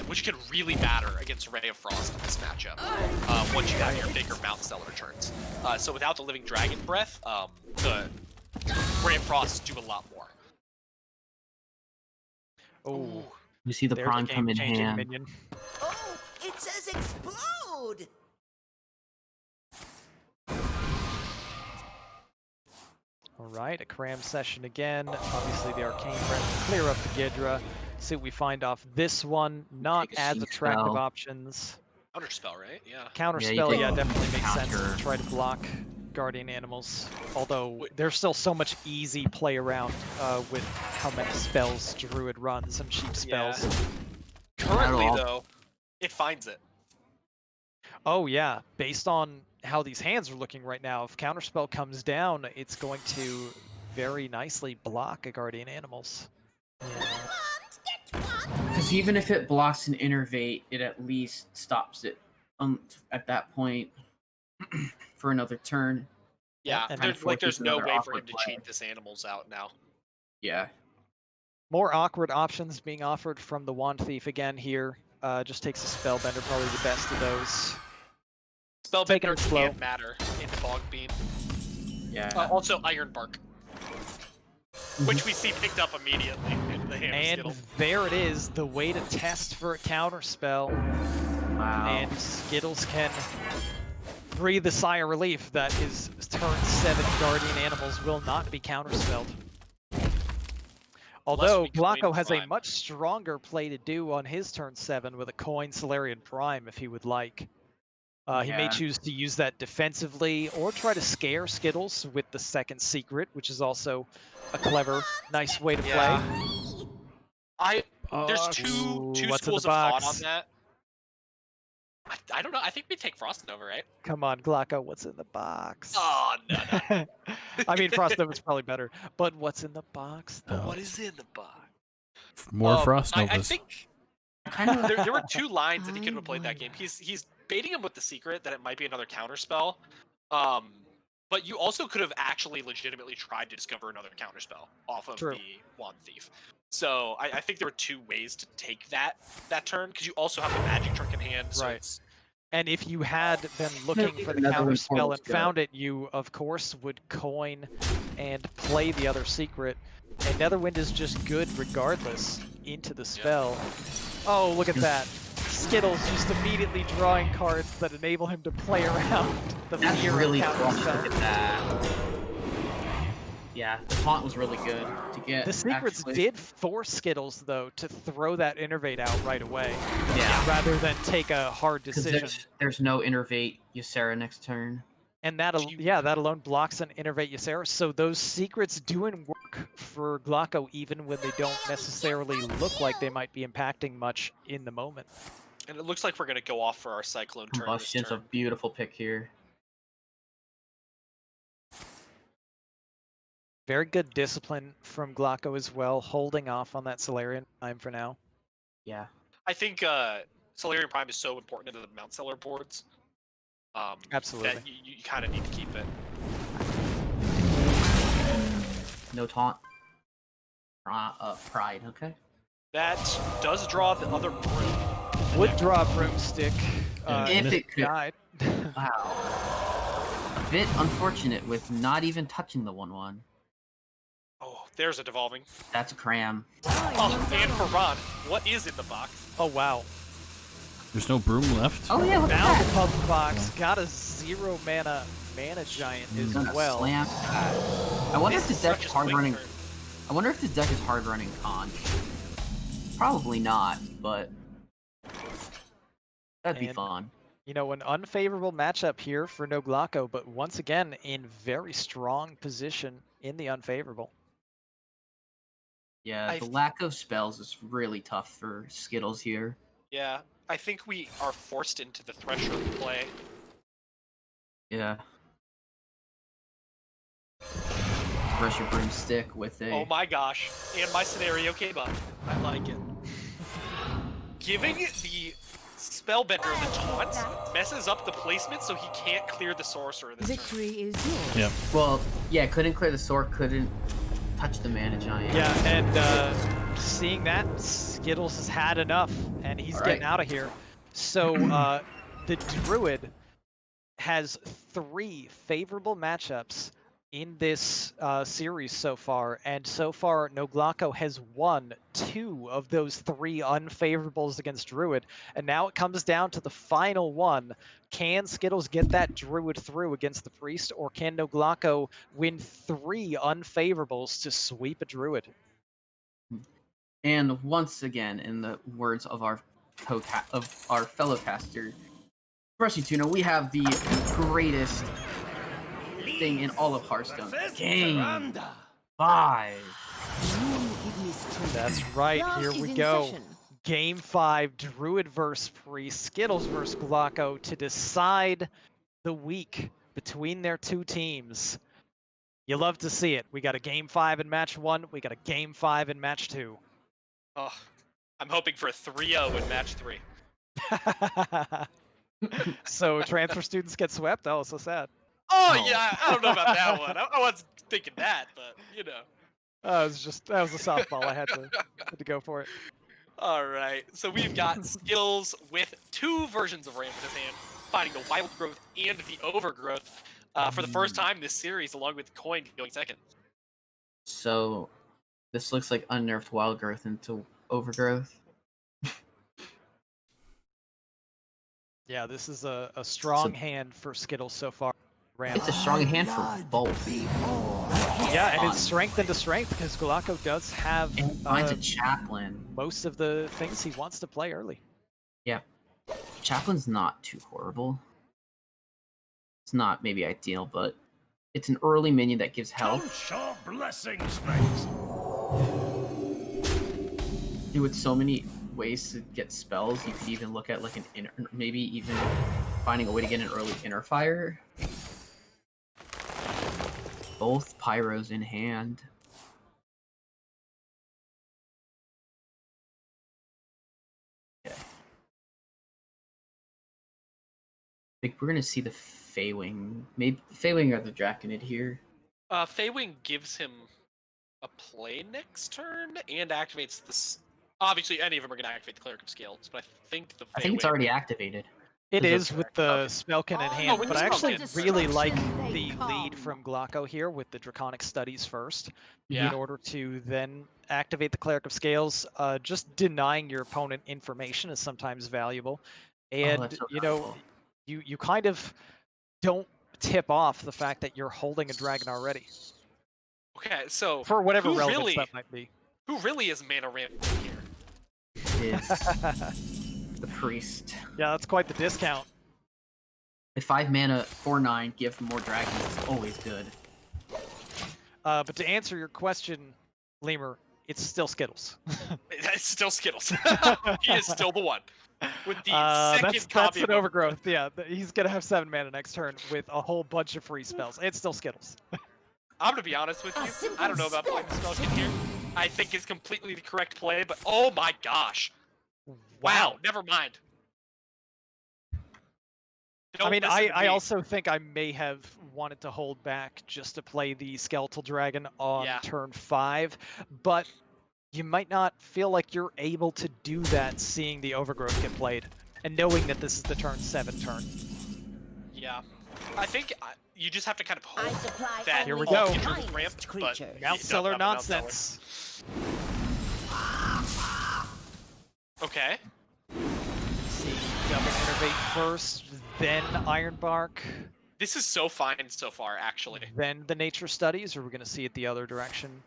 which can really matter against Ray of Frost in this matchup, once you have your bigger Mount Stellar turns. So without the Living Dragon Breath, the Grant Frost do a lot more. Oh, we see the prime come in hand. Minion. Oh, it says explode! Alright, a cram session again. Obviously the Arcane Breath clear up the Ghidra. See what we find off this one. Not as attractive options. Counterspell, right? Yeah. Counterspell, yeah, definitely makes sense to try to block Guardian Animals. Although there's still so much easy play around with how many spells Druid runs and cheap spells. Yeah. Currently, though, it finds it. Oh yeah, based on how these hands are looking right now, if Counterspell comes down, it's going to very nicely block a Guardian Animals. Because even if it blocks an Innervate, it at least stops it at that point for another turn. Yeah, and there's no way for him to cheat this Animals out now. Yeah. More awkward options being offered from the Wand Thief again here. Just takes a Spellbender, probably the best of those. Spellbender can't matter in Fog Beam. Yeah. Also Iron Bark, which we see picked up immediately into the hand of And Skittles. there it is, the way to test for a Counterspell. Wow. And Skittles can breathe a sigh of relief that his turn 7 Guardian Animals will not be counterspelled. Although GlocKo has a much stronger play to do on his turn 7 with a coin Solarian Prime if he would like. He may choose to use that defensively or try to scare Skittles with the second secret, which is also a clever, nice way to play. There's two schools of thought on that. I don't know. I think we take Frost Nova, right? Come on, GlocKo, what's in the box? Oh, no. I mean, Frost Nova's probably better, but what's in the box? But what is in the box? More Frost Novas. I think there were two lines that he could have played that game. He's baiting him with the secret that it might be another counterspell. But you also could have actually legitimately tried to discover another counterspell off of the Wand Thief. So I think there were two ways to take that turn, because you also have the magic trick in hand. So right. And if you had been looking for the counterspell and found it, you of course would coin and play the other secret. And Netherwind is just good regardless into the spell. Oh, look at that. Skittles just immediately drawing cards that enable him to play around the fear of counterspell. Look at that. Yeah, the taunt was really good to get. The secrets did force Skittles, though, to throw that Innervate out right away. Yeah. Rather than take a hard decision. There's no Innervate Ysera next turn. And that alone blocks an Innervate Ysera, so those secrets doing work for GlocKo even when they don't necessarily look like they might be impacting much in the moment. And it looks like we're going to go off for our Cyclone turn. Combustion's a beautiful pick here. Very good discipline from GlocKo as well, holding off on that Solarian Prime for now. Yeah. I think Solarian Prime is so important to the Mount Seller boards. Absolutely. That you kind of need to keep it. No taunt. Pride, okay. That does draw the other broom. Would draw a broomstick if it could. died. Wow. A bit unfortunate with not even touching the 1/1. Oh, there's a devolving. That's a cram. Oh, and for Ron, what is in the box? Oh, wow. There's no broom left. Oh, yeah, look at Now that. the pub box got a 0 mana Giant as well. Slam. I wonder if the deck is hard running. I wonder if the deck is hard running Conf. Probably not, but that'd be fun. You know, an unfavorable matchup here for NoGlocko, but once again in very strong position in the unfavorable. Yeah, the lack of spells is really tough for Skittles here. Yeah, I think we are forced into the Thresher play. Yeah. Brush your broomstick with a... Oh my gosh, and my scenario came up. I like it. Giving the Spellbender the taunt messes up the placement so he can't clear the Sorcerer this Victory turn. is yours. Yeah. Well, yeah, couldn't clear the sword, couldn't touch the Mana Giant. Yeah, and seeing that, Skittles has had enough, and he's getting out of here. So the Druid has 3 favorable matchups in this series so far, and so far NoGlocko has won 2 of those 3 unfavorables against Druid, and now it comes down to the final one. Can SKItLLeZ get that Druid through against the Priest, or can NoGlocko win 3 unfavorables to sweep a Druid? And once again, in the words of our fellow caster, BrushyTuna, we have the greatest thing in all of Hearthstone. Game 5. That's right. Here we go. Game 5, Druid versus Priest, SKItLLeZ versus Glocko to decide the week between their 2 teams. You love to see it. We got a Game 5 in Match 1. We got a Game 5 in Match 2. Oh, I'm hoping for a 3-0 in Match 3. So transfer students get swept? Oh, so sad. Oh, yeah, I don't know about that one. I wasn't thinking that, but, you know. That was a softball. I had to go for it. All right, so we've got SKItLLeZ with 2 versions of Ram in his hand, fighting the Wild Growth and the Overgrowth for the first time this series, along with Coin going second. So, this looks like unnerfed Wild Growth into Overgrowth. Yeah, this is a strong hand for SKItLLeZ so far. Ram. It's a strong hand for both. Yeah, and it's strength into strength because Glocko does have finds a Chaplain. Most of the things he wants to play early. Yeah. Chaplain's not too horrible. It's not maybe ideal, but it's an early minion that gives health. Count your blessings, mate. And with so many ways to get spells, you could even look at like an inner, maybe even finding a way to get an early inner fire. Both pyros in hand. Okay. I think we're gonna see the Feywing. Maybe Feywing or the Draconid here. Feywing gives him a play next turn and activates this. Obviously, any of them are going to activate the Cleric of Scales, but I think the Feywing... I think it's already activated. It is with the Spellkin in hand, but I actually really like the lead from Glocko here with the Draconic Studies first, in order to then activate the Cleric of Scales. Just denying your opponent information is sometimes valuable, and so you know, you kind of don't tip off the fact that you're holding a dragon already. Okay, so for whatever relevance that might be. Who really is mana ramp here? Is the Priest. Yeah, that's quite the discount. A 5 mana 4/9 give more dragons is always good. But to answer your question, Leumer, it's still SKItLLeZ. It's still SKItLLeZ. He is still the one. With the second that's an Overgrowth. Yeah, he's gonna have 7 mana next turn with a whole bunch of free spells. It's still SKItLLeZ. I'm gonna be honest with you. I don't know about playing the Spellkin here. I think it's completely the correct play, but oh my gosh. Wow, never mind. I mean, I also think I may have wanted to hold back just to play the Skeletal Dragon on turn 5, but you might not feel like you're able to do that seeing the Overgrowth get played, and knowing that this is the turn 7 turn. Yeah. I think you just have to kind of hope that here we go. Ramp, but Outseller nonsense. Okay. See, Double Innervate first, then Ironbark. This is so fine so far, actually. Then the Nature Studies, or we're going to see it the other direction.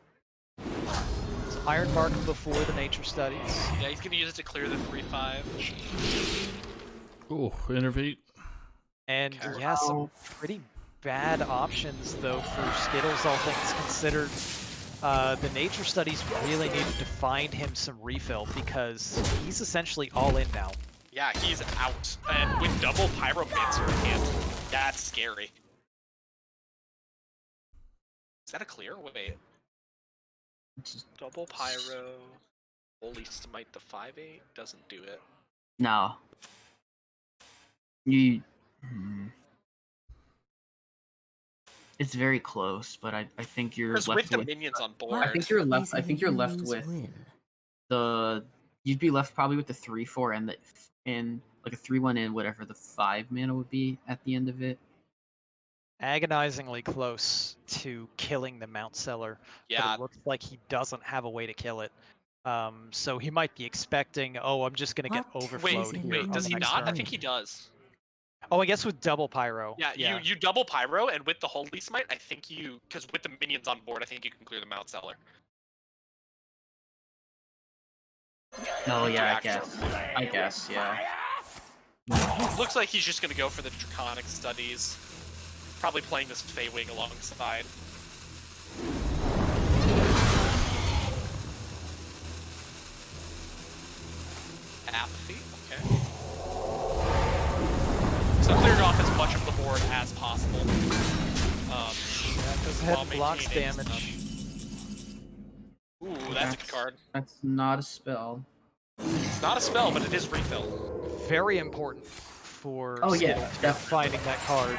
So Ironbark before the Nature Studies. Yeah, he's going to use it to clear the 3/5. Oh, Innervate. And yeah, some pretty bad options though for SKItLLeZ, all things considered. The Nature Studies really needed to find him some refill because he's essentially all in now. Yeah, he's out. And with double Pyromancer in hand, that's scary. Is that a clear? Wait. Double Pyro. Holy Smite the 5/8 doesn't do it. No. You... It's very close, but I think you're left with the minions on board. I think you're left with the... You'd be left probably with the 3/4 and like a 3/1 and whatever the 5 mana would be at the end of it. agonizingly close to killing the Mount Seller. Yeah. But it looks like he doesn't have a way to kill it. So he might be expecting, oh, I'm just going to get overflowed here. Wait, does he not? I think he does. Oh, I guess with double pyro. Yeah, you double pyro, and with the Holy Smite, I think you, because with the minions on board, I think you can clear the Mount Seller. Oh yeah, I guess, yeah. Looks like he's just gonna go for the Draconic Studies. Probably playing this Fey Wing alongside. Apathy, okay. So cleared off as much of the board as possible. Because head blocks damage. Ooh, that's a good card. That's not a spell. It's not a spell, but it is refill. Very important for finding that card.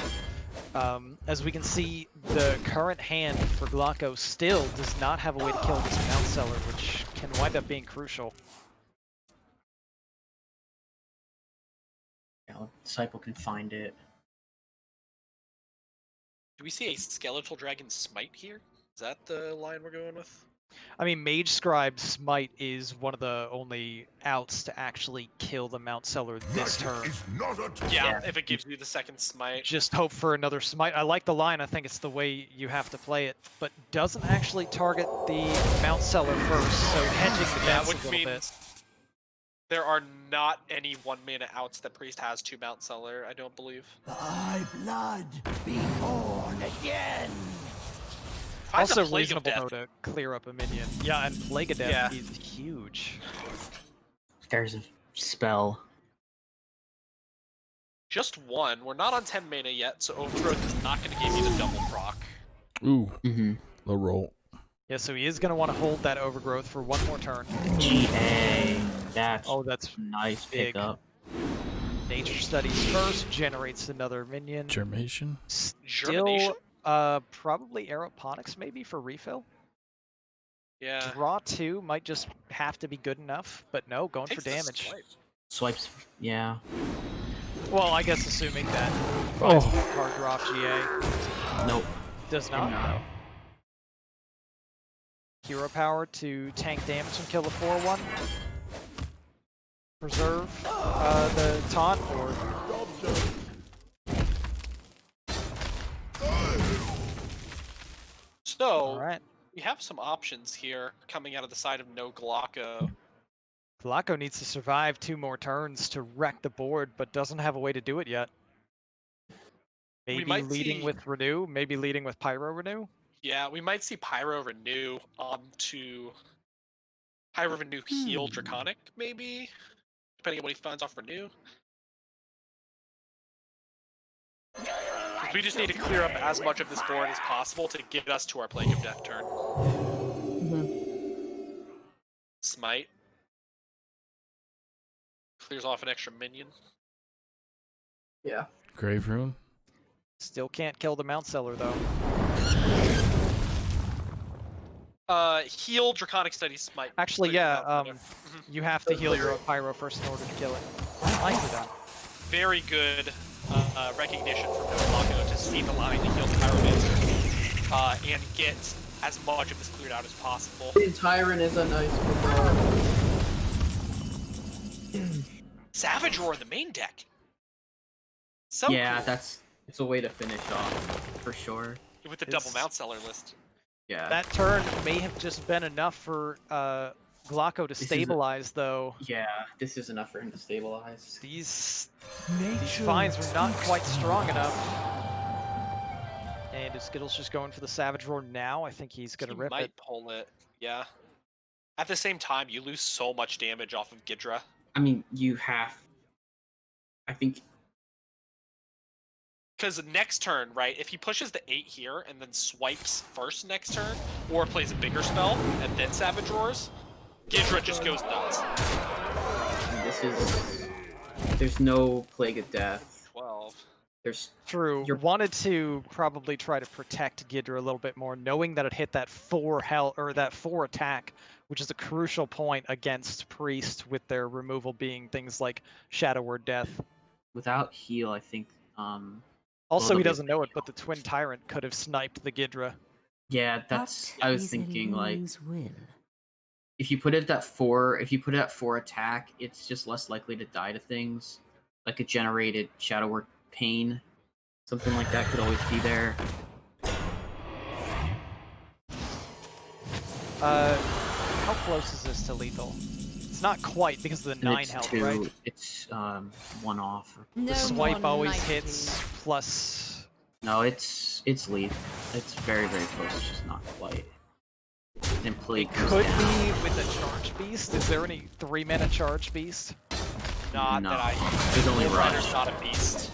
As we can see, the current hand for Glocko still does not have a way to kill this Mount Seller, which can wind up being crucial. Yeah, Disciple can find it. Do we see a Skeletal Dragon Smite here? Is that the line we're going with? I mean, Mage Scribe Smite is one of the only outs to actually kill the Mount Seller this turn. Yeah, if it gives you the second Smite. Just hope for another Smite. I like the line. I think it's the way you have to play it, but doesn't actually target the Mount Seller first, so hedging the bets a little bit. There are not any 1-mana outs that Priest has to Mount Seller, I don't believe. Thy blood be born again. Also reasonable though to clear up a minion. Yeah, and Plague of Death is huge. There's a spell. Just one. We're not on 10 mana yet, so Overgrowth is not going to give you the double proc. Ooh, low roll. Yeah, so he is going to want to hold that Overgrowth for one more turn. GA. That's nice big. Pickup. Nature Studies first, generates another minion. Germination? Still, probably Aeroponics maybe for refill. Yeah. Draw 2 might just have to be good enough, but no, going for damage. Swipes, yeah. Well, I guess assuming that card drop GA. Nope. Does not. No. Hero power to tank damage and kill the 4/1. Preserve the taunt or. So, we have some options here coming out of the side of NoGlocko. Glocko needs to survive 2 more turns to wreck the board, but doesn't have a way to do it yet. Maybe leading with Renew, maybe leading with Pyro Renew? Yeah, we might see Pyro Renew onto Pyro Renew Heal Draconic, maybe? Depending on what he finds off Renew. We just need to clear up as much of this board as possible to get us to our Plague of Death turn. Smite. Clears off an extra minion. Yeah. Grave Rune. Still can't kill the Mount Seller though. Heal Draconic Studies Smite. Actually, yeah, you have to heal your own Pyro first in order to kill it. Nicely done. Very good recognition from NoGlocko to see the line to heal the Pyromancer and get as much of this cleared out as possible. The Tyrant is a nice card. Savage Roar in the main deck. So yeah, cool. it's a way to finish off for sure. With the double Mount Seller list. Yeah. That turn may have just been enough for Glocko to stabilize, though. Yeah, this is enough for him to stabilize. These finds were not quite strong enough. And if Skittles just going for the Savage Roar now, I think he's going to rip it. He might pull it, yeah. At the same time, you lose so much damage off of Ghidra. I mean, I think... Because next turn, right, if he pushes the 8 here and then swipes first next turn, or plays a bigger spell and then Savage Roars, Ghidra just goes nuts. There's no Plague of Death. 12. True. You wanted to probably try to protect Ghidra a little bit more, knowing that it hit that 4 attack, which is a crucial point against Priest, with their removal being things like Shadow Word Death. Without heal, I think Also, he doesn't know it, but the Twin Tyrant could have sniped the Ghidra. Yeah, I was thinking like if you put it at 4, attack, it's just less likely to die to things. Like a generated Shadow Work Pain, something like that could always be there. How close is this to lethal? It's not quite because of the 9 health, right? It's 1 off. The swipe always hits plus. No, it's lethal. It's very, very close. It's just not quite. And it could be with the Charge Beast. Is there any 3-mana Charge Beast? Not no. that I. There's only Rider's not a beast.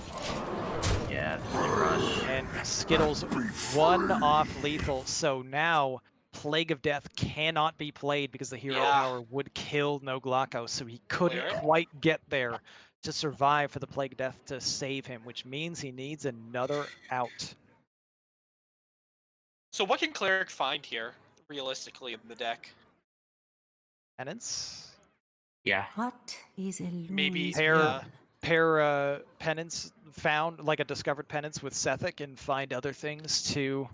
Yeah, only Rush. And Skittles 1 off lethal. So now Plague of Death cannot be played because the hero power would kill NoGlocko. So he couldn't quite get there to survive for the Plague of Death to save him, which means he needs another out. So what can Cleric find here, realistically, in the deck? Penance? Yeah. What is illusion? Maybe pair penance found, like a discovered penance with Sethic, and find other things to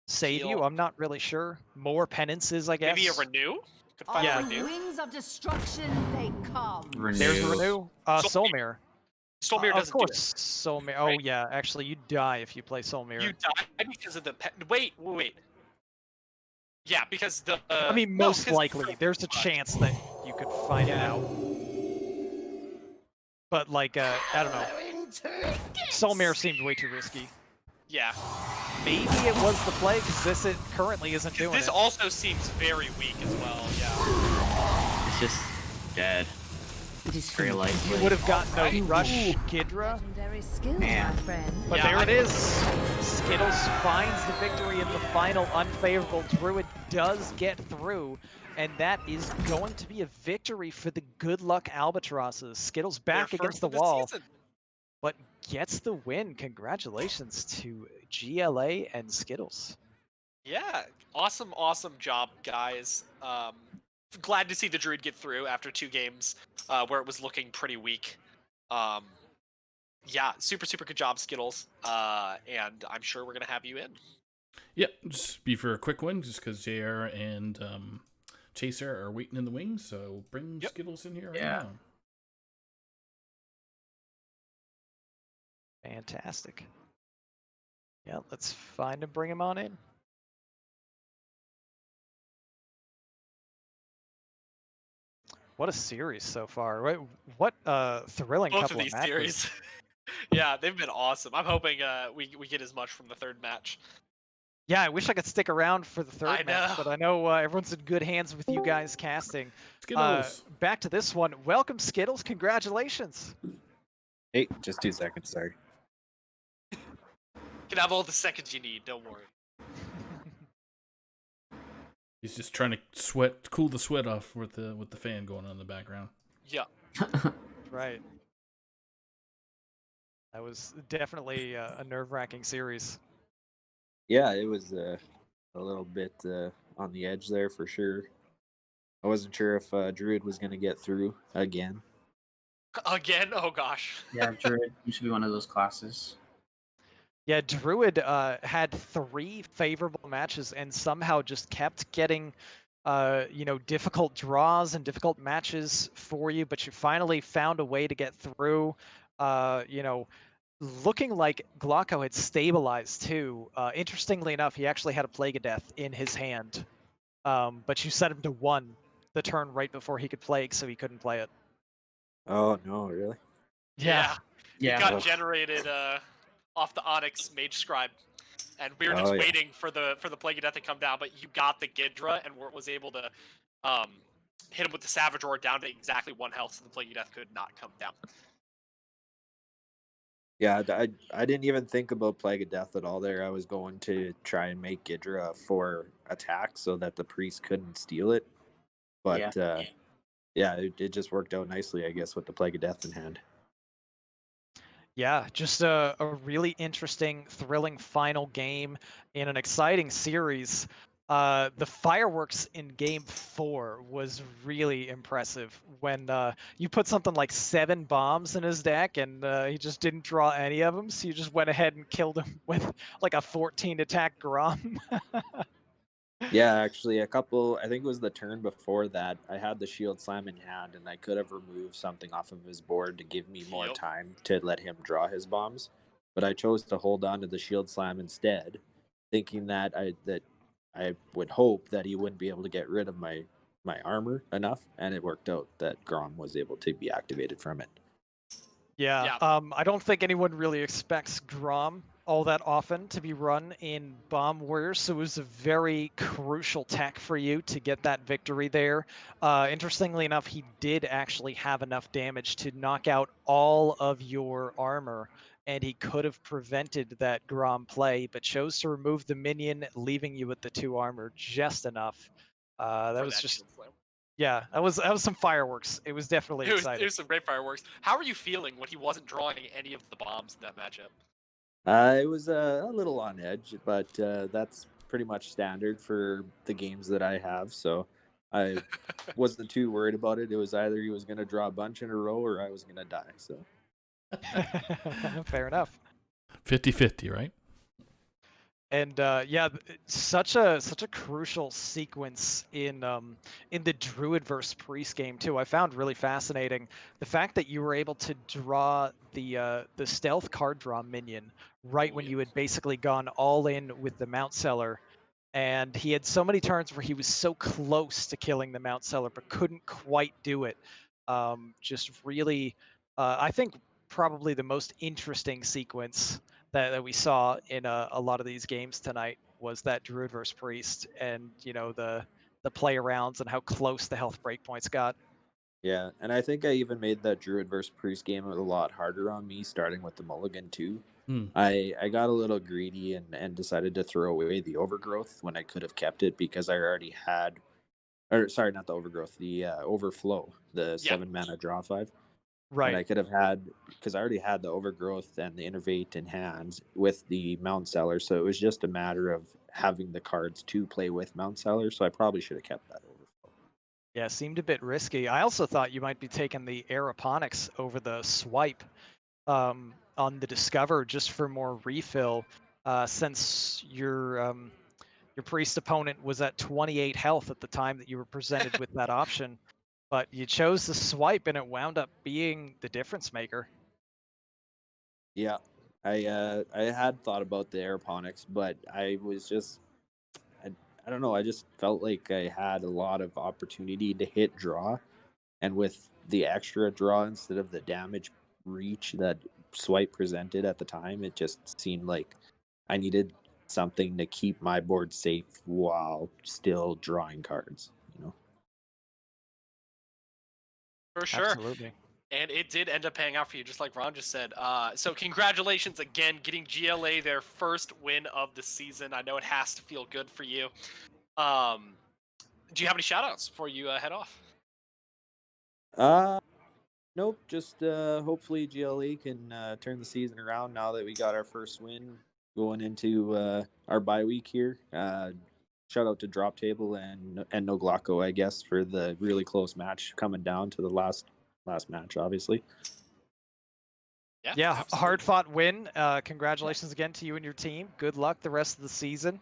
save Teal. you. I'm not really sure. More penances, I guess. Maybe a Renew? Could find a Renew. Wings of destruction they come. Renew. There's Renew. Soulmere. Soulmere doesn't of course, do it. Soulmere. Oh, yeah. Actually, you die if you play Soulmere. You die because of the... Wait. Yeah, because the... I mean, most likely. There's a chance that you could find it out. But, like, I don't know. Soulmere seemed way too risky. Yeah. Maybe it was the play, because it currently isn't doing this it. Also seems very weak as well, yeah. It's just dead. Very likely. You would have gotten no Rush Ghidra. Skill, my friend. But there it is. Skittles finds the victory in the final. Unfavorable Druid does get through. And that is going to be a victory for the good luck Albatrosses. Skittles back against the wall, but gets the win. Congratulations to GLA and Skittles. Yeah, awesome job, guys. Glad to see the Druid get through after 2 games where it was looking pretty weak. Yeah, super good job, Skittles. And I'm sure we're going to have you in. Yep, just be for a quick one, just because JR and Chaser are waiting in the wings, so bring Skittles in here right now. Fantastic. Yeah, let's find and bring him on in. What a series so far. What thrilling Both couple of these matches. series. Yeah, they've been awesome. I'm hoping we get as much from the 3rd match. Yeah, I wish I could stick around for the 3rd match, but I know everyone's in good hands with you guys casting. Skittles. Back to this one. Welcome, Skittles. Congratulations. Hey, just 2 seconds, sorry. You can have all the seconds you need, don't worry. He's just trying to cool the sweat off with the fan going on in the background. Yeah. Right. That was definitely a nerve-wracking series. Yeah, it was a little bit on the edge there for sure. I wasn't sure if Druid was going to get through again. Again? Oh gosh. Yeah, Druid used to be one of those classes. Yeah, Druid had 3 favorable matches and somehow just kept getting, difficult draws and difficult matches for you, but you finally found a way to get through. Looking like Glocko had stabilized too. Interestingly enough, he actually had a Plague of Death in his hand, but you set him to 1 the turn right before he could Plague, so he couldn't play it. Oh, no, really? Yeah. It got generated off the Onyx Mage Scribe, and we were just waiting for the Plague of Death to come down, but you got the Ghidra and was able to hit him with the Savage Roar down to exactly 1 health, so the Plague of Death could not come down. Yeah, I didn't even think about Plague of Death at all there. I was going to try and make Ghidra 4 attack so that the priest couldn't steal it. But it just worked out nicely, I guess, with the Plague of Death in hand. Yeah, just a really interesting, thrilling final game in an exciting series. The fireworks in Game 4 was really impressive when you put something like 7 bombs in his deck and he just didn't draw any of them, so you just went ahead and killed him with like a 14 attack Grom. Yeah, actually, I think it was the turn before that, I had the Shield Slam in hand, and I could have removed something off of his board to give me more time to let him draw his bombs. But I chose to hold on to the Shield Slam instead, thinking that I would hope that he wouldn't be able to get rid of my armor enough, and it worked out that Grom was able to be activated from it. Yeah, I don't think anyone really expects Grom all that often to be run in Bomb Warriors, so it was a very crucial tech for you to get that victory there. Interestingly enough, he did actually have enough damage to knock out all of your armor, and he could have prevented that Grom play, but chose to remove the minion, leaving you with the 2 armor just enough. That was just... Yeah, that was some fireworks. It was definitely exciting. It was some great fireworks. How are you feeling when he wasn't drawing any of the bombs in that matchup? It was a little on edge, but that's pretty much standard for the games that I have, so I wasn't too worried about it. It was either he was going to draw a bunch in a row or I was going to die, so. Fair enough. 50-50, right? And yeah, such a crucial sequence in the Druid versus Priest game too. I found really fascinating the fact that you were able to draw the stealth card draw minion right when you had basically gone all in with the Mount Seller, and he had so many turns where he was so close to killing the Mount Seller but couldn't quite do it. Just really, I think probably the most interesting sequence that we saw in a lot of these games tonight was that Druid versus Priest, and the play arounds and how close the health breakpoints got. Yeah, and I think I even made that Druid versus Priest game a lot harder on me, starting with the Mulligan too. I got a little greedy and decided to throw away the Overgrowth when I could have kept it because I already had, or sorry, not the Overgrowth, the Overflow, the 7 mana draw 5. Right. And I could have had, because I already had the Overgrowth and the Innervate in hands with the Mount Seller, so it was just a matter of having the cards to play with Mount Seller, so I probably should have kept that Overflow. Yeah, seemed a bit risky. I also thought you might be taking the Aeroponics over the Swipe on the Discover just for more refill, since your Priest opponent was at 28 health at the time that you were presented with that option. But you chose the Swipe, and it wound up being the difference maker. Yeah, I had thought about the Aeroponics, but I was just, I don't know, I just felt like I had a lot of opportunity to hit draw, and with the extra draw instead of the damage reach that Swipe presented at the time, it just seemed like I needed something to keep my board safe while still drawing cards, For sure. Absolutely. And it did end up paying out for you, just like Ron just said. So congratulations again, getting GLA their first win of the season. I know it has to feel good for you. Do you have any shout-outs before you head off? Nope, just hopefully GLA can turn the season around now that we got our first win going into our bye week here. Shout out to Drop Table and NoGlocko, I guess, for the really close match coming down to the last match, obviously. Yeah, hard-fought win. Congratulations again to you and your team. Good luck the rest of the season,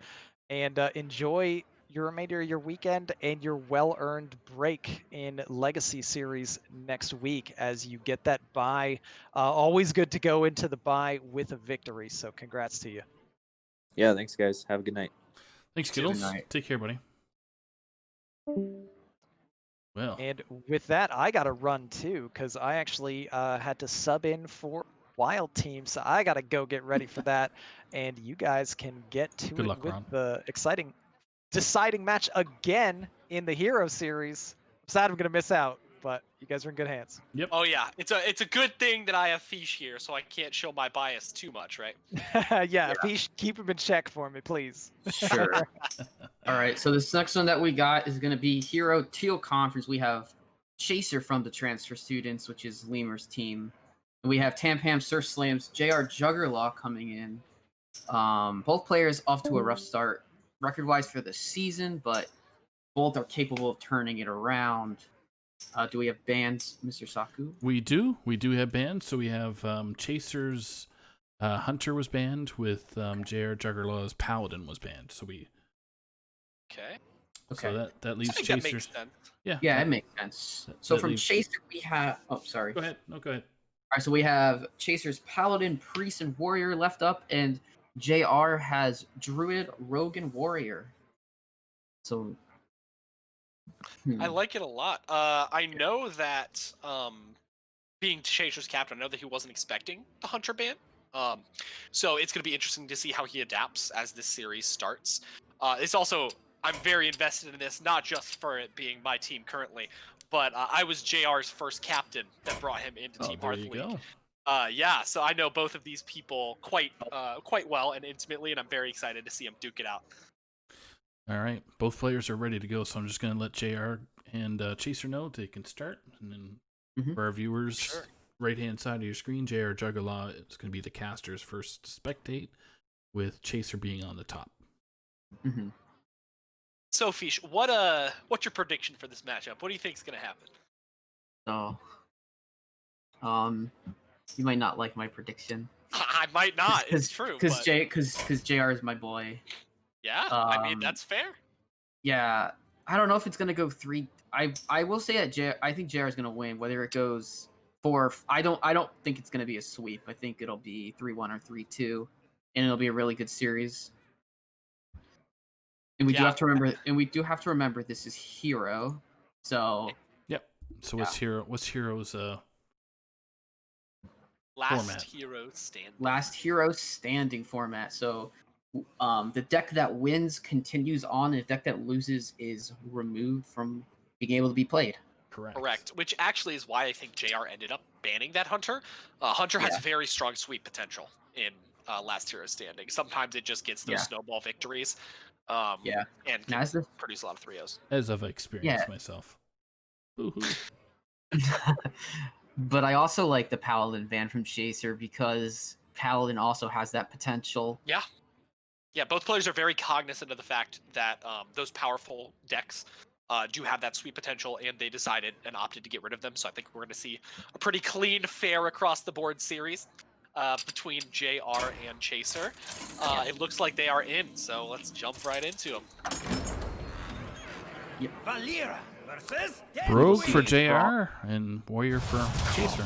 and enjoy your remainder of your weekend and your well-earned break in Legacy Series next week as you get that bye. Always good to go into the bye with a victory, so congrats to you. Yeah, thanks, guys. Have a good night. Thanks, SKItLLeZ. Take care, buddy. Well. And with that, I got to run too, because I actually had to sub in for Wild Team, so I got to go get ready for that. And you guys can get to Good it luck, with Ron. the exciting deciding match again in the Hero Series. I'm sad I'm going to miss out, but you guys are in good hands. Yep. Oh yeah, it's a good thing that I have Feesh here, so I can't show my bias too much, right? Yeah, Feesh, keep him in check for me, please. Sure. All right, so this next one that we got is going to be Hero Teal Conference. We have Chaser from the Transfer Students, which is Leumer's team. And we have Tampam Surf Slam's JRJuggerLaw coming in. Both players off to a rough start. record-wise for the season, but both are capable of turning it around. Do we have bans, Mr. Saku? We do. We do have bans. So we have Chaser's Hunter was banned with JRJuggerLaw's Paladin was banned. So we. Okay. So that leaves I think Chaser's. that makes sense. Yeah, it makes sense. So from leaves... Chaser, we have. Oh, sorry. Go ahead. No, go ahead. All right, so we have Chaser's Paladin, Priest, and Warrior left up, and JR has Druid, Rogue, and Warrior. So. I like it a lot. I know that being Chaser's captain, I know that he wasn't expecting the Hunter ban. So it's going to be interesting to see how he adapts as this series starts. It's also, I'm very invested in this, not just for it being my team currently, but I was JR's first captain that brought him into Team Hearth League. Yeah, so I know both of these people quite well and intimately, and I'm very excited to see them duke it out. All right, both players are ready to go, so I'm just going to let JR and Chaser know they can start, and then for our viewers, right-hand side of your screen, JRJuggerLaw is going to be the caster's first spectate, with Chaser being on the top. So, Feesh, what's your prediction for this matchup? What do you think is going to happen? You might not like my prediction. I might not. It's true. Because JR is my boy. Yeah, I mean that's fair. Yeah, I don't know if it's gonna go 3. I will say that I think JR is gonna win. Whether it goes 4, I don't think it's gonna be a sweep. I think it'll be 3-1 or 3-2, and it'll be a really good series. And we do have to remember. And we do have to remember this is Hero. So. Yep. So what's Hero's Last format? Hero Standing. Last Hero Standing format. So. The deck that wins continues on, and the deck that loses is removed from being able to be played. Correct. Which actually is why I think JR ended up banning that Hunter. Hunter has very strong sweep potential in Last Hero Standing. Sometimes it just gets those snowball victories. And can produce a lot of 3-0s. As I've experienced myself. But I also like the Paladin ban from Chaser because Paladin also has that potential. Yeah, both players are very cognizant of the fact that those powerful decks do have that sweep potential, and they decided and opted to get rid of them. So I think we're going to see a pretty clean, fair across the board series between JR and Chaser. It looks like they are in, so let's jump right into them. Rogue for JR and Warrior for Chaser.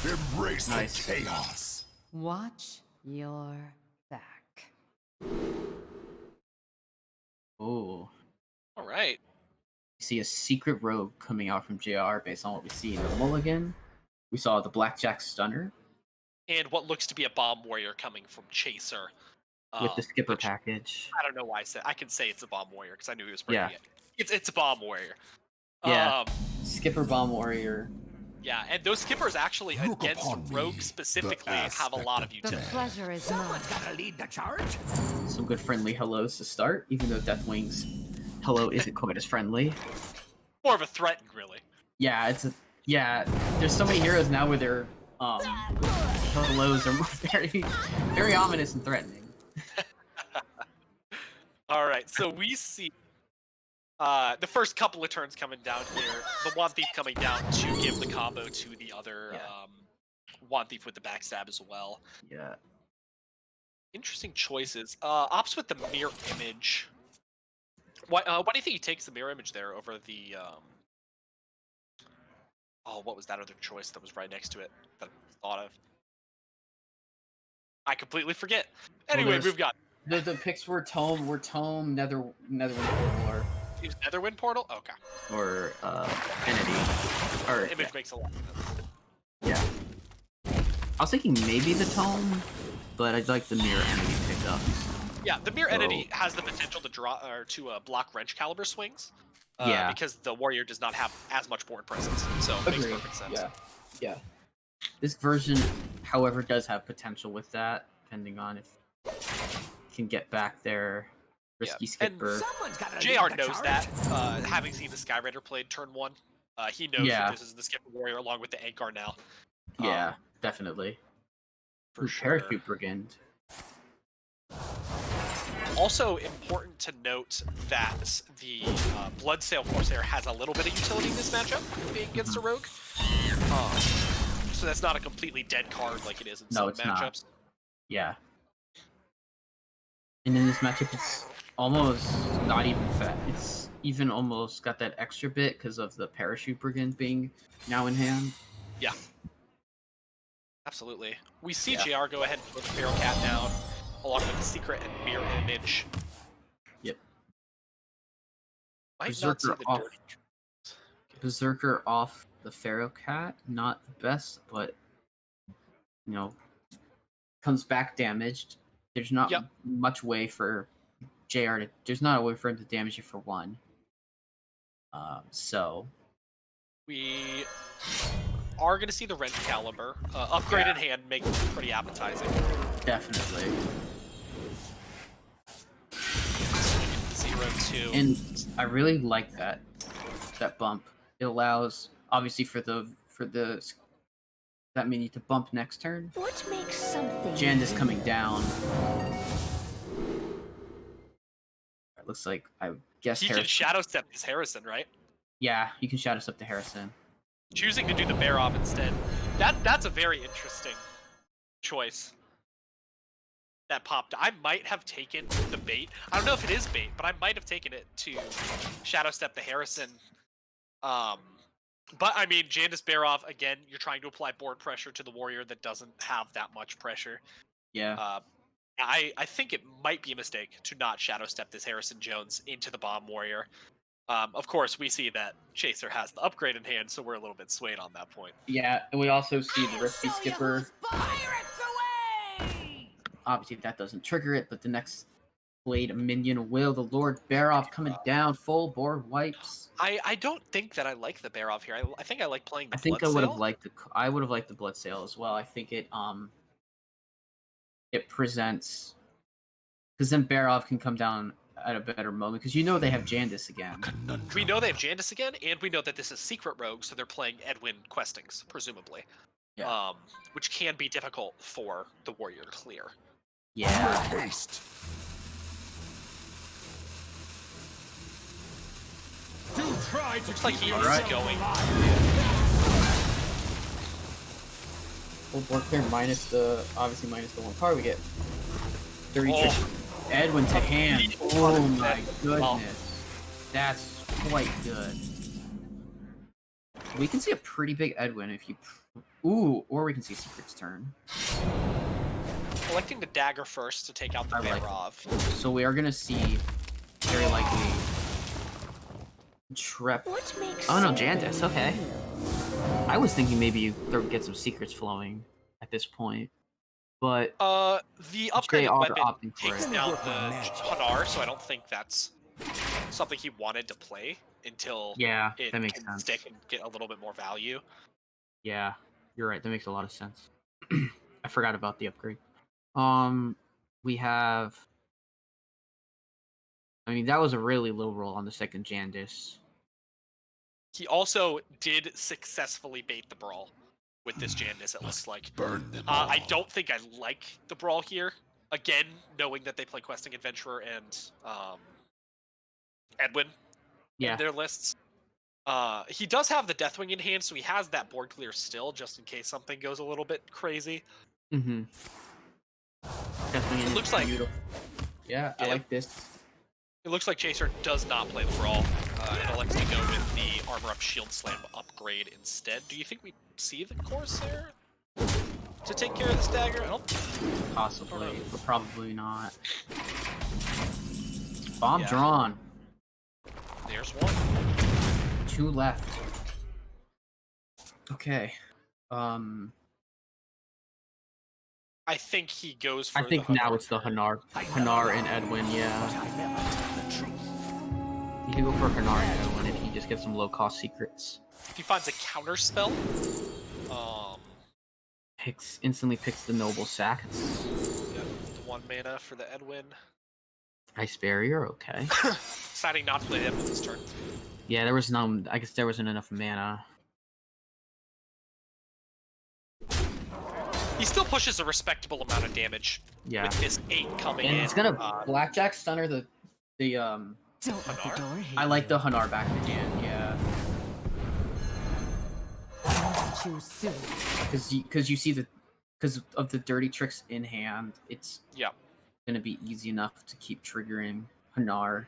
Embrace the chaos. Watch your back. Oh. All right. We see a secret rogue coming out from JR based on what we see in the mulligan. We saw the Blackjack Stunner. And what looks to be a Bomb Warrior coming from Chaser. With the Skipper package. I don't know why I can say it's a Bomb Warrior because I knew he was bringing it. It's a Bomb Warrior. Yeah. Skipper Bomb Warrior. Yeah, and those skippers actually against Rogue specifically have a lot of utility. The pleasure is mine. Gotta lead the charge. Some good friendly hellos to start, even though Deathwing's hello isn't quite as friendly. More of a threat, really. Yeah, there's so many heroes now where their hellos are very, very ominous and threatening. All right, so we see the first couple of turns coming down here. The Wand Thief coming down to give the combo to the other Wand Thief with the backstab as well. Yeah. Interesting choices. Ops with the mirror image. Why do you think he takes the mirror image there over the what was that other choice that was right next to it that I thought of? I completely forget. Anyway, we've got the picks were Tome, Netherwind Portal, Use Netherwind Portal? Okay. Or Entity. Or image makes a lot of sense. Yeah. I was thinking maybe the Tome, but I'd like the Mirror Entity picked up. Yeah, the Mirror Entity has the potential to draw or to block Wrench Caliber swings. Because the Warrior does not have as much board presence, so it makes perfect sense. Yeah. This version, however, does have potential with that, depending on if you can get back there. Risky Skipper. And JR knows that, having seen the Skyrider played turn 1. He knows that this is the Skipper Warrior along with the Ankar now. Yeah, definitely. For sure. Parachute Brigand. Also important to note that the Bloodsail Corsair has a little bit of utility in this matchup, being against a rogue. So that's not a completely dead card like it is in some matchups. Not. Yeah. And in this matchup, it's almost not even fat. It's even almost got that extra bit because of the Parachute Brigand being now in hand. Yeah. Absolutely. We see JR go ahead and put the Feral Cat down, along with the Secret and Mirror Image. Yep. Might not see the off. dirt. Berserker off the Feral Cat, not the best, but you know, comes back damaged. There's not much way for JR to. There's not a way for him to damage it for one. So we are going to see the Wrench Caliber. Upgraded hand makes it pretty appetizing. Definitely. 0-2. And I really like that bump. It allows, obviously, for the that mini to bump next turn. What makes something? Jandis coming down. It looks like, I guess he can Shadow Step his Harrison, right? Yeah, you can Shadow Step to Harrison. Choosing to do the Bear off instead. That's a very interesting choice. That popped. I might have taken the bait. I don't know if it is bait, but I might have taken it to Shadow Step the Harrison. But I mean, Jandis Bear off again. You're trying to apply board pressure to the warrior that doesn't have that much pressure. Yeah. I think it might be a mistake to not Shadow Step this Harrison Jones into the Bomb Warrior. Of course, we see that Chaser has the upgrade in hand, so we're a little bit swayed on that point. Yeah, and we also see the Risky Skipper. Obviously, that doesn't trigger it, but the next Blade minion will. The Lord Baroff coming down, full board wipes. I don't think that I like the Baroff here. I think I like playing the I would have liked the Bloodsail as well. I think it presents, because then Baroff can come down at a better moment, because you know they have Jandis again. We know they have Jandis again, and we know that this is Secret Rogue, so they're playing Edwin Questings, presumably. Yeah. Which can be difficult for the warrior to clear. Yeah. Haste. Looks like he is going. Full board clear obviously minus the one card we get. 30 Edwin to hand. Oh my goodness. That's quite good. We can see a pretty big Edwin if you... Ooh, or we can see Secret's turn. Collecting the dagger first to take out the Barov. So we are going to see, very likely, Oh no, Jandis, okay. I was thinking maybe you get some secrets flowing at this point. But the upgraded weapon takes down the Hanar, so I don't think that's something he wanted to play until it that makes can sense. stick and get a little bit more value. Yeah, you're right. That makes a lot of sense. I forgot about the upgrade. We have... I mean, that was a really low roll on the second Jandis. He also did successfully bait the brawl with this Jandis, it looks like. Burn them all. I don't think I like the brawl here. Again, knowing that they play Questing Adventurer and Edwin in their lists. He does have the Deathwing in hand, so he has that board clear still, just in case something goes a little bit crazy. Mm-hmm. It looks like... Beautiful. Yeah, I like this. It looks like Chaser does not play the brawl, and elects to go with the Armor Up Shield Slam upgrade instead. Do you think we see the Corsair to take care of this dagger? I don't... Possibly, but probably not. Bomb drawn. There's one. 2 left. Okay. I think he goes for I think now it's the Hanar and Edwin, You can go for Hanar and Edwin if he just gets some low-cost secrets. If he finds a counter spell, instantly picks the Noble Sack. the 1 mana for the Edwin. Ice Barrier, okay. Deciding not to play Edwin this turn. Yeah, there was I guess there wasn't enough mana. He still pushes a respectable amount of damage with this 8 coming in. And it's gonna Blackjack Stunner the Don't let the door hit I like the Hanar back to hand, yeah. Too soon. Because you see because of the dirty tricks in hand, it's yeah gonna be easy enough to keep triggering Hanar.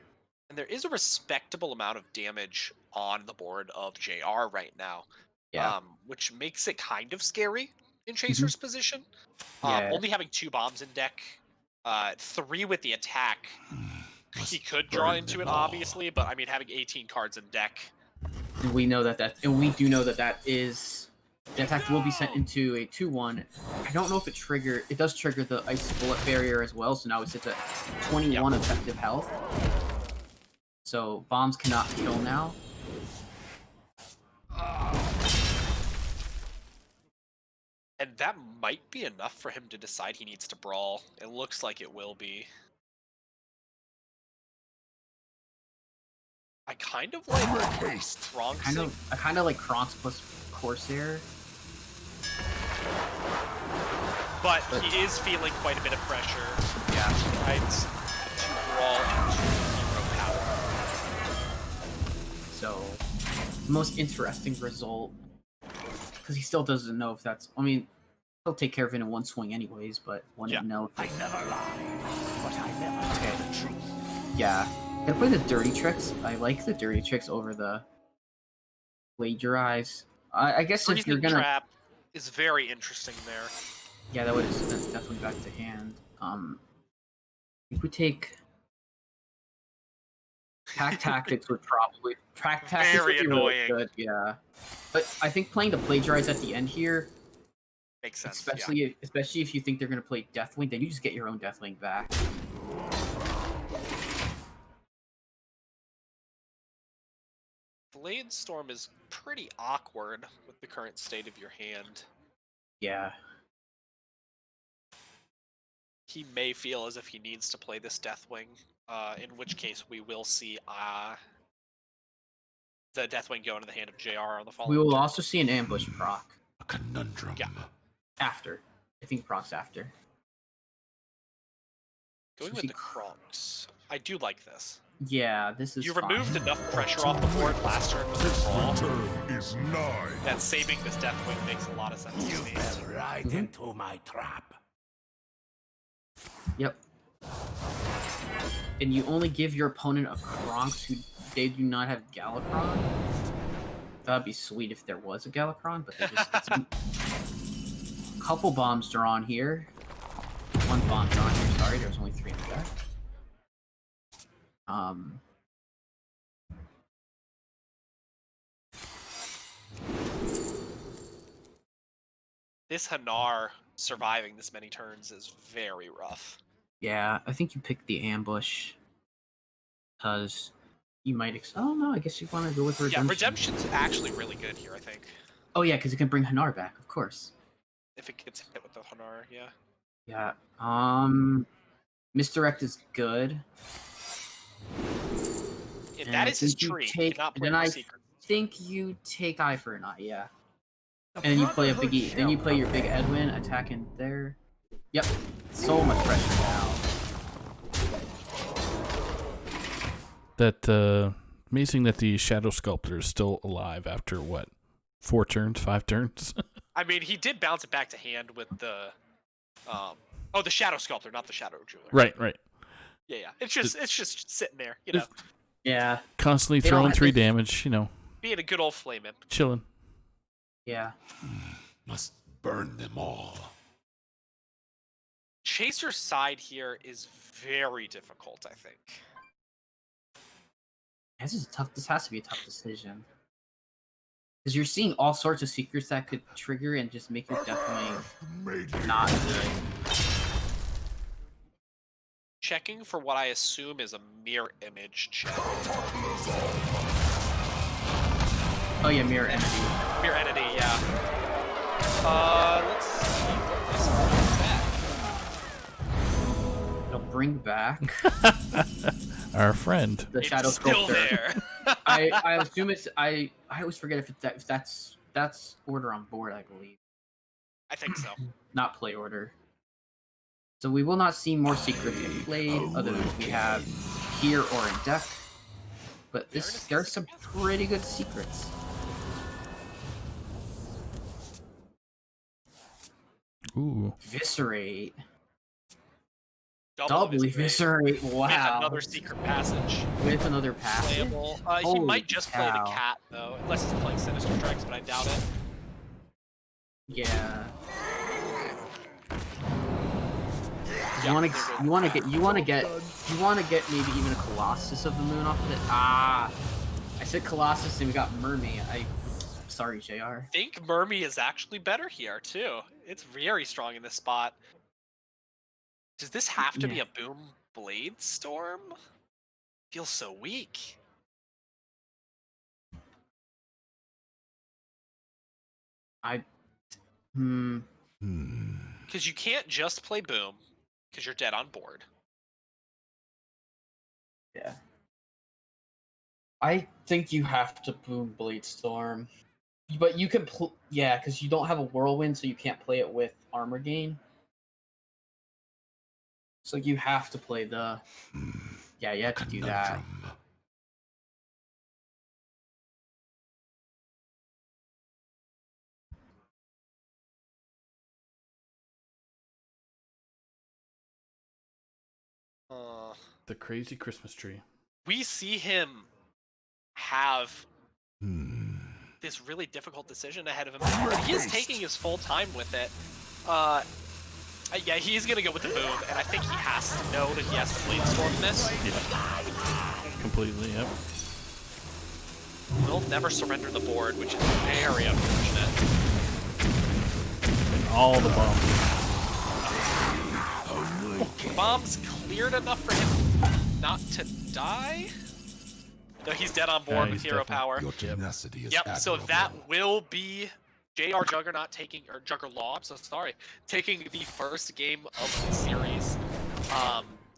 And there is a respectable amount of damage on the board of JR right now. Yeah. Which makes it kind of scary in Chaser's position. Yeah. Only having 2 bombs in deck, 3 with the attack. He could draw into it, obviously, but I mean, having 18 cards in deck. We know and we do know that is the attack will be sent into a 2/1. I don't know if it does trigger the ice bullet barrier as well, so now it sits at 21 effective health. So bombs cannot kill now. And that might be enough for him to decide he needs to brawl. It looks like it will be. I kind of like Kronk's. I kind of like Kronk's plus Corsair. But he is feeling quite a bit of pressure. Yeah, right. To brawl into 0 power. So, the most interesting result, because he still doesn't know if that's. I mean, he'll take care of it in 1 swing anyways, but wouldn't know. I never lie, but I never tell the truth. Yeah. I play the dirty tricks. I like the dirty tricks over the plagiarize. I guess if you're gonna trap is very interesting there. Yeah, that would have definitely back to hand. If we take Pack Tactics would probably Pack Tactics would be really good, yeah. But I think playing the plagiarize at the end here makes sense. Especially if you think they're gonna play Deathwing, then you just get your own Deathwing back. Blade Storm is pretty awkward with the current state of your hand. Yeah. He may feel as if he needs to play this Deathwing, in which case we will see the Deathwing go into the hand of JR on the following. We will also see an ambush proc. A conundrum. Yeah. After. I think proc's after. Going with the Kronks. I do like this. Yeah, this is You removed enough pressure off the board last turn with the brawl. Is nigh. That saving this Deathwing makes a lot of sense to me. Fell right into my trap. Yep. And you only give your opponent a Kronks who they do not have Galakron. That'd be sweet if there was a Galakron, but they just couple bombs drawn here. 1 bomb drawn here. Sorry, there was only 3 in the deck. This Hanar surviving this many turns is very rough. Yeah, I think you picked the ambush because you might. Oh no, I guess you want to go with Redemption. Yeah, Redemption's actually really good here, I think. Oh yeah, because it can bring Hanar back, of course. If it gets hit with the Hanar, yeah. Yeah. Misdirect is good. And that is his tree. Then I think you take Eye for an Eye, yeah. And then you play a biggie. Then you play your big Edwin, attack in there. Yep. So much pressure now. That amazing that the Shadow Sculptor is still alive after what? 4 turns, 5 turns? I mean, he did bounce it back to hand with the the Shadow Sculptor, not the Shadow Jeweler. Right. Yeah. It's just sitting there, you know. Yeah. Constantly throwing 3 damage, you know. Being a good old flame imp. Chilling. Yeah. Must burn them all. Chaser's side here is very difficult, I think. This has to be a tough decision. Because you're seeing all sorts of secrets that could trigger and just make your Deathwing not good. Checking for what I assume is a mirror image check. Oh yeah, mirror entity. Mirror entity, yeah. Let's see what this It'll bring back our friend, the Shadow Sculptor. Still there. I assume it's. I always forget if that's order on board. I believe. I think so. not play order. So we will not see more secrets get played other than what we have here or in deck. But there's some pretty good secrets. Ooh. Viscerate. Double Eviscerate. Wow. With another secret passage. With another passage. Playable. He might just play the cat, though, unless he's playing Sinister Strikes, but I doubt it. Yeah. You want to get maybe even a Colossus of the Moon off of it. Ah, I said Colossus and we got Mermy. Sorry, JR. I think Mermy is actually better here too. It's very strong in this spot. Does this have to be a Boom Blade Storm? Feels so weak. Because you can't just play Boom, because you're dead on board. Yeah. I think you have to Boom Blade Storm. But you can because you don't have a Whirlwind, so you can't play it with Armor Gain. So you have to play the... Yeah, you have to do that. The crazy Christmas tree. We see him have this really difficult decision ahead of him. But he is taking his full time with it. Yeah, he's going to go with the Boom, and I think he has to know that he has to Blade Storm this. Yeah. Completely, yep. Will never surrender the board, which is very unfortunate. And all the bombs. Bombs cleared enough for him not to die. No, he's dead on board with hero power. Your tenacity is Yep, so that will be JRJuggerLaw taking, or JuggerLaw, I'm so sorry, taking the first game of the series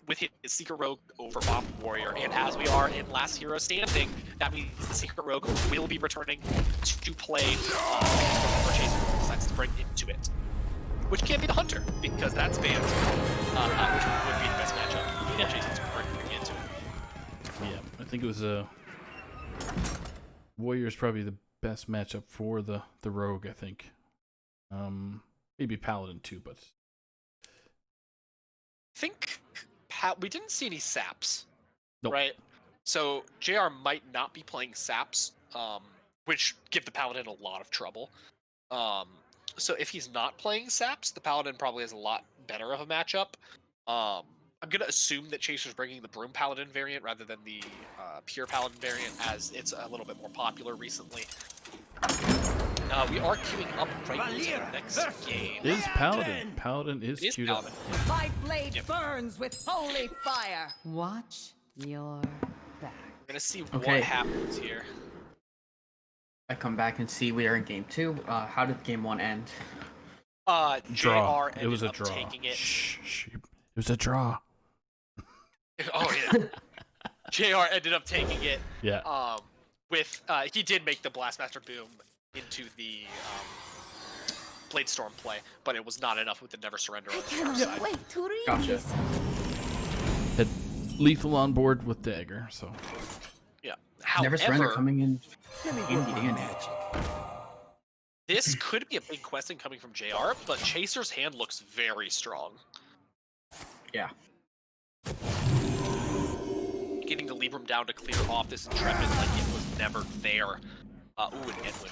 with his Secret Rogue over Bomb Warrior. And as we are in Last Hero Standing, that means the Secret Rogue will be returning to play whatever Chaser decides to bring into it. Which can't be the Hunter, because that's banned, which would be the best matchup. Yeah, Jason's bringing into it. Yeah, I think it was Warrior's probably the best matchup for the Rogue, I think. Maybe Paladin too, but I think we didn't see any saps, nope. Right? So JR might not be playing saps, which give the Paladin a lot of trouble. So if he's not playing saps, the Paladin probably has a lot better of a matchup. I'm going to assume that Chaser's bringing the Broom Paladin variant rather than the Pure Paladin variant, as it's a little bit more popular recently. We are queuing up right into the next game. It is Paladin. Paladin is queued up. My blade burns with holy fire. Watch your back. We're going to see what happens here. I come back and see we are in game 2. How did game 1 end? Draw. JR It was a draw. Taking it. Shh. It was a draw. Oh yeah. JR ended up taking it. Yeah. With he did make the Blastmaster Boom into the Blade Storm play, but it was not enough with the Never Surrender on the other side. Wait to read Gotcha. this. Had lethal on board with dagger, so. Yeah. Never Surrender However, coming in. this could be a big question coming from JR, but Chaser's hand looks very strong. Yeah. Getting the Libram down to clear off this Intrepid like it was never there. Ooh, and Edwin.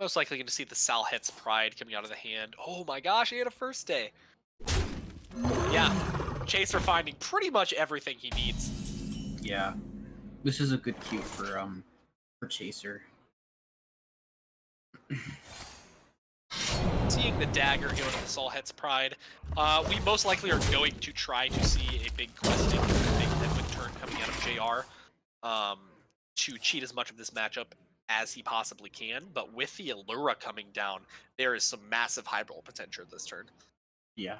Most likely going to see the Salhet's Pride coming out of the hand. Oh my gosh, he had a first day. Yeah, Chaser finding pretty much everything he needs. Yeah. This is a good cue for Chaser. Seeing the dagger go to the Salhet's Pride, we most likely are going to try to see a big questing, a big Edwin turn coming out of JR to cheat as much of this matchup as he possibly can. But with the Allura coming down, there is some massive high roll potential this turn. Yeah.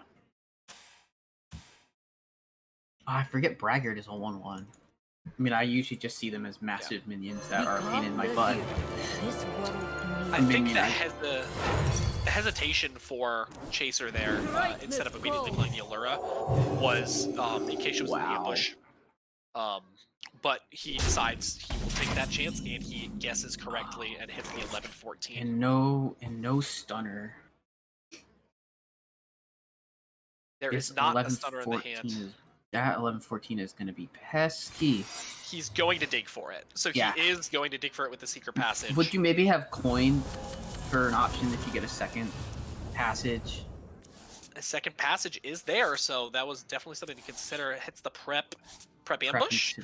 I forget Braggart is a 1/1. I mean, I usually just see them as massive minions that are a pain in my butt. I think the hesitation for Chaser there, instead of immediately playing the Allura, was in case she was in the ambush. But he decides he will take that chance, and he guesses correctly and hits the 11-14. And no stunner. There is not a stunner in the hand. That 11-14 is going to be pesky. He's going to dig for it. So he is going to dig for it with the secret passage. Would you maybe have coin for an option if you get a second passage? A second passage is there, so that was definitely something to consider. It hits the prep ambush.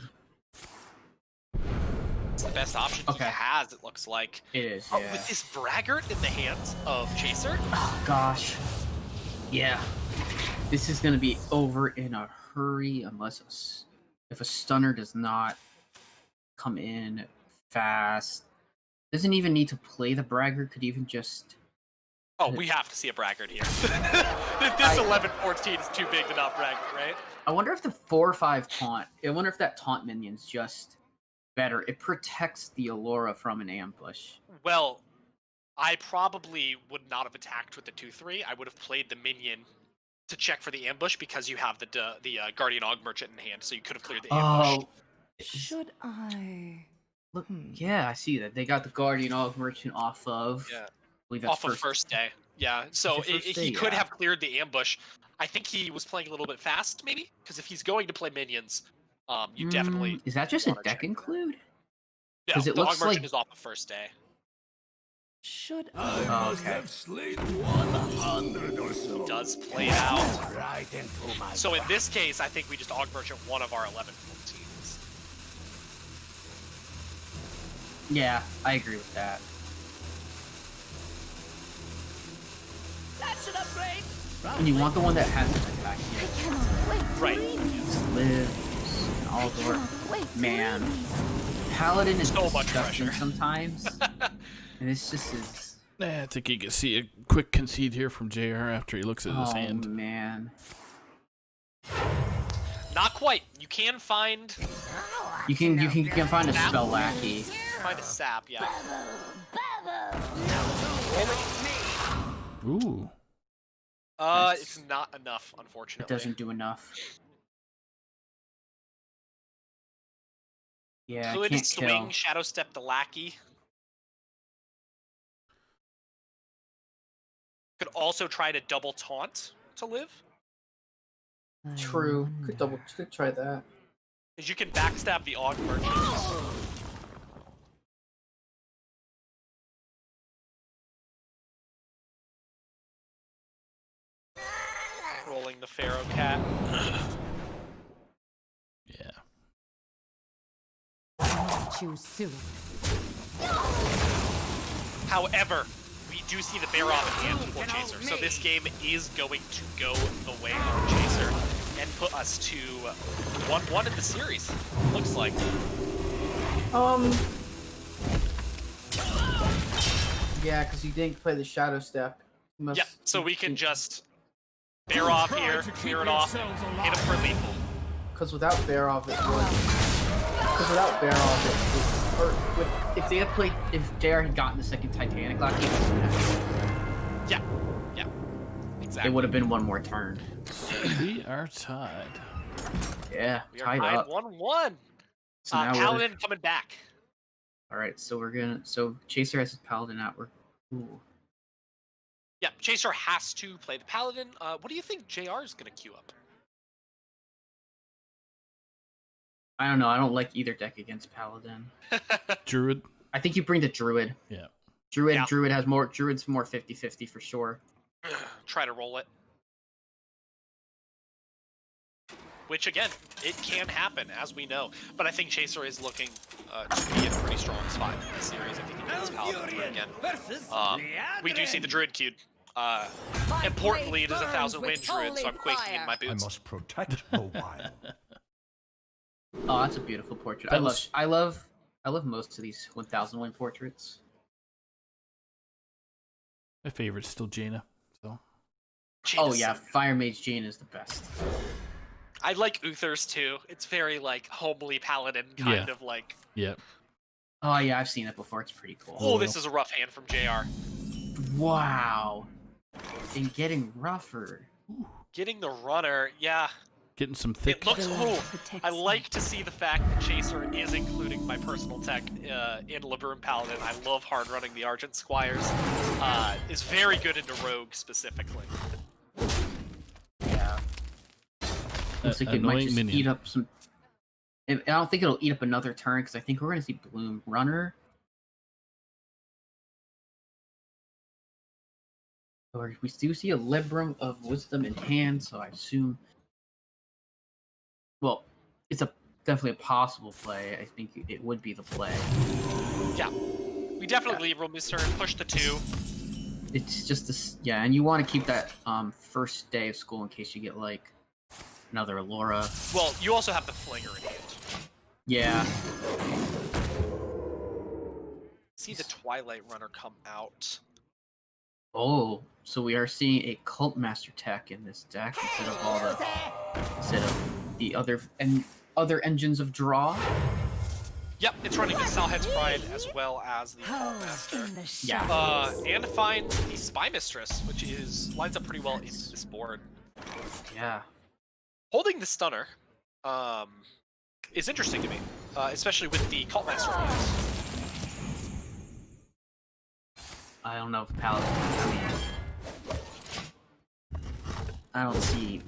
It's the best option he has, it looks like. It is, yeah. With this braggart in the hands of Chaser. Oh, gosh. Yeah. This is going to be over in a hurry unless if a stunner does not come in fast. Doesn't even need to play the braggart, could even just... Oh, we have to see a braggart here. This 11-14 is too big to not braggart, right? I wonder if the 4-5 taunt, I wonder if that taunt minion's just better. It protects the Allura from an ambush. Well, I probably would not have attacked with the 2-3. I would have played the minion to check for the ambush because you have the Guardian Og Merchant in hand, so you could have cleared the ambush. Should I? Look, yeah, I see that. They got the Guardian Og Merchant off of... Yeah. Off of first day. Yeah, so he could have cleared the ambush. I think he was playing a little bit fast, maybe? Because if he's going to play minions, you definitely... Is that just a deck include? Yeah, it the looks Og Merchant like... is off the first day. Should I must have slain 100 or so. He does play it out. Right into my so in this case, I think we just Og Merchant one of our 11-14s. Yeah, I agree with that. That's an upgrade. And you want the one that hasn't attacked yet. I cannot wait. Right. Lives and Aldor. Man, Paladin is so much disgusting pressure sometimes. And it's just is. I think you can see a quick concede here from JR after he looks at his hand. Oh man. Not quite. You can find. You can find a spell lackey. Find a sap, yeah. Ooh. It's not enough, unfortunately. It doesn't do enough. Yeah, could can't swing kill. Shadow Step the lackey. Could also try to double taunt to live. True. Could try that. Because you can backstab the Og Merchant. Rolling the Pharaoh Cat. Yeah. Choose soon. However, we do see the Bear off in hand for Chaser, so this game is going to go the way of Chaser and put us to 1-1 in the series. Looks like. Yeah, because you didn't play the Shadow Step. Yeah, so we can just Bear off here, clear it off, hit him for lethal. Because without Bear off, it was. If they had played, if JR had gotten the second Titanic lock, yeah, exactly. It would have been one more turn. We are tied. Yeah, we are tied 1-1. So now Paladin coming back. All right, so Chaser has his Paladin out. Ooh. Yeah, Chaser has to play the Paladin. What do you think JR is going to queue up? I don't know. I don't like either deck against Paladin. Druid. I think you bring the Druid. Yeah. Druid has more. Druid's more 50-50 for sure. Try to roll it. Which, again, it can happen, as we know. But I think Chaser is looking to be in a pretty strong spot in this series. I think he gets Paladin again. We do see the Druid queued. Importantly, it is a 1000-win Druid, so I'm quaking in my boots. I must protect the wild. Oh, that's a beautiful portrait. I love most of these 1000-win portraits. My favorite's still Jaina. So. Oh yeah, Fire Mage Jaina is the best. I like Uther's too. It's very like homely paladin kind of like. Yep. Oh yeah, I've seen it before. It's pretty cool. Oh, this is a rough hand from JR. Wow. And getting rougher. Getting the runner, yeah. Getting some thick. It looks cool. I like to see the fact that Chaser is including my personal tech in Leumer and Paladin. I love hard running the Argent Squires. Is very good into Rogue specifically. Yeah. Looks like it might just eat up some. I don't think it'll eat up another turn because I think we're going to see Bloom Runner. Or we do see a Librum of Wisdom in hand, so I assume. Well, it's definitely a possible play. I think it would be the play. Yeah, we definitely leave room this turn. Push the 2. It's just this, yeah, and you want to keep that first day of school in case you get like another Allura. Well, you also have the Flinger in hand. Yeah. See the Twilight Runner come out. Oh, so we are seeing a Cult Master tech in this deck instead of the other engines of draw. Yep, it's running the Salhead's Pride as well as the Cult Master. Yeah. And finds the Spy Mistress, which lines up pretty well into this board. Yeah. Holding the Stunner is interesting to me, especially with the Cult Master hands. I don't know if Paladin. I don't see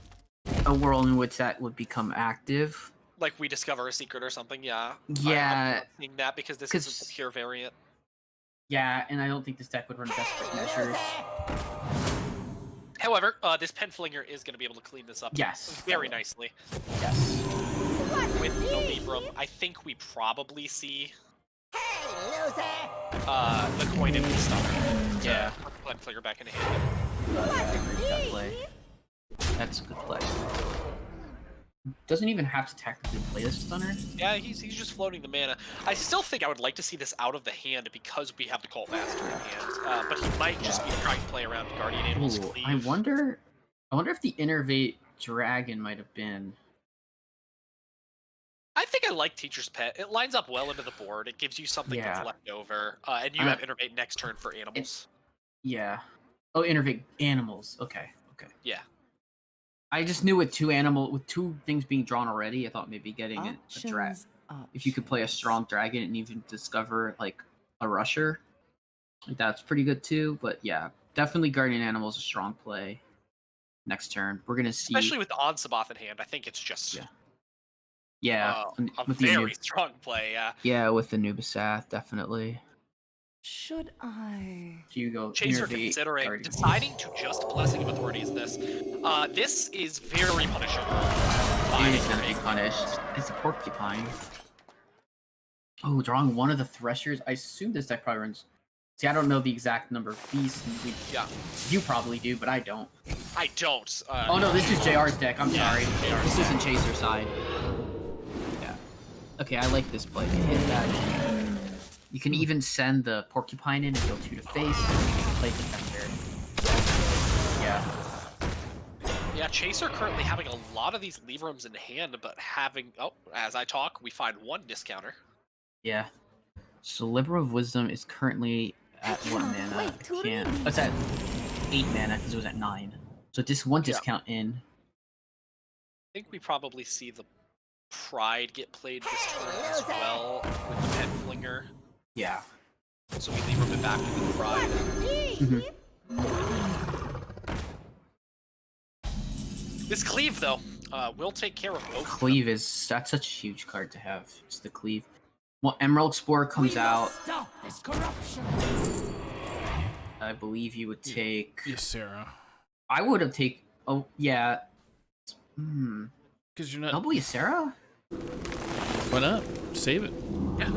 a world in which that would become active. Like we discover a secret or something, yeah. Yeah. I'm not seeing that because this is a pure variant. Yeah, and I don't think this deck would run Desperate Measures. However, this Penflinger is going to be able to clean this up very nicely. Yes. With the Librum, I think we probably see the coin in the Stunner. Yeah. Put Penflinger back in hand. I agree with that play. That's a good play. Doesn't even have to technically play this Stunner. Yeah, he's just floating the mana. I still think I would like to see this out of the hand because we have the Cult Master in hand. But he might just be trying to play around Guardian Animals. Ooh, I wonder if the Innervate Dragon might have been. I think I like Teacher's Pet. It lines up well into the board. It gives you something that's left over, and you have Innervate next turn for animals. Yeah. Oh, Innervate Animals. Okay. Yeah. I just knew with two things being drawn already, I thought maybe getting a dragon. If you could play a strong dragon and even discover like a rusher, like that's pretty good too. But yeah, definitely Guardian Animal is a strong play. Next turn, we're gonna see. Especially with the Onsabath in hand, I think it's just a with very strong play. Yeah. Yeah, with the Nubisath, definitely. Should I? Hugo, Chaser considering deciding to just Blessing of Authority is this. This is very punishable. He's gonna be punished. It's a Porcupine. Oh, drawing one of the Threshers. I assume this deck probably runs. See, I don't know the exact number of beasts. Yeah. You probably do, but I don't. I don't. Oh no, this is JR's deck. I'm sorry. This isn't Chaser side. Yeah. Okay, I like this play. Hit that. You can even send the Porcupine in and go 2 to face. Play Defender. Yeah. Yeah, Chaser currently having a lot of these Librums in hand, but having as I talk, we find one discounter. Yeah. So Libra of Wisdom is currently at what mana? I can't. Oh, it's at 8 mana because it was at 9. So just one discount in. I think we probably see the Pride get played this turn as well with the Penflinger. Yeah. So we leave it back to the Pride. This Cleave, though, will take care of both. Cleave that's such a huge card to have. It's the Cleave. Well, Emerald Explorer comes out. Stop this corruption. I believe you would take. Yes, Sarah. I would have taken. Oh yeah. Because you're not. Double Ysera? Why not? Save it. Yeah,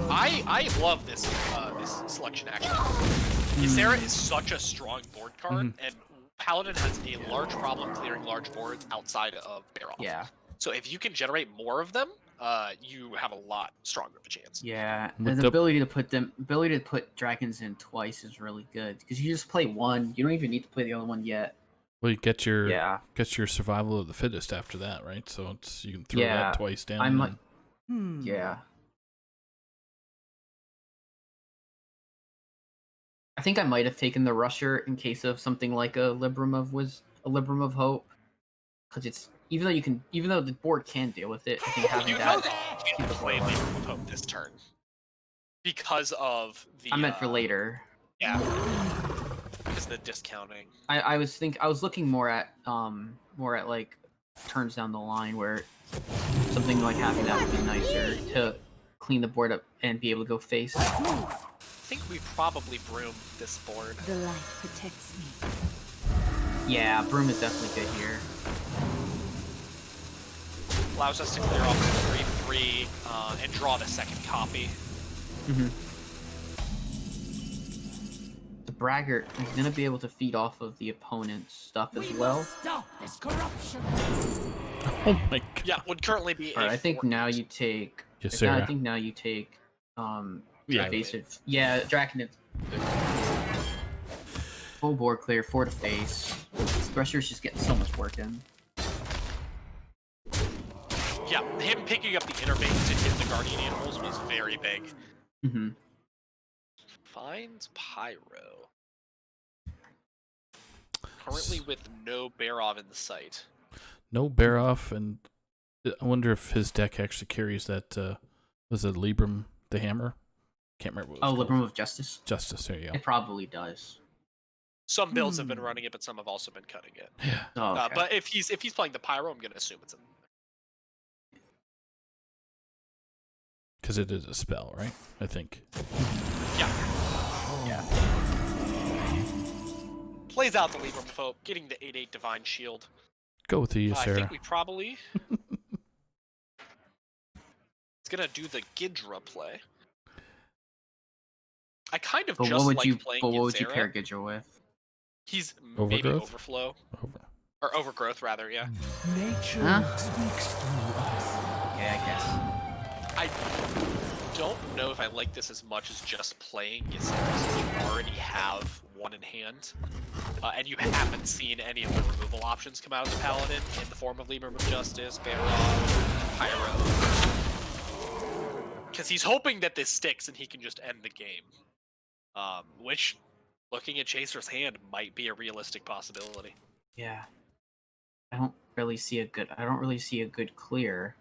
I love this this selection actually. Ysera is such a strong board card, and Paladin has a large problem clearing large boards outside of Bear Off. Yeah. So if you can generate more of them, you have a lot stronger of a chance. Yeah, the ability to put dragons in twice is really good because you just play one. You don't even need to play the other one yet. Well, you get your survival of the fittest after that, right? So you can throw that twice down. Yeah. I think I might have taken the Rusher in case of something like a Libram of Hope, because it's even though the board can deal with it, I think having that. You can't play Libram of Hope this turn because of the. I meant for later. Yeah. Because the discounting. I was looking more at like turns down the line where something like having that would be nicer to clean the board up and be able to go face. I think we probably broom this board. The light protects me. Yeah, broom is definitely good here. Allows us to clear off the 3/3 and draw the second copy. The braggart is gonna be able to feed off of the opponent's stuff as well. Stop this corruption. Oh my god. Yeah, would currently be. Alright, I think now you take. Yes, sir. I think now you take. Evasive. Yeah, Draconid. Full board clear, 4 to face. Thresher's just getting so much work in. Yeah, him picking up the inner base to hit the guardian animals was very big. Finds Pyro. Currently with no Barov in the sight. No Barov, and I wonder if his deck actually carries that, was it Libram the Hammer? Can't remember what it was Libram of Justice? Justice, there you go. It probably does. Some builds have been running it, but some have also been cutting it. Yeah. Oh, okay. But if he's playing the Pyro, I'm going to assume it's in. Because it is a spell, right? I think. Yeah. Yeah. Plays out the Libram of Hope, getting the 8/8 Divine Shield. Go with you, I Sarah. think we probably... It's going to do the Gidra play. I kind of But just what would like you? playing But what would you Githera. pair Gidra with? He's Overgrowth? maybe Overflow. Or Overgrowth, rather, yeah. Nature speaks through us. Yeah, I guess. I don't know if I like this as much as just playing Githera, since you already have one in hand. And you haven't seen any of the removal options come out of the Paladin in the form of Libram of Justice, Barov, Pyro. Because he's hoping that this sticks and he can just end the game. Which, looking at Chaser's hand, might be a realistic possibility. Yeah. I don't really see a good clear.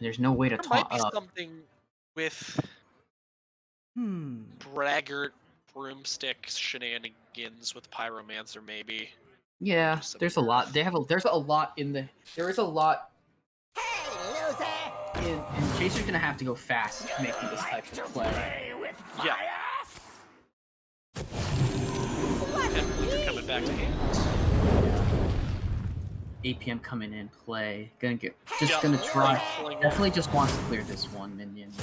There's no way to There might top be up. something with Braggart, Broomstick shenanigans with Pyromancer, maybe. Yeah, there's a lot. There's a lot in the. There is a lot. And Chaser's gonna have to go fast making this type of play. Yeah. And Bleaker coming back to hand. 8 PM coming in play. Gonna try. Definitely just wants to clear this one minion.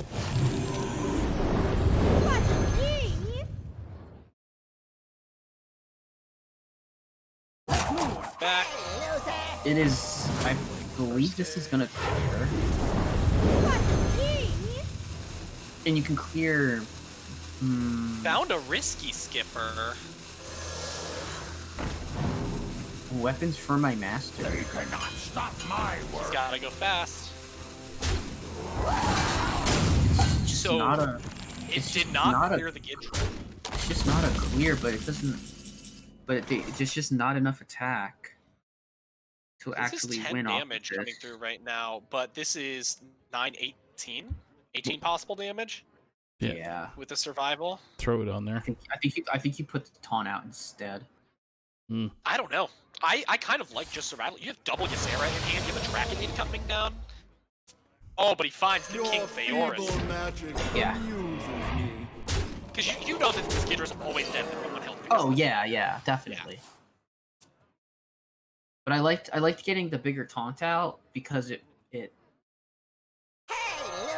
Back. It is. I believe this is gonna clear. And you can clear. Found a risky skipper. Weapons for my master. They cannot stop my He's work. gotta go fast. Just So not a. it did not clear the Gidra. It's just not a clear, but it doesn't. But it's just not enough attack to This actually is 10 win off of damage this. coming through right now, but this is 9/18. 18 possible damage Yeah. with the survival. Throw it on there. I think you put the taunt out instead. I don't know. I kind of like just survival. You have double Ysera in hand. You have a Draconid coming down. Oh, but he finds the King Theoris. Yeah. Because you know that this Gidra's always dead with 1 health. Oh yeah, definitely. Yeah. But I liked getting the bigger taunt out because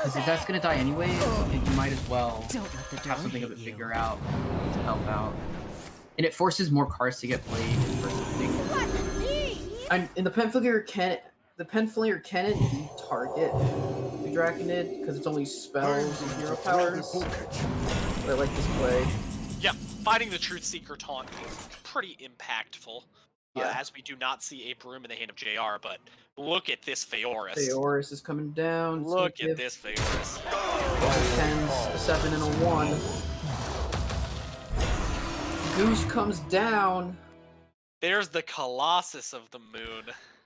because if that's gonna die anyway, you might as well have something a bit bigger out to help out. And it forces more cards to get played for something. And the Penflayer cannon can target the Draconid because it's only spells and hero powers. But I like this play. Yeah, finding the Truth Seeker taunt is pretty impactful. as we do not see a broom in the hand of JR, but look at this Feoris. Feoris is coming down. Look at this Feoris. 10s, a 7, and a 1. Goose comes down. There's the Colossus of the Moon.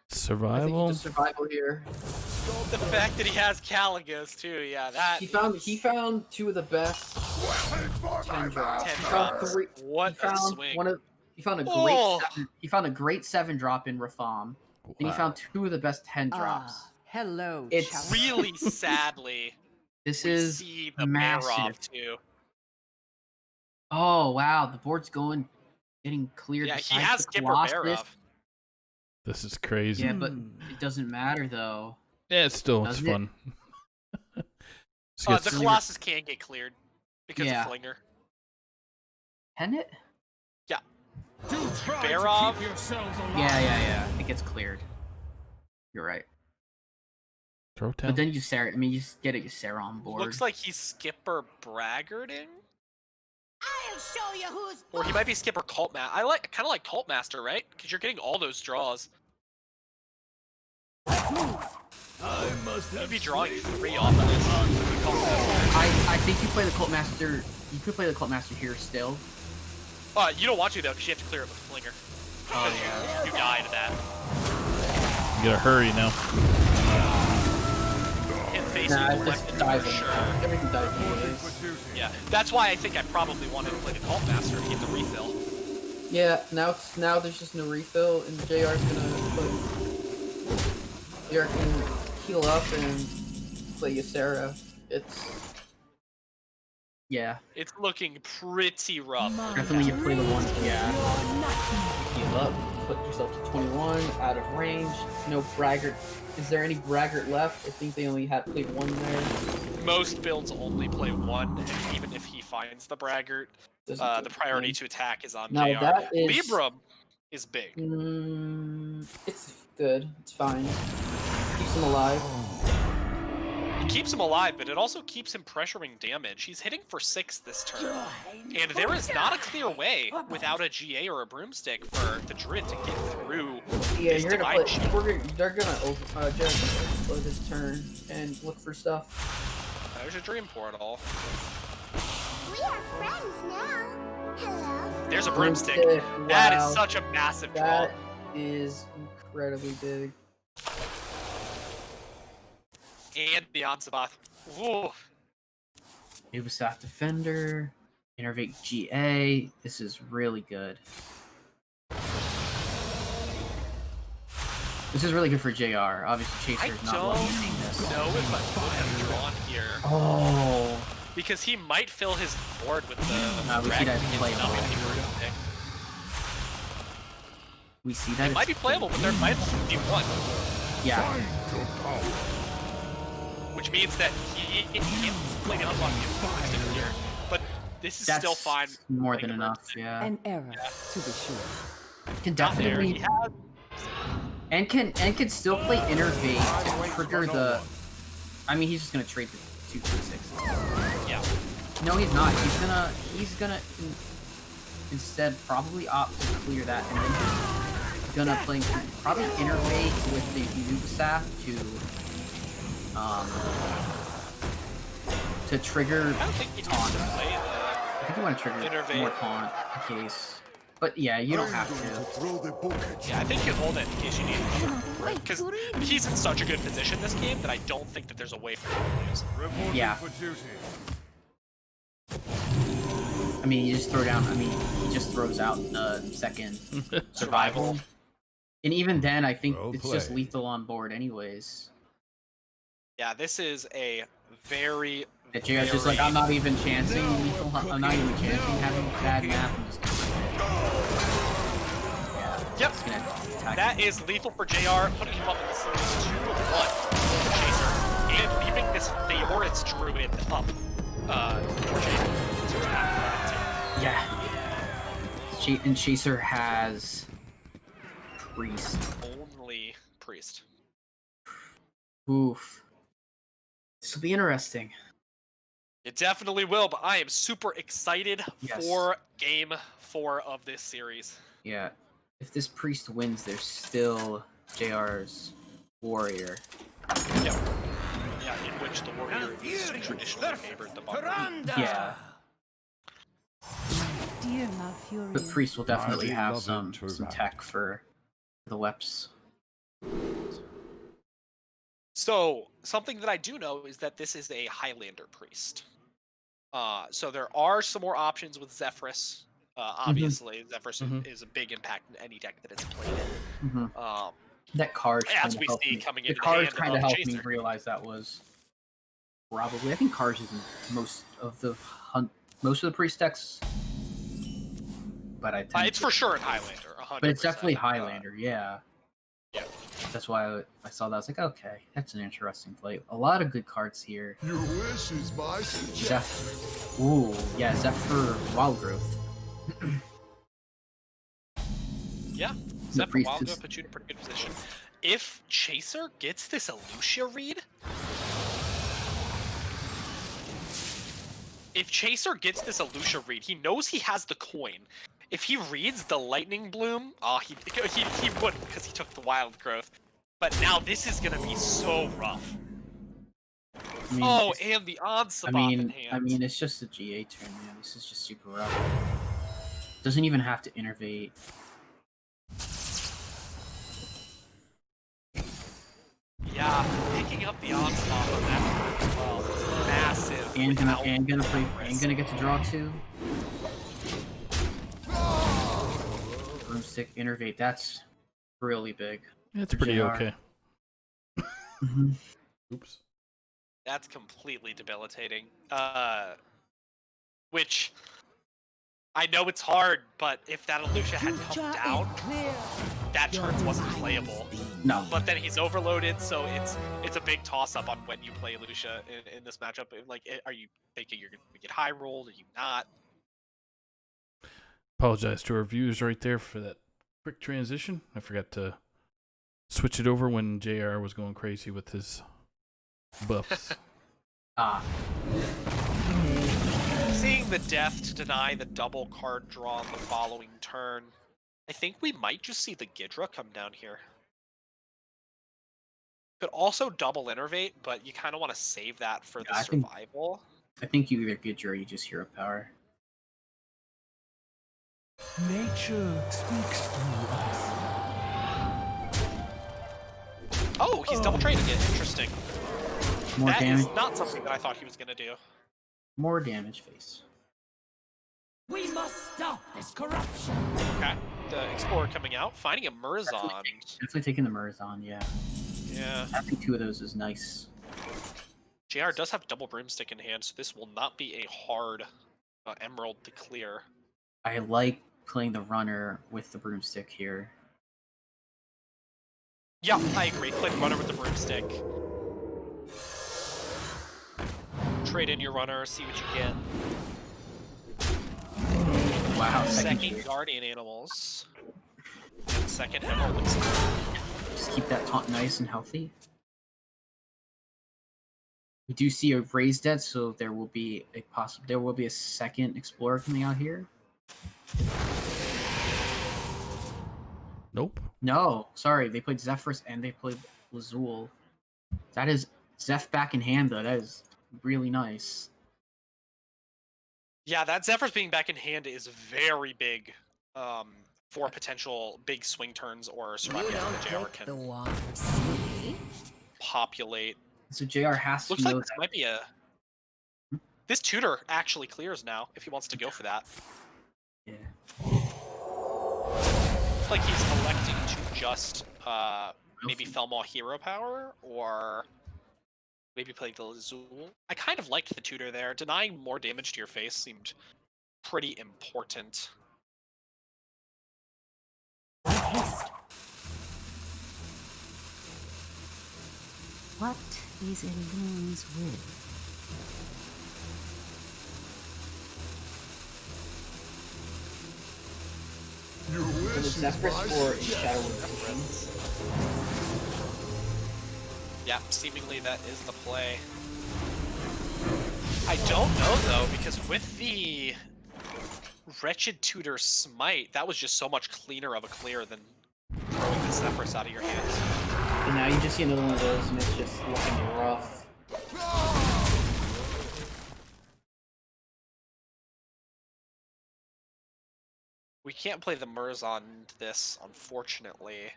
Survival? I think he just survival here. The fact that he has Caligos too, yeah, that he found 2 of the best 10 drops. 10 He drops. found What a swing. He found a great Oh. he found a great 7 drop in Rafam. And he found 2 of the best 10 drops. Hello, It's really sadly. This we is see the massive. Barov too. Oh wow, the board's getting cleared. Yeah, he besides has the Skipper Colossus. Barov. This is crazy. Yeah, but it doesn't matter though. Yeah, it's fun. The Colossus can get cleared because of Flinger. Can it? Yeah. Barov. Yeah. It gets cleared. You're right. Throw But then you Sarah. I mean, you just get a Sarah on board. Looks like he's Skipper Braggarting. I'll show you who's Or he might be Skipper Cult Master. I kind of like Cult Master, right? Because you're getting all those draws. You'd be drawing 3 off of this. I think you play the Cult Master. You could play the Cult Master here still. You don't want to though, because you have to clear it with Flinger. Oh yeah. You die to that. You gotta hurry now. Hit face Nah, you just collected dive for in. sure. Everything dives anyways. Yeah, that's why I think I probably wanted to play the Cult Master to get the refill. Yeah. Now there's just no refill, and JR's gonna put. JR can heal up and play Ysera. It's looking pretty rough. Definitely you play the one. Yeah. Heal up. Put yourself to 21 out of range. No braggart. Is there any braggart left? I think they only played 1 there. Most builds only play 1, and even if he finds the braggart, the priority to attack is on Now JR. that is Libra is big. It's good. It's fine. Keeps him alive. It keeps him alive, but it also keeps him pressuring damage. He's hitting for 6 this turn. And there is not a clear way without a GA or a broomstick for the Druid to get through Yeah, this you're gonna divine play. shield. They're gonna overflow this turn and look for stuff. There's a Dream Portal. We are friends now. Hello. There's a broomstick. Wow. That is such a massive draw. That is incredibly big. And beyond Sabath. Ooh. Ubisoft Defender, Innervate GA. This is really good. This is really good for JR. Obviously, Chaser's not loving this. I don't know if I would have drawn here. Oh. Because he might fill his board with the we see that dragon playable. and not be broomstick. We see that It might be playable, but there might be 1. Yeah. Which means that he can't play the unlock here. But this is still fine. More than enough, yeah. An error, to be sure. Can Not there. definitely He has... and can still play Innervate to trigger the. I mean, he's just gonna trade the 2/6. Yeah. No, he's not. He's gonna instead probably opt to clear that, and then he's gonna play probably Innervate with the Ubisoft to trigger I don't think he taunt. needs to play I think you want to trigger Innervate. more taunt in case. But yeah, you don't have to. Yeah, I think you hold it in case you need it. Because he's in such a good position this game that I don't think that there's a way for him to lose. Yeah. I mean, you just throw down. I mean, he just throws out the second survival. And even then, I think it's just lethal on board, anyways. Yeah, this is a very. That you're just like, I'm not even chancing lethal. I'm not even chancing having a bad map. I'm just gonna Yep. That is lethal for JR, putting him up in the series 2-1 for Chaser, and leaving this Feoris Druid up for Chaser to attack. Yeah. And Chaser has Priest. Only Priest. Oof. This will be interesting. It definitely will, but I am super excited Yes. for Game 4 of this series. Yeah. If this priest wins, there's still JR's warrior. Yep. Yeah, in which the warrior is traditionally favored the bumper. Yeah. Dear Malfurion. The priest will definitely have some tech for the weps. So, something that I do know is that this is a Highlander priest. So there are some more options with Zephyrus. Obviously, Zephyrus is a big impact in any deck that it's played in. That card, as we see coming into the card hand kind of of helped me Chaser. realize that was probably. I think cards is in most of the priest decks, but I think it's for sure in Highlander, 100%. But it's definitely Highlander, yeah. Yeah. That's why I saw that. I was like, okay, that's an interesting play. A lot of good cards here. Your wish is my suggestion. Ooh, yeah, Zephyr Wild Growth. Yeah, Zephyr Wild Growth puts you in a pretty good position. If Chaser gets this Lucia read, he knows he has the coin. If he reads the Lightning Bloom, he wouldn't because he took the Wild Growth. But now this is gonna be so rough. I mean, and the Onslaught in hand. I mean, it's just a GA turn, man. This is just super rough. Doesn't even have to innervate. Yeah, picking up the Onslaught on that turn as well. Massive. And gonna get to draw 2. Broomstick innervate. That's really big. It's pretty JR. okay. Oops. That's completely debilitating. Which I know it's hard, but if that Lucia had come down, that turn wasn't playable. No. But then he's overloaded, so it's a big toss-up on when you play Lucia in this matchup. Like, are you thinking you're going to get high rolled? Are you not? Apologize to our viewers right there for that quick transition. I forgot to switch it over when JR was going crazy with his buffs. Seeing the death to deny the double card draw on the following turn, I think we might just see the Ghidra come down here. Could also double innervate, but you kind of want to save that for the survival. I think you either Ghidra or you just hero power. Nature speaks through us. Oh, he's double trading it. Interesting. More damage. That is not something that I thought he was going to do. More damage face. We must stop this corruption. Okay. The Explorer coming out, finding a Murzon. Definitely taking the Murzon, yeah. Yeah. Having 2 of those is nice. JR does have double Broomstick in hand, so this will not be a hard Emerald to clear. I like playing the runner with the Broomstick here. Yeah, I agree. Play the runner with the Broomstick. Trade in your runner, see what you get. Wow, second Guardian Animals. And second Emerald Explorer. Just keep that taunt nice and healthy. We do see a raised dead, so there will be a second Explorer coming out here. Nope. No, sorry, they played Zephyrus and they played Lazul. That is Zeph back in hand though. That is really nice. Yeah, that Zephyrus being back in hand is very big for potential big swing turns or surviving that JR can populate. So JR has to Looks know like this might be a... This tutor actually clears now, if he wants to go for that. Yeah. Looks like he's electing to just maybe Felmaw Hero Power, or maybe play the Lazul. I kind of liked the tutor there. Denying more damage to your face seemed pretty important. What is in Loon's will? Your wish is my suggestion. Yeah, seemingly that is the play. I don't know though, because with the Wretched Tutor Smite. That was just so much cleaner of a clear than throwing the Zephyrus out of your hands. And now you just see another one of those, and it's just looking rough. We can't play the Murs on this, unfortunately.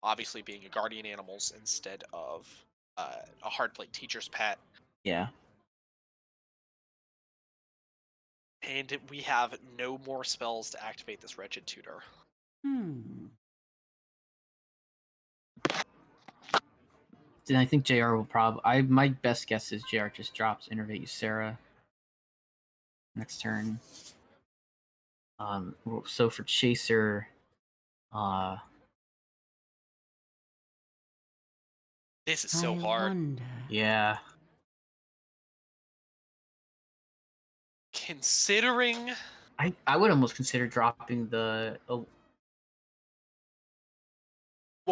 Obviously being a Guardian Animals instead of a Hardplate Teacher's Pet. Yeah. And we have no more spells to activate this Wretched Tutor. Then I think JR will probably... my best guess is JR just drops Innervate Ysera next turn. So for Chaser... This is so hard. Yeah. Considering... I would almost consider dropping the... Well,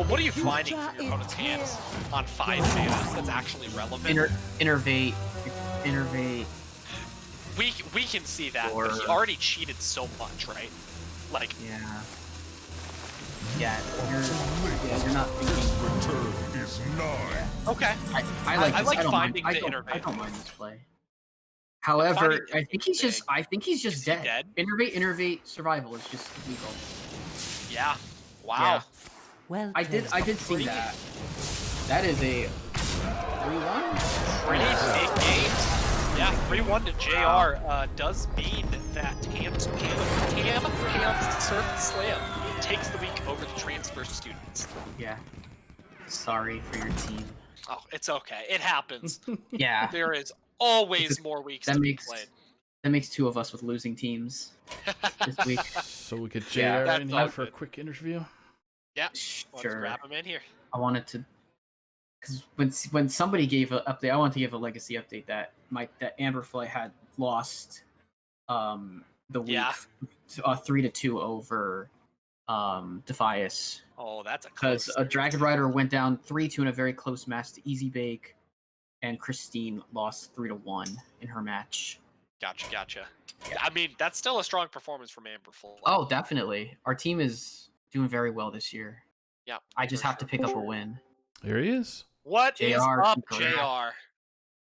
what are you finding from your opponent's hands on 5 mana that's actually relevant? Innervate. We can see that, but he already cheated so much, right? Like... Yeah, you're not thinking... Return is nigh. Okay. I like finding the Innervate. I don't mind this play. However, I think he's just dead. Innervate survival is just legal. Yeah. Wow. Yeah. Well, I did see that. That is a 3-1. Pretty big games. Yeah, 3-1 to JR does mean that Tam's Surf Slam takes the week over the transfer students. Yeah. Sorry for your team. Oh, it's okay. It happens. Yeah. There is always more weeks to be played. That makes 2 of us with losing teams this week. So we get JR in here for a quick interview. Yeah, let's grab him in here. I wanted to, because when somebody gave an update, I wanted to give a legacy update that Amberfly had lost the week 3-2 over Defias. Oh, that's a because a Dragon Rider went down 3-2 in a very close match to Easy Bake, and Christine lost 3-1 in her match. Gotcha. I mean, that's still a strong performance from Amberfly. Oh, definitely. Our team is doing very well this year. Yeah. I just have to pick up a win. There he is. What is up, JR?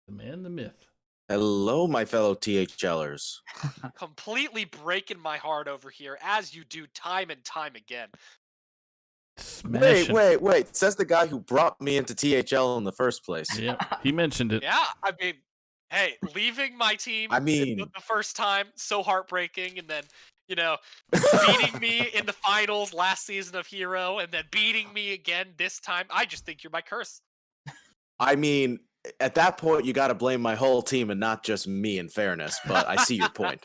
The man, the myth. Hello, my fellow THLers. Completely breaking my heart over here, as you do time and time again. Wait. Says the guy who brought me into THL in the first place. Yeah, he mentioned it. Yeah, I mean, hey, leaving my team the first time, so heartbreaking, and then, beating me in the finals last season of Hero, and then beating me again this time. I just think you're my curse. I mean, at that point, you got to blame my whole team and not just me, in fairness, but I see your point.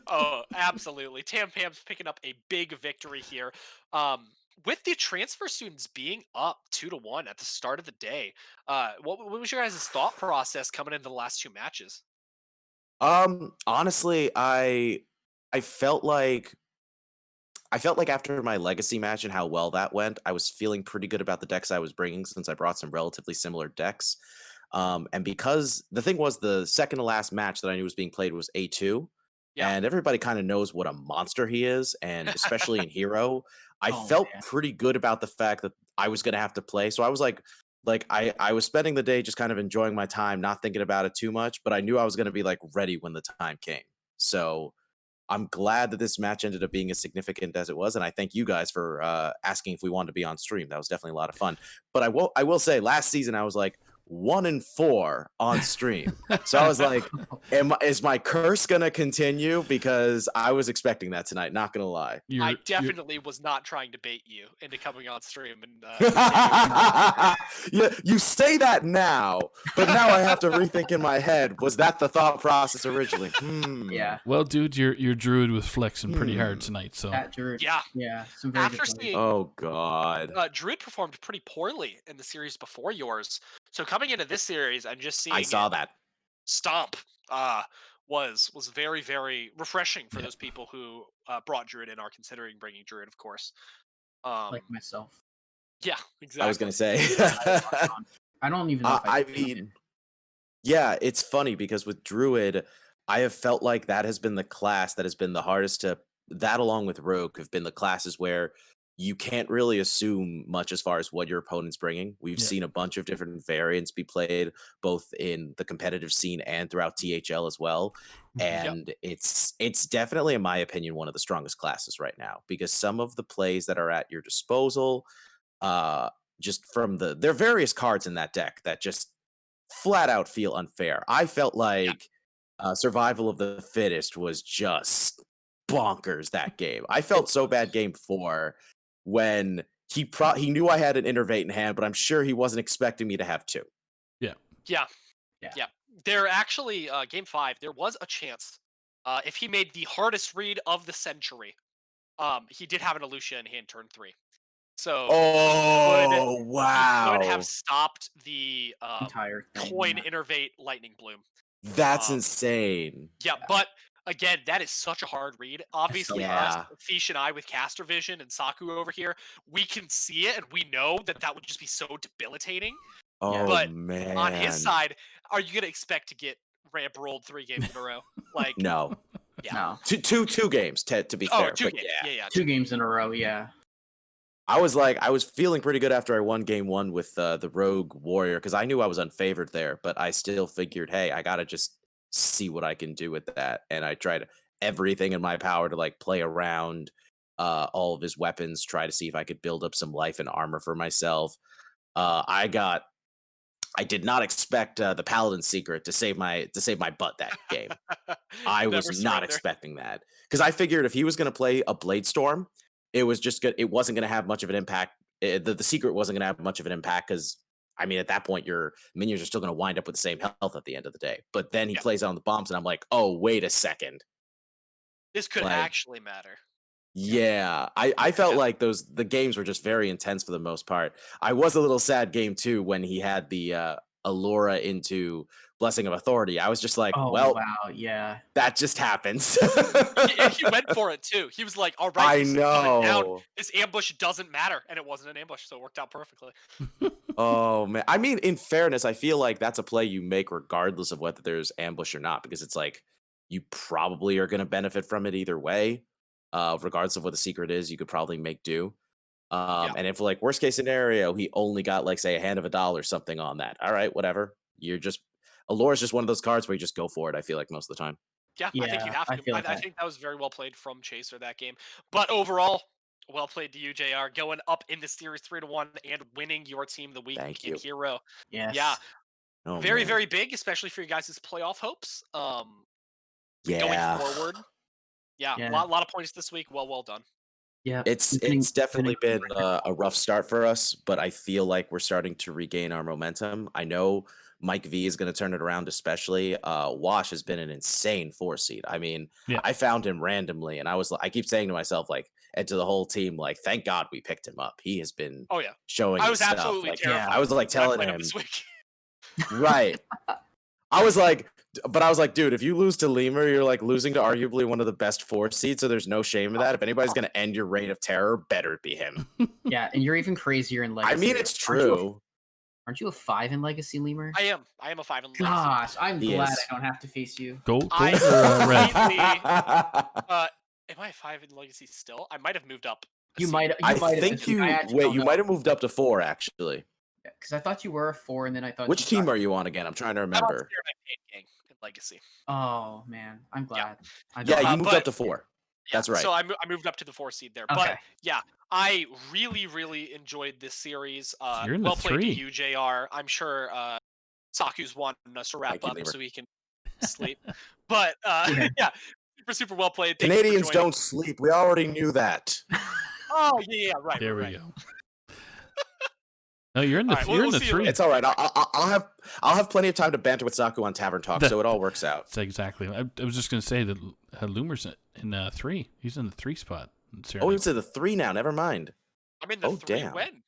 Oh, absolutely. Tam Pam's picking up a big victory here. With the transfer students being up 2-1 at the start of the day, what was your guys' thought process coming into the last 2 matches? Honestly, I felt like after my Legacy match and how well that went, I was feeling pretty good about the decks I was bringing since I brought some relatively similar decks. And because the thing was, the second to last match that I knew was being played was A2. Yeah. And everybody kind of knows what a monster he is, and especially in Hero, I felt pretty good about the fact that I was going to have to play. So I was like I was spending the day just kind of enjoying my time, not thinking about it too much, but I knew I was going to be ready when the time came. So I'm glad that this match ended up being as significant as it was, and I thank you guys for asking if we wanted to be on stream. That was definitely a lot of fun. But I will say, last season I was 1-4 on stream. So I was like, is my curse gonna continue? Because I was expecting that tonight, not gonna lie. I definitely was not trying to bait you into coming on stream and yeah, you say that now, but now I have to rethink in my head, was that the thought process originally? Yeah. Well, dude, your druid was flexing pretty hard tonight, so that druid, yeah. Some very After good seeing, oh god, druid performed pretty poorly in the series before yours. So coming into this series and just seeing I saw that stomp was very, very refreshing for those people who brought Druid and are considering bringing Druid, of course. Like myself. Yeah, exactly. I was gonna say. I don't even know. Yeah, it's funny because with Druid, I have felt like that has been the class that has been the hardest to. That along with Rogue have been the classes where you can't really assume much as far as what your opponent's bringing. We've seen a bunch of different variants be played both in the competitive scene and throughout THL as well. And it's definitely, in my opinion, one of the strongest classes right now because some of the plays that are at your disposal, just from there are various cards in that deck that just flat out feel unfair. I felt like Survival of the Fittest was just bonkers that game. I felt so bad game 4 when he knew I had an Innervate in hand, but I'm sure he wasn't expecting me to have 2. Yeah. There actually, game 5, there was a chance if he made the hardest read of the century. He did have an Elucia in hand turn 3. So wow. he could have stopped the entire thing, coin Innervate Lightning Bloom. That's insane. Yeah, but again, that is such a hard read. Obviously, us, Fish and I with Caster Vision and Saku over here, we can see it and we know that would just be so debilitating. But man. On his side, are you going to expect to get ramp rolled 3 games in a row? Like no. No. Two games, to be fair. 2 games. Yeah. 2 games in a row, yeah. I was feeling pretty good after I won game 1 with the Rogue Warrior because I knew I was unfavored there, but I still figured, hey, I gotta just see what I can do with that, and I tried everything in my power to like play around all of his weapons, try to see if I could build up some life and armor for myself. I did not expect the Paladin Secret to save my butt that game. I was not expecting that because I figured if he was gonna play a Blade Storm, it was just good. It wasn't going to have much of an impact. The secret wasn't going to have much of an impact because, I mean, at that point, your minions are still going to wind up with the same health at the end of the day. But then he plays on the bombs, and I'm like, oh, wait a second. This could actually matter. Yeah, I felt like the games were just very intense for the most part. I was a little sad game 2 when he had the Allura into Blessing of Authority. I was just like, wow, that just happens. he went for it too. He was like, all right, I know. Down. This ambush doesn't matter. And it wasn't an ambush, so it worked out perfectly. Oh, man. I mean, in fairness, I feel like that's a play you make regardless of whether there's ambush or not, because it's like, you probably are going to benefit from it either way. Regardless of what the secret is, you could probably make do. And if, like, worst case scenario, he only got, like, say, a hand of a $1 or something on that. All right, whatever. Allure is just one of those cards where you just go for it, I feel like, most of the time. Yeah, I think you have to. I think that was very well played from Chaser that game. But overall, well played to you, JR, going up in the series 3-1 and winning your team the week in Hero. Yes. Yeah. Oh, very, man. very big, especially for you guys' playoff hopes. Yeah. Going forward. Yeah. A lot of points this week. Well done. Yeah. It's definitely been a rough start for us, but I feel like we're starting to regain our momentum. I know Mike V is going to turn it around, especially. Wash has been an insane 4 seed. I mean, I found him randomly, and I keep saying to myself, like, and to the whole team, like, thank God we picked him up. He has been showing I was his absolutely stuff. Like, I was like telling him this week. right. I was like, dude, if you lose to Leumer, you're like losing to arguably one of the best 4 seeds, so there's no shame in that. If anybody's going to end your reign of terror, better be him. Yeah, and you're even crazier in Legacy. I mean, it's true. Aren't you a 5 in Legacy, Lemur? I am a 5 in Legacy. Gosh, I'm glad I don't have to face you. Gold or red? Am I a 5 in Legacy still? I might have moved up. You might. I think you might have moved up to 4 actually. Because I thought you were a 4, and then I thought. Which team are you on again? I'm trying to remember. In Legacy. Oh man, I'm glad. Yeah, you moved up to 4. That's right. So I moved up to the 4 seed there. Okay. But yeah, I really, really enjoyed this series. You're in well the played 3. to you, JR. I'm sure Saku's wanting us to wrap up so we can sleep. But yeah, super well played. Canadians don't sleep. We already knew that. Oh yeah, right. There we go. No, you're in the you're in the 3. It's all right. I'll have plenty of time to banter with Saku on Tavern Talk, so it all works out. Exactly. I was just gonna say that Leumer's in 3. He's in the 3 spot. Oh, he's in the 3 now. Never mind. I'm in the 3. Damn. When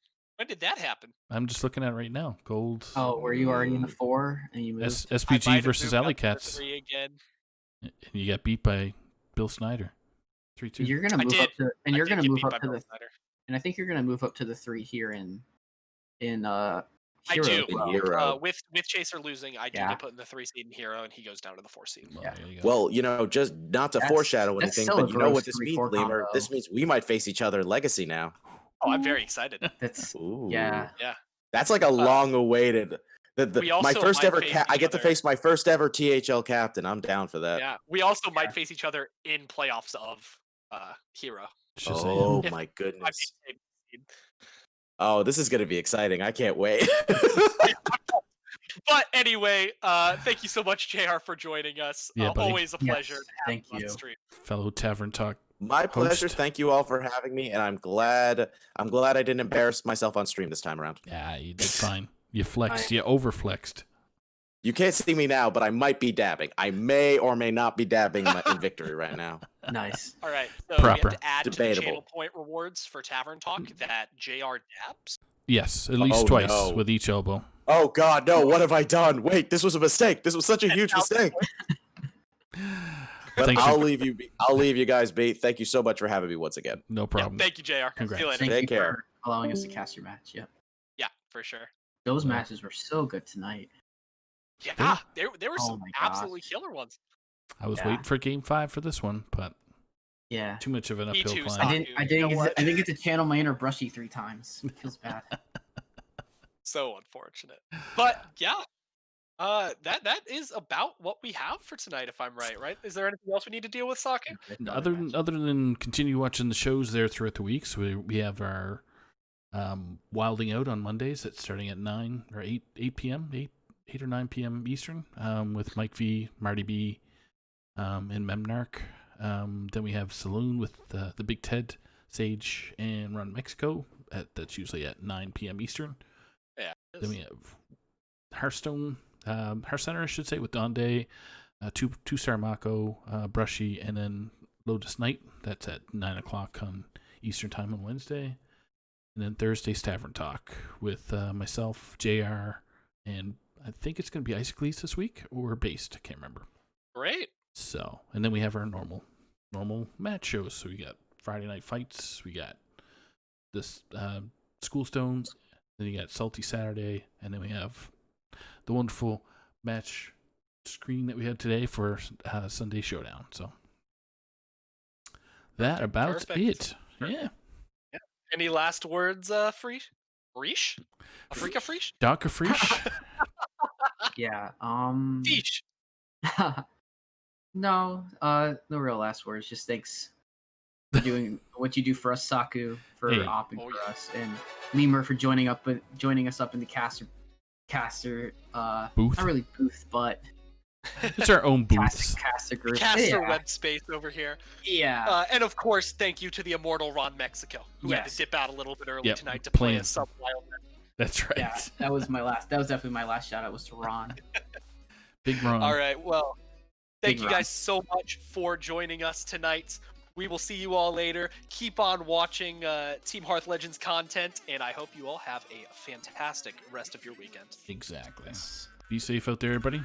did that happen? I'm just looking at it right now. Gold. Oh, were you already in the 4 and you moved? SPG versus Alley Cats. 3 again. And you got beat by Bill Snyder. 3-2. You're gonna move up to, and you're gonna move up to the. And I think you're gonna move up to the 3 here in I do. Hero. With Chaser losing, I do get put in the 3 seed in Hero, and he goes down to the 4 seed. Well, just not to foreshadow anything, but you know what this means, Leumer? This means we might face each other in Legacy now. Oh, I'm very excited. That's yeah. That's like a long-awaited. My first ever I get to face my first ever THL captain. I'm down for that. Yeah, we also might face each other in playoffs of Hero. Oh my goodness. Oh, this is going to be exciting. I can't wait. But anyway, thank you so much, JR, for joining us. Yeah, always a pleasure. Thank you. Fellow Tavern Talk. My pleasure. Thank you all for having me, and I'm glad I didn't embarrass myself on stream this time around. Yeah, you did fine. You flexed. You overflexed. You can't see me now, but I might be dabbing. I may or may not be dabbing in victory right now. Nice. All right. So Proper. we have to add to the channel point rewards for Tavern Talk that JR dabs. Yes, at least twice with each elbow. Oh God, no! What have I done? Wait, this was a mistake. This was such a huge mistake. But I'll leave you guys be. Thank you so much for having me once again. No problem. Thank you, JR. Congrats. Thank you for allowing us to cast your match. Yep. Yeah, for sure. Those matches were so good tonight. Yeah, there were some absolutely killer ones. I was waiting for Game 5 for this one, but too much of an uphill climb. I didn't get to channel my inner Brushy 3 times. It feels bad. So unfortunate. But yeah, that is about what we have for tonight, if I'm right? Is there anything else we need to deal with, Sake? Other than continue watching the shows there throughout the week, so we have our Wilding Out on Mondays. It's starting at 9 or 8 p.m. 8 or 9 p.m. Eastern with Mike V, Marty B, and Memnarch. Then we have Saloon with the Big Ted, Sage, and RonMexico. That's usually at 9 p.m. Eastern. Yeah. Then we have Hearthstone, Hearthcenter, I should say, with Donde, two Star Mako, Brushy, and then Lotus Knight. That's at 9 o'clock on Eastern Time on Wednesday. And then Thursday's Tavern Talk with myself, JR, and I think it's going to be HeatShock this week or Based. I can't remember. Great. So, and then we have our normal match shows. So we got Friday Night Fights. We got this Schoolstone. Then you got Salty Saturday. And then we have the wonderful match screen that we had today for Sunday Showdown. So that about it. Yeah. Any last words, Freesh? Freesh? Freesh? Doctorfeesh? Yeah. Feesh. No real last words. Just thanks for doing what you do for us, Saku, for opping for us, and Leumer for joining us up in the caster booth. Not really booth, but it's our own booths. Caster group. Caster web space over here. Yeah. And of course, thank you to the immortal RonMexico, who had to dip out a little bit early tonight to play a sub-wild. That's right. Yeah, that was definitely my last shout out was to Ron. Big Ron. All right, well, thank you guys so much for joining us tonight. We will see you all later. Keep on watching Team Hearth Legends content, and I hope you all have a fantastic rest of your weekend. Exactly. Be safe out there, everybody.